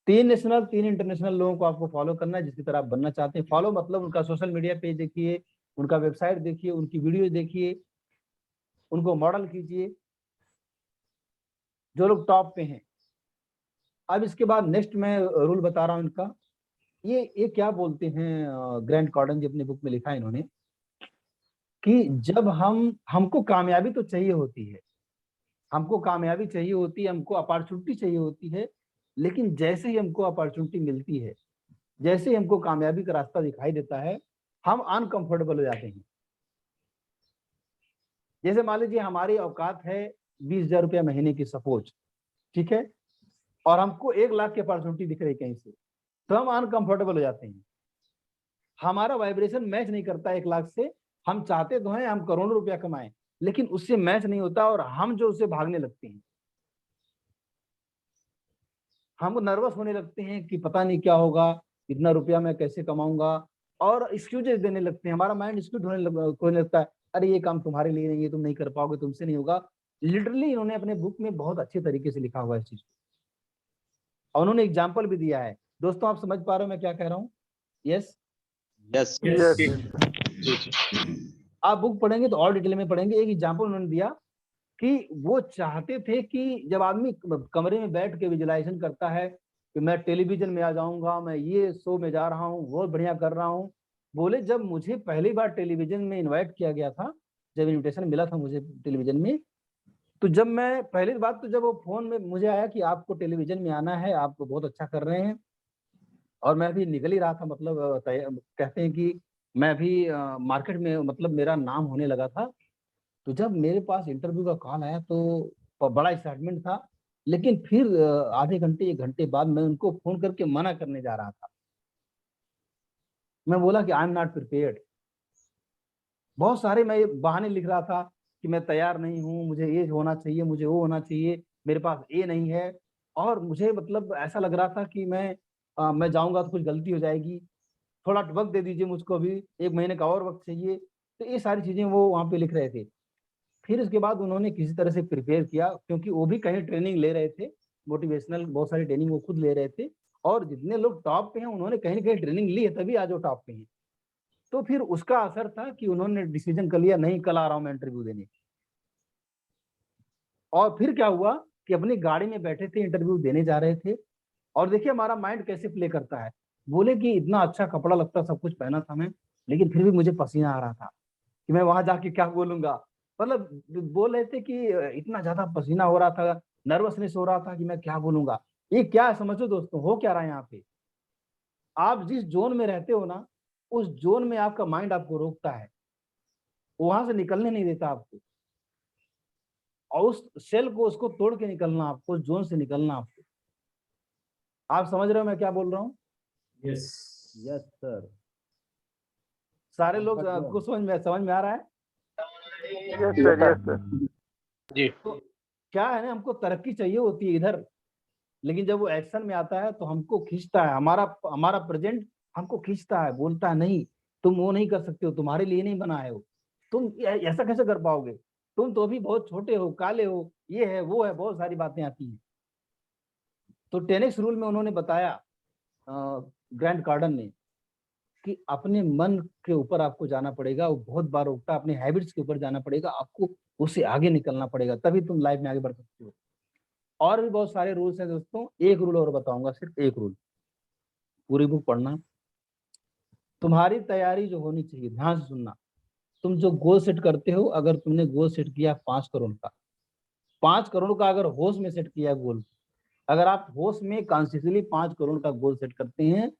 S2: 3 नेशनल 3 इंटरनेशनल लोगों को आपको फॉलो करना है, जिसकी तरह आप बनना चाहते हैं। फॉलो मतलब उनका सोशल मीडिया पेज देखिए, उनका वेबसाइट देखिए, उनकी वीडियो देखिए, उनको मॉडल कीजिए, जो लोग टॉप पे हैं। अब इसके बाद नेक्स्ट मैं रूल बता रहा हूँ इनका। ये क्या बोलते हैं, ग्रैंट कार्डन जी अपनी बुक में लिखा है इन्होंने, कि जब हमको कामयाबी तो चाहिए होती है, हमको कामयाबी चाहिए होती है, हमको अपॉर्चुनिटी चाहिए होती है, लेकिन जैसे ही हमको अपॉर्चुनिटी मिलती है, जैसे ही हमको कामयाबी का रास्ता दिखाई देता है, हम अनकंफर्टेबल हो जाते हैं। जैसे मान लीजिए हमारी औकात है 20,000 रुपया महीने की, सपोज, ठीक है, और हमको 1 लाख की अपॉर्चुनिटी दिख रही कहीं से, तो हम अनकंफर्टेबल हो जाते हैं। हमारा वाइब्रेशन मैच नहीं करता 1 लाख से। हम चाहते तो हैं हम करोड़ों रुपया कमाएं, लेकिन उससे मैच नहीं होता और हम जो उससे भागने लगते हैं। हम नर्वस होने लगते हैं कि पता नहीं क्या होगा, इतना रुपया मैं कैसे कमाऊंगा, और एक्सक्यूजेस देने लगते हैं। हमारा माइंड एक्सक्यूज होने लगता है, अरे ये काम तुम्हारे लिए नहीं है, तुम नहीं कर पाओगे, तुमसे नहीं होगा। लिटरली इन्होंने अपने बुक में बहुत अच्छे तरीके से लिखा हुआ है इस चीज को, और उन्होंने एग्जाम्पल भी दिया है। दोस्तों, आप समझ पा रहे हो मैं क्या कह रहा हूँ? यस
S4: यस
S2: आप बुक पढ़ेंगे तो और डिटेल में पढ़ेंगे। एक एग्जाम्पल उन्होंने दिया कि वो चाहते थे कि जब आदमी कमरे में बैठ के विजुलाइजेशन करता है कि मैं टेलीविजन में आ जाऊंगा, मैं ये शो में जा रहा हूँ, बहुत बढ़िया कर रहा हूँ। बोले जब मुझे पहली बार टेलीविजन में इनवाइट किया गया था, जब इनविटेशन मिला था मुझे टेलीविजन में, तो जब मैं पहली बात, तो जब वो फोन में मुझे आया कि आपको टेलीविजन में आना है, आप बहुत अच्छा कर रहे हैं, और मैं भी निकल ही रहा था, मतलब कहते हैं कि मैं भी मार्केट में मतलब मेरा नाम होने लगा था। तो जब मेरे पास इंटरव्यू का कॉल आया तो बड़ा एक्साइटमेंट था, लेकिन फिर आधे घंटे 1 घंटे बाद मैं उनको फोन करके मना करने जा रहा था। मैं बोला कि आई एम नॉट प्रिपेयर्ड। बहुत सारे मैं बहाने लिख रहा था कि मैं तैयार नहीं हूँ, मुझे ये होना चाहिए, मुझे वो होना चाहिए, मेरे पास ये नहीं है। और मुझे मतलब ऐसा लग रहा था कि मैं जाऊंगा तो कुछ गलती हो जाएगी, थोड़ा वक्त दे दीजिए मुझको, भी 1 महीने का और वक्त चाहिए। तो ये सारी चीजें वो वहाँ पे लिख रहे थे। फिर इसके बाद उन्होंने किसी तरह से प्रिपेयर किया, क्योंकि वो भी कहीं ट्रेनिंग ले रहे थे, मोटिवेशनल बहुत सारी ट्रेनिंग वो खुद ले रहे थे। और जितने लोग टॉप पे हैं उन्होंने कहीं ना कहीं ट्रेनिंग ली है, तभी आज वो टॉप पे हैं। तो फिर उसका असर था कि उन्होंने डिसीजन कर लिया, नहीं कल आ रहा हूँ मैं इंटरव्यू देने। और फिर क्या हुआ कि अपनी गाड़ी में बैठे थे, इंटरव्यू देने जा रहे थे, और देखिए हमारा माइंड कैसे प्ले करता है। बोले कि इतना अच्छा कपड़ा लगता, सब कुछ पहना था मैं, लेकिन फिर भी मुझे पसीना आ रहा था कि मैं वहां जाके क्या बोलूंगा। मतलब बोल रहे थे कि इतना ज्यादा पसीना हो रहा था, नर्वसनेस हो रहा था कि मैं क्या बोलूंगा। ये क्या है समझो दोस्तों, हो क्या रहा है यहाँ पे। आप जिस जोन में रहते हो ना, उस जोन में आपका माइंड आपको रोकता है, वहां से निकलने नहीं देता आपको। और उस सेल को, उसको तोड़ के निकलना आपको, उस जोन से निकलना आपको। आप समझ रहे हो मैं क्या बोल रहा हूँ?
S5: Yes
S2: yes sir. सारे लोग को समझ में आ रहा है?
S18: Yes sir, yes sir.
S10: जी।
S2: तो क्या है ना, हमको तरक्की चाहिए होती है इधर, लेकिन जब वो एक्शन में आता है तो हमको खींचता है, हमारा हमारा प्रेजेंट हमको खींचता है, बोलता है नहीं तुम वो नहीं कर सकते हो, तुम्हारे लिए नहीं बना है वो, तुम ऐसा कैसे कर पाओगे, तुम तो अभी बहुत छोटे हो, काले हो, ये है वो है, बहुत सारी बातें आती हैं। तो 10x रूल में उन्होंने बताया ग्रैंड कार्डन ने कि अपने मन के ऊपर आपको जाना पड़ेगा। वो बहुत बार उगता, अपने हैबिट्स के ऊपर जाना पड़ेगा आपको, उससे आगे निकलना पड़ेगा, तभी तुम लाइफ में आगे बढ़ सकते हो। और भी बहुत सारे रूल्स हैं दोस्तों, एक रूल और बताऊंगा, सिर्फ एक रूल, पूरी बुक पढ़ना। तुम्हारी तैयारी जो होनी चाहिए, ध्यान से सुनना, तुम जो गोल सेट करते हो, अगर तुमने गोल सेट किया 5 करोड़ का, 5 करोड़ का अगर होश में सेट किया गोल, अगर आप होश में कॉन्शियसली 5 करोड़ का गोल सेट करते हैं,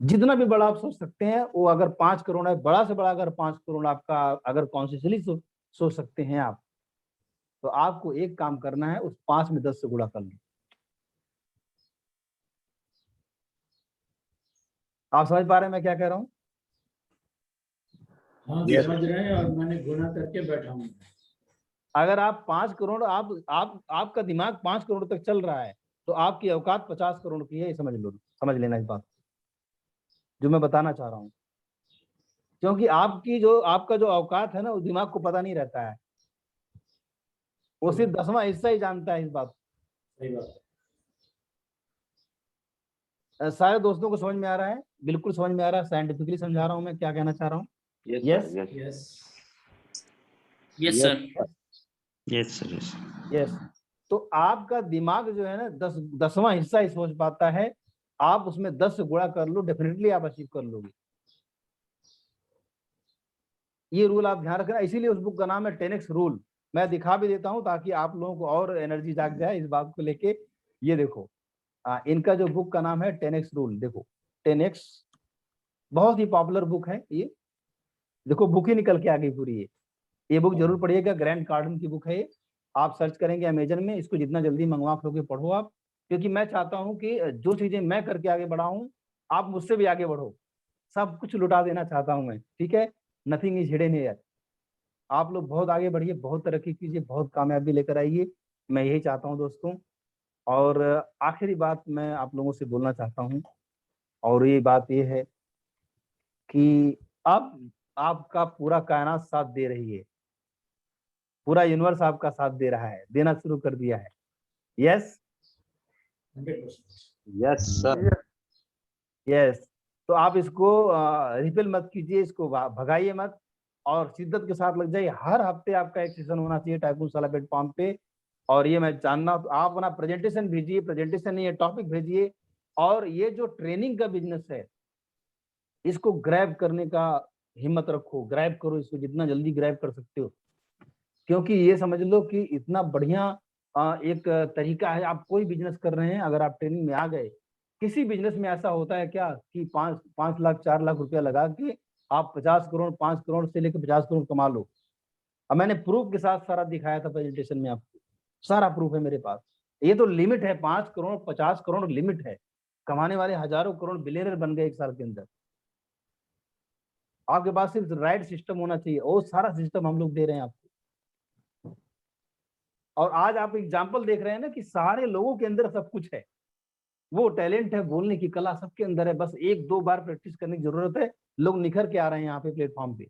S2: जितना भी बड़ा आप सोच सकते हैं वो, अगर 5 करोड़ है, बड़ा से बड़ा अगर 5 करोड़ आपका अगर कॉन्शियसली सोच सकते हैं आप, तो आपको एक काम करना है, उस 5 में 10 से गुणा कर लो। आप समझ पा रहे हैं मैं क्या कह रहा हूँ?
S5: हाँ
S2: Yes.
S5: समझ रहे हैं, और मैंने गुना करके बैठा हूँ।
S2: अगर आप 5 करोड़, आपका दिमाग 5 करोड़ तक चल रहा है, तो आपकी औकात 50 करोड़ की है, ये समझ लो, समझ लेना इस बात जो मैं बताना चाह रहा हूँ। क्योंकि आपका जो औकात है ना, उस दिमाग को पता नहीं रहता है, वो सिर्फ 10वां हिस्सा ही जानता है इस बात।
S5: सही बात।
S2: सारे दोस्तों को समझ में आ रहा है? बिल्कुल समझ में आ रहा है, साइंटिफिकली समझा रहा हूँ मैं क्या कहना चाह रहा हूँ।
S11: Yes
S17: yes sir.
S11: Yes sir.
S2: Yes. तो आपका दिमाग जो है ना, 10वां हिस्सा ही सोच पाता है, आप उसमें 10 से गुणा कर लो, डेफिनेटली आप अचीव कर लोगे। ये रूल आप ध्यान रखना, इसीलिए उस बुक का नाम है 10x रूल। मैं दिखा भी देता हूं ताकि आप लोगों को और एनर्जी जाग जाए इस बात को लेके। ये देखो, इनका जो बुक का नाम है 10x रूल, देखो 10x, बहुत ही पॉपुलर बुक है ये। देखो बुक ही निकल के आ गई पूरी। ये बुक जरूर पढ़िएगा, ग्रैंड कार्डन की बुक है ये। आप सर्च करेंगे अमेजन में, इसको जितना जल्दी मंगवा के पढ़ो आप, क्योंकि मैं चाहता हूं कि जो चीजें मैं करके आगे बढ़ा हूं, आप मुझसे भी आगे बढ़ो। सब कुछ लुटा देना चाहता हूं मैं, ठीक है? Nothing is hidden here. आप लोग बहुत आगे बढ़िए, बहुत तरक्की कीजिए, बहुत कामयाबी लेकर आइए, मैं यही चाहता हूं दोस्तों। और आखिरी बात मैं आप लोगों से बोलना चाहता हूं, और ये बात ये है कि अब आपका पूरा कायनात साथ दे रही है, पूरा यूनिवर्स आपका साथ दे रहा है, देना शुरू कर दिया है। यस
S5: 100%।
S2: Yes sir, yes. तो आप इसको रिपेल मत कीजिए, इसको भगाइए मत, और शिद्दत के साथ लग जाइए। हर हफ्ते आपका एक सेशन होना चाहिए टाइकून साला प्लेटफॉर्म पे। और ये मैं जानना, तो आप अपना प्रेजेंटेशन भेजिए, प्रेजेंटेशन नहीं है टॉपिक भेजिए। और ये जो ट्रेनिंग का बिजनेस है, इसको ग्रैब करने का हिम्मत रखो, ग्रैब करो इसको, जितना जल्दी ग्रैब कर सकते हो। क्योंकि ये समझ लो कि इतना बढ़िया एक तरीका है, आप कोई बिजनेस कर रहे हैं, अगर आप ट्रेनिंग में आ गए, किसी बिजनेस में ऐसा होता है क्या कि 5 लाख 4 लाख रुपया लगा के आप 50 करोड़ 5 करोड़ से लेकर 50 करोड़ कमा लो। अब मैंने प्रूफ के साथ सारा दिखाया था प्रेजेंटेशन में, आपको सारा प्रूफ है मेरे पास। ये तो लिमिट है, 5 करोड़ 50 करोड़ लिमिट है। कमाने वाले हजारों करोड़ बिलियनर बन गए 1 साल के अंदर। आपके पास सिर्फ राइट सिस्टम होना चाहिए, और सारा सिस्टम हम लोग दे रहे हैं आपको। और आज आप एग्जाम्पल देख रहे हैं ना कि सारे लोगों के अंदर सब कुछ है, वो टैलेंट है, बोलने की कला सबके अंदर है, बस 1-2 बार प्रैक्टिस करने की जरूरत है। लोग निखर के आ रहे हैं यहाँ पे प्लेटफॉर्म पे,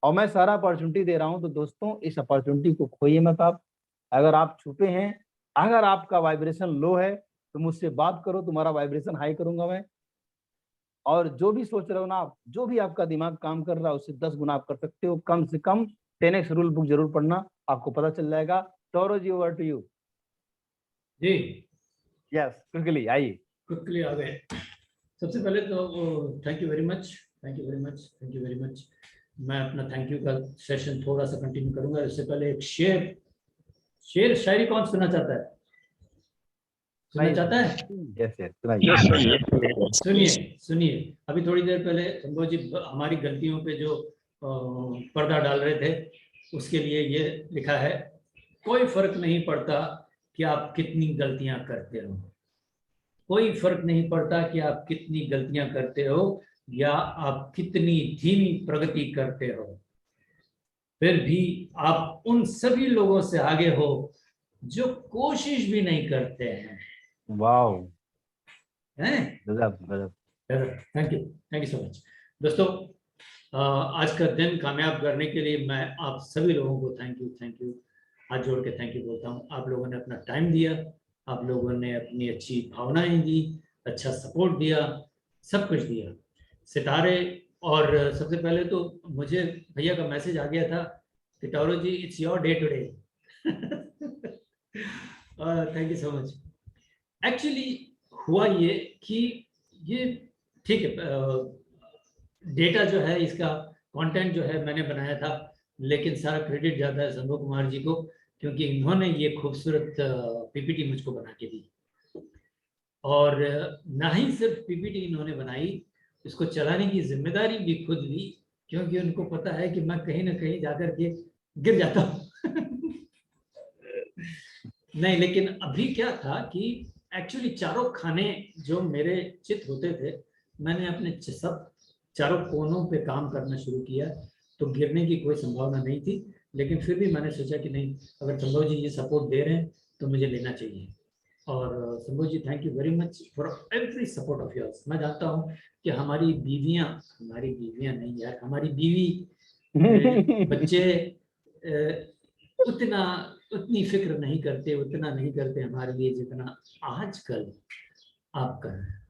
S2: और मैं सारा अपॉर्चुनिटी दे रहा हूँ। तो दोस्तों, इस अपॉर्चुनिटी को खोइए मत आप। अगर आप छुपे हैं, अगर आपका वाइब्रेशन लो है तो मुझसे बात करो, तुम्हारा वाइब्रेशन हाई करूंगा मैं। और जो भी सोच रहे हो ना आप, जो भी आपका दिमाग काम कर रहा है उससे 10 गुना आप कर सकते हो। कम से कम 10x रूल बुक जरूर पढ़ना, आपको पता चल जाएगा। Toro ji, over to you.
S5: जी
S2: यस, क्विकली आइए।
S5: क्विकली आ गए। सबसे पहले तो thank you very much, thank you very much, thank you very much. मैं अपना थैंक यू का सेशन थोड़ा सा कंटिन्यू करूंगा। इससे पहले एक शेर शायरी कौन सुनना चाहता है? सुनना चाहता है?
S2: यस यस, सुनाइए।
S5: सुनिए। अभी थोड़ी देर पहले संभव जी हमारी गलतियों पे जो पर्दा डाल रहे थे, उसके लिए ये लिखा है, कोई फर्क नहीं पड़ता कि आप कितनी गलतियां करते हो, कोई फर्क नहीं पड़ता कि आप कितनी गलतियां करते हो या आप कितनी धीमी प्रगति करते हो, फिर भी आप उन सभी लोगों से आगे हो जो कोशिश भी नहीं करते हैं।
S2: वाओ,
S5: हैं?
S2: गजब गजब।
S5: Thank you so much. दोस्तों, आज का दिन कामयाब करने के लिए मैं आप सभी लोगों को थैंक यू हाथ जोड़ के थैंक यू बोलता हूँ। आप लोगों ने अपना टाइम दिया, आप लोगों ने अपनी अच्छी भावनाएं दी, अच्छा सपोर्ट दिया, सब कुछ दिया। सितारे, और सबसे पहले तो मुझे भैया का मैसेज आ गया था कि Toro ji, it's your day today. Thank you so much. Actually हुआ ये कि ये ठीक है, डेटा जो है, इसका कंटेंट जो है मैंने बनाया था, लेकिन सारा क्रेडिट जाता है संभव कुमार जी को, क्योंकि इन्होंने ये खूबसूरत पीपीटी मुझको बना के दी। और ना ही सिर्फ पीपीटी इन्होंने बनाई, इसको चलाने की जिम्मेदारी भी खुद ली, क्योंकि उनको पता है कि मैं कहीं ना कहीं जाकर के गिर जाता हूँ। नहीं, लेकिन अभी क्या था कि एक्चुअली चारों खाने जो मेरे चित होते थे, मैंने अपने सब चारों कोनों पे काम करना शुरू किया, तो गिरने की कोई संभावना नहीं थी। लेकिन फिर भी मैंने सोचा कि नहीं, अगर संभव जी ये सपोर्ट दे रहे हैं तो मुझे लेना चाहिए। और Sambhav ji, thank you very much for every support of yours. मैं जानता हूँ कि हमारी बीवियाँ नहीं यार, हमारी बीवी बच्चे उतनी फिक्र नहीं करते, उतना नहीं करते हमारे लिए जितना आजकल आप कर रहे हैं।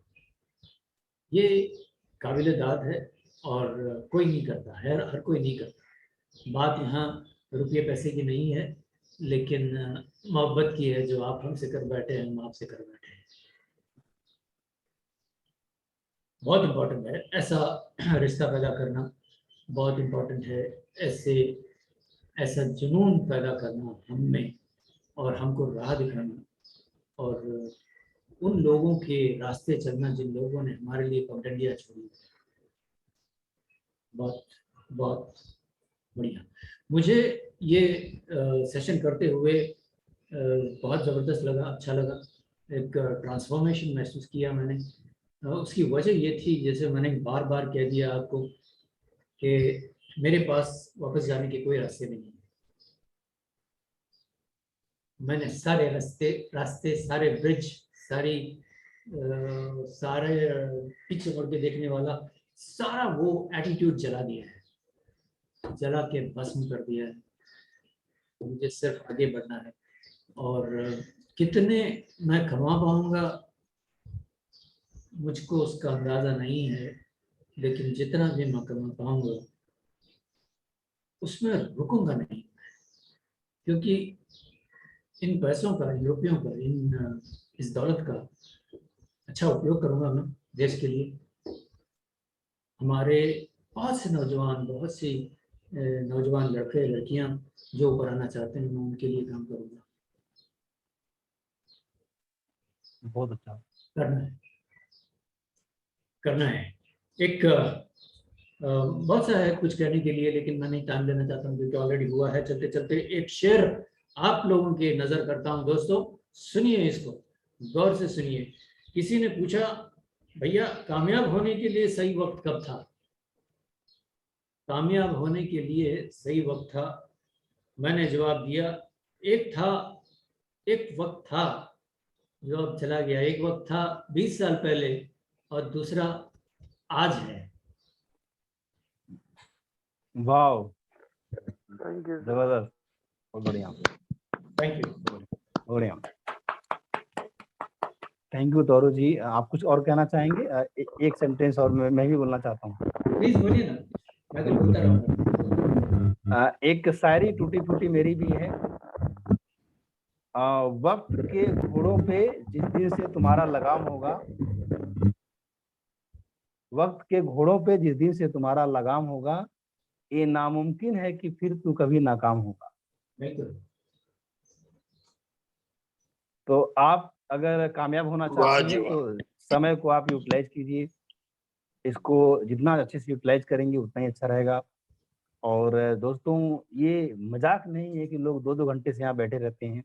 S5: ये काबिले दाद है और कोई नहीं करता है, हर कोई नहीं करता। बात यहाँ रुपये पैसे की नहीं है, लेकिन मोहब्बत की है, जो आप हमसे कर बैठे हैं, हम आपसे कर बैठे हैं। बहुत इम्पोर्टेंट है ऐसा रिश्ता पैदा करना, बहुत इम्पोर्टेंट है ऐसा जुनून पैदा करना हम में, और हमको राह दिखाना, और उन लोगों के रास्ते चलना जिन लोगों ने हमारे लिए पगडंडियाँ छोड़ी। बहुत बहुत बढ़िया। मुझे ये सेशन करते हुए बहुत ज़बरदस्त लगा, अच्छा लगा। एक ट्रांसफॉर्मेशन महसूस किया मैंने। उसकी वजह ये थी, जैसे मैंने बार बार कह दिया आपको, कि मेरे पास वापस जाने के कोई रास्ते नहीं है। मैंने सारे रास्ते सारे ब्रिज, सारे पीछे मुड़ के देखने वाला सारा वो एटीट्यूड जला दिया है, जला के भस्म कर दिया है। मुझे सिर्फ आगे बढ़ना है, और कितने मैं कमा पाऊंगा मुझको उसका अंदाजा नहीं है, लेकिन जितना भी मैं कमा पाऊंगा उसमें रुकूंगा नहीं, क्योंकि इन पैसों का, इन रुपयों का, इस दौलत का अच्छा उपयोग करूंगा मैं देश के लिए। हमारे बहुत से नौजवान, बहुत सी नौजवान लड़के लड़कियां जो ऊपर आना चाहते हैं, मैं उनके लिए काम करूंगा।
S2: बहुत अच्छा
S5: करना है। करना है। एक बहुत सा है कुछ कहने के लिए, लेकिन मैं नहीं टाइम लेना चाहता हूँ क्योंकि ऑलरेडी हुआ है। चलते चलते एक शेर आप लोगों के नजर करता हूँ। दोस्तों सुनिए, इसको गौर से सुनिए। किसी ने पूछा, भैया कामयाब होने के लिए सही वक्त कब था? कामयाब होने के लिए सही वक्त था, मैंने जवाब दिया, एक वक्त था जो अब चला गया। एक वक्त था 20 साल पहले और दूसरा आज है।
S2: वाह,
S18: थैंक यू
S2: जबरदस्त, बहुत बढ़िया,
S5: थैंक यू,
S2: बढ़िया। थैंक यू तौरू जी। आप कुछ और कहना चाहेंगे? एक सेंटेंस और मैं भी बोलना चाहता हूँ।
S5: प्लीज बोलिए ना, मैं तो बोलता रहूंगा।
S2: एक शायरी टूटी फूटी मेरी भी है। वक्त के घोड़ों पे जिस दिन से तुम्हारा लगाम होगा, वक्त के घोड़ों पे जिस दिन से तुम्हारा लगाम होगा, ये नामुमकिन है कि फिर तू कभी नाकाम होगा। तो आप अगर कामयाब होना चाहते हैं तो समय को आप यूटिलाइज कीजिए। इसको जितना अच्छे से यूटिलाइज करेंगे उतना ही अच्छा रहेगा। और दोस्तों, ये मजाक नहीं है कि लोग 2-2 घंटे से यहाँ बैठे रहते हैं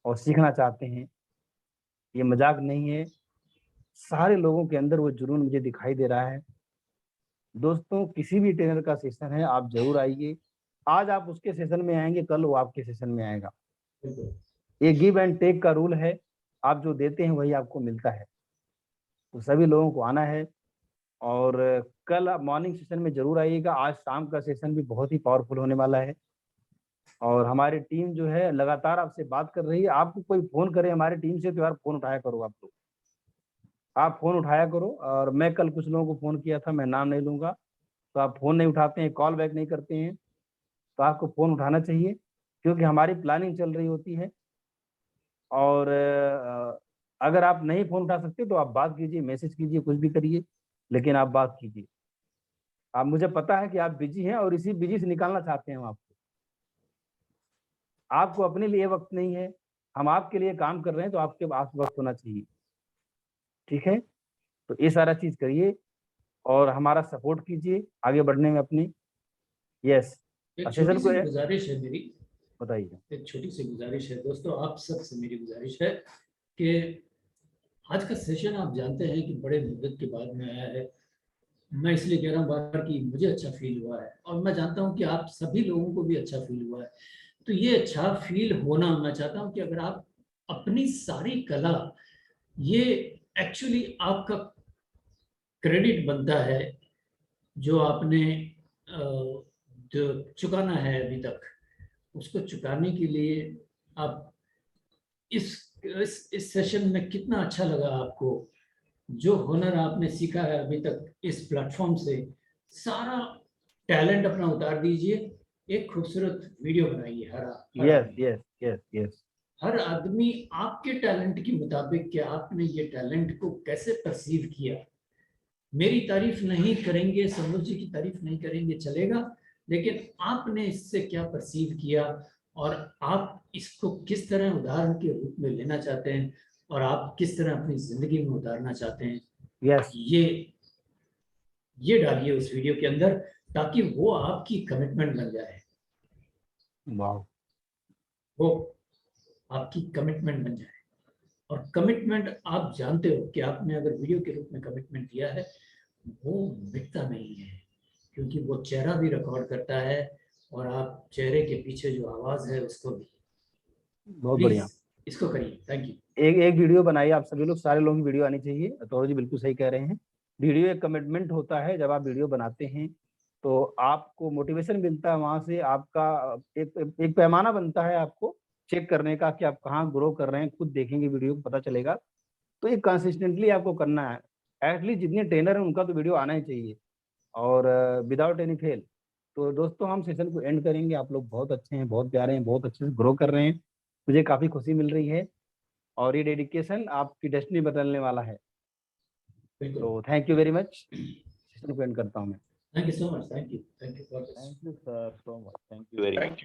S2: और सीखना चाहते हैं। ये मजाक नहीं है। सारे लोगों के अंदर वो जुनून मुझे दिखाई दे रहा है। दोस्तों, किसी भी ट्रेनर का सेशन है, आप जरूर आइए। आज आप उसके सेशन में आएंगे, कल वो आपके सेशन में आएगा। ये गिव एंड टेक का रूल है। आप जो देते हैं वही आपको मिलता है। तो सभी लोगों को आना है। और कल आप मॉर्निंग सेशन में जरूर आइएगा। आज शाम का सेशन भी बहुत ही पावरफुल होने वाला है। और हमारी टीम जो है लगातार आपसे बात कर रही है। आपको कोई फोन करे हमारी टीम से तो यार फोन उठाया करो। आप फोन उठाया करो। और मैं कल कुछ लोगों को फोन किया था, मैं नाम नहीं लूंगा, तो आप फोन नहीं उठाते हैं, कॉल बैक नहीं करते हैं, तो आपको फोन उठाना चाहिए क्योंकि हमारी प्लानिंग चल रही होती है। और अगर आप नहीं फोन उठा सकते तो आप बात कीजिए, मैसेज कीजिए, कुछ भी करिए, लेकिन आप बात कीजिए। आप, मुझे पता है कि आप बिजी हैं और इसी बिजी से निकालना चाहते हैं हम आपको। आपको अपने लिए वक्त नहीं है, हम आपके लिए काम कर रहे हैं, तो आपके पास वक्त होना चाहिए। ठीक है, तो ये सारा चीज करिए और हमारा सपोर्ट कीजिए आगे बढ़ने में अपनी। यस,
S5: एक छोटी सी गुजारिश है मेरी,
S2: बताइए।
S5: एक छोटी सी गुजारिश है दोस्तों, आप सबसे मेरी गुजारिश है कि आज का सेशन आप जानते हैं कि बड़े मुद्दत के बाद में आया है। मैं इसलिए कह रहा हूँ बार कि मुझे अच्छा फील हुआ है और मैं जानता हूँ कि आप सभी लोगों को भी अच्छा फील हुआ है। तो ये अच्छा फील होना, मैं चाहता हूँ कि अगर आप अपनी सारी कला, ये एक्चुअली आपका क्रेडिट बनता है जो आपने जो चुकाना है अभी तक, उसको चुकाने के लिए आप इस सेशन में कितना अच्छा लगा आपको, जो हुनर आपने सीखा है अभी तक इस प्लेटफॉर्म से, सारा टैलेंट अपना उतार दीजिए, एक खूबसूरत वीडियो बनाइए।
S2: यस,
S5: हर आदमी आपके टैलेंट के मुताबिक कि आपने ये टैलेंट को कैसे परसीव किया। मेरी तारीफ नहीं करेंगे, सनोज जी की तारीफ नहीं करेंगे, चलेगा, लेकिन आपने इससे क्या परसीव किया और आप इसको किस तरह उदाहरण के रूप में लेना चाहते हैं और आप किस तरह अपनी जिंदगी में उतारना चाहते हैं।
S2: यस,
S5: ये डालिए उस वीडियो के अंदर ताकि वो आपकी कमिटमेंट बन जाए।
S2: वाह,
S5: वो आपकी कमिटमेंट बन जाए। और कमिटमेंट आप जानते हो कि आपने अगर वीडियो के रूप में कमिटमेंट दिया है, वो मिटता नहीं है, क्योंकि वो चेहरा भी रिकॉर्ड करता है और आप चेहरे के पीछे जो आवाज है उसको भी।
S2: बहुत बढ़िया,
S5: इसको करिए। Thank you.
S2: एक वीडियो बनाइए आप सभी लोग, सारे लोगों की वीडियो आनी चाहिए। तो जी बिल्कुल सही कह रहे हैं। वीडियो एक कमिटमेंट होता है। जब आप वीडियो बनाते हैं तो आपको मोटिवेशन मिलता है, वहां से आपका एक पैमाना बनता है आपको चेक करने का कि आप कहाँ ग्रो कर रहे हैं। खुद देखेंगे वीडियो, पता चलेगा। तो ये कंसिस्टेंटली आपको करना है। एटलीस्ट जितने ट्रेनर हैं उनका तो वीडियो आना ही चाहिए, और विदाउट एनी फेल। तो दोस्तों, हम सेशन को एंड करेंगे। आप लोग बहुत अच्छे हैं, बहुत प्यारे हैं, बहुत अच्छे से ग्रो कर रहे हैं, मुझे काफ़ी खुशी मिल रही है। और ये डेडिकेशन आपकी डेस्टिनी बदलने वाला है। तो thank you very much. Session को एंड करता हूँ मैं।
S5: Thank you so much. Thank you sir so much.
S2: Thank you very much.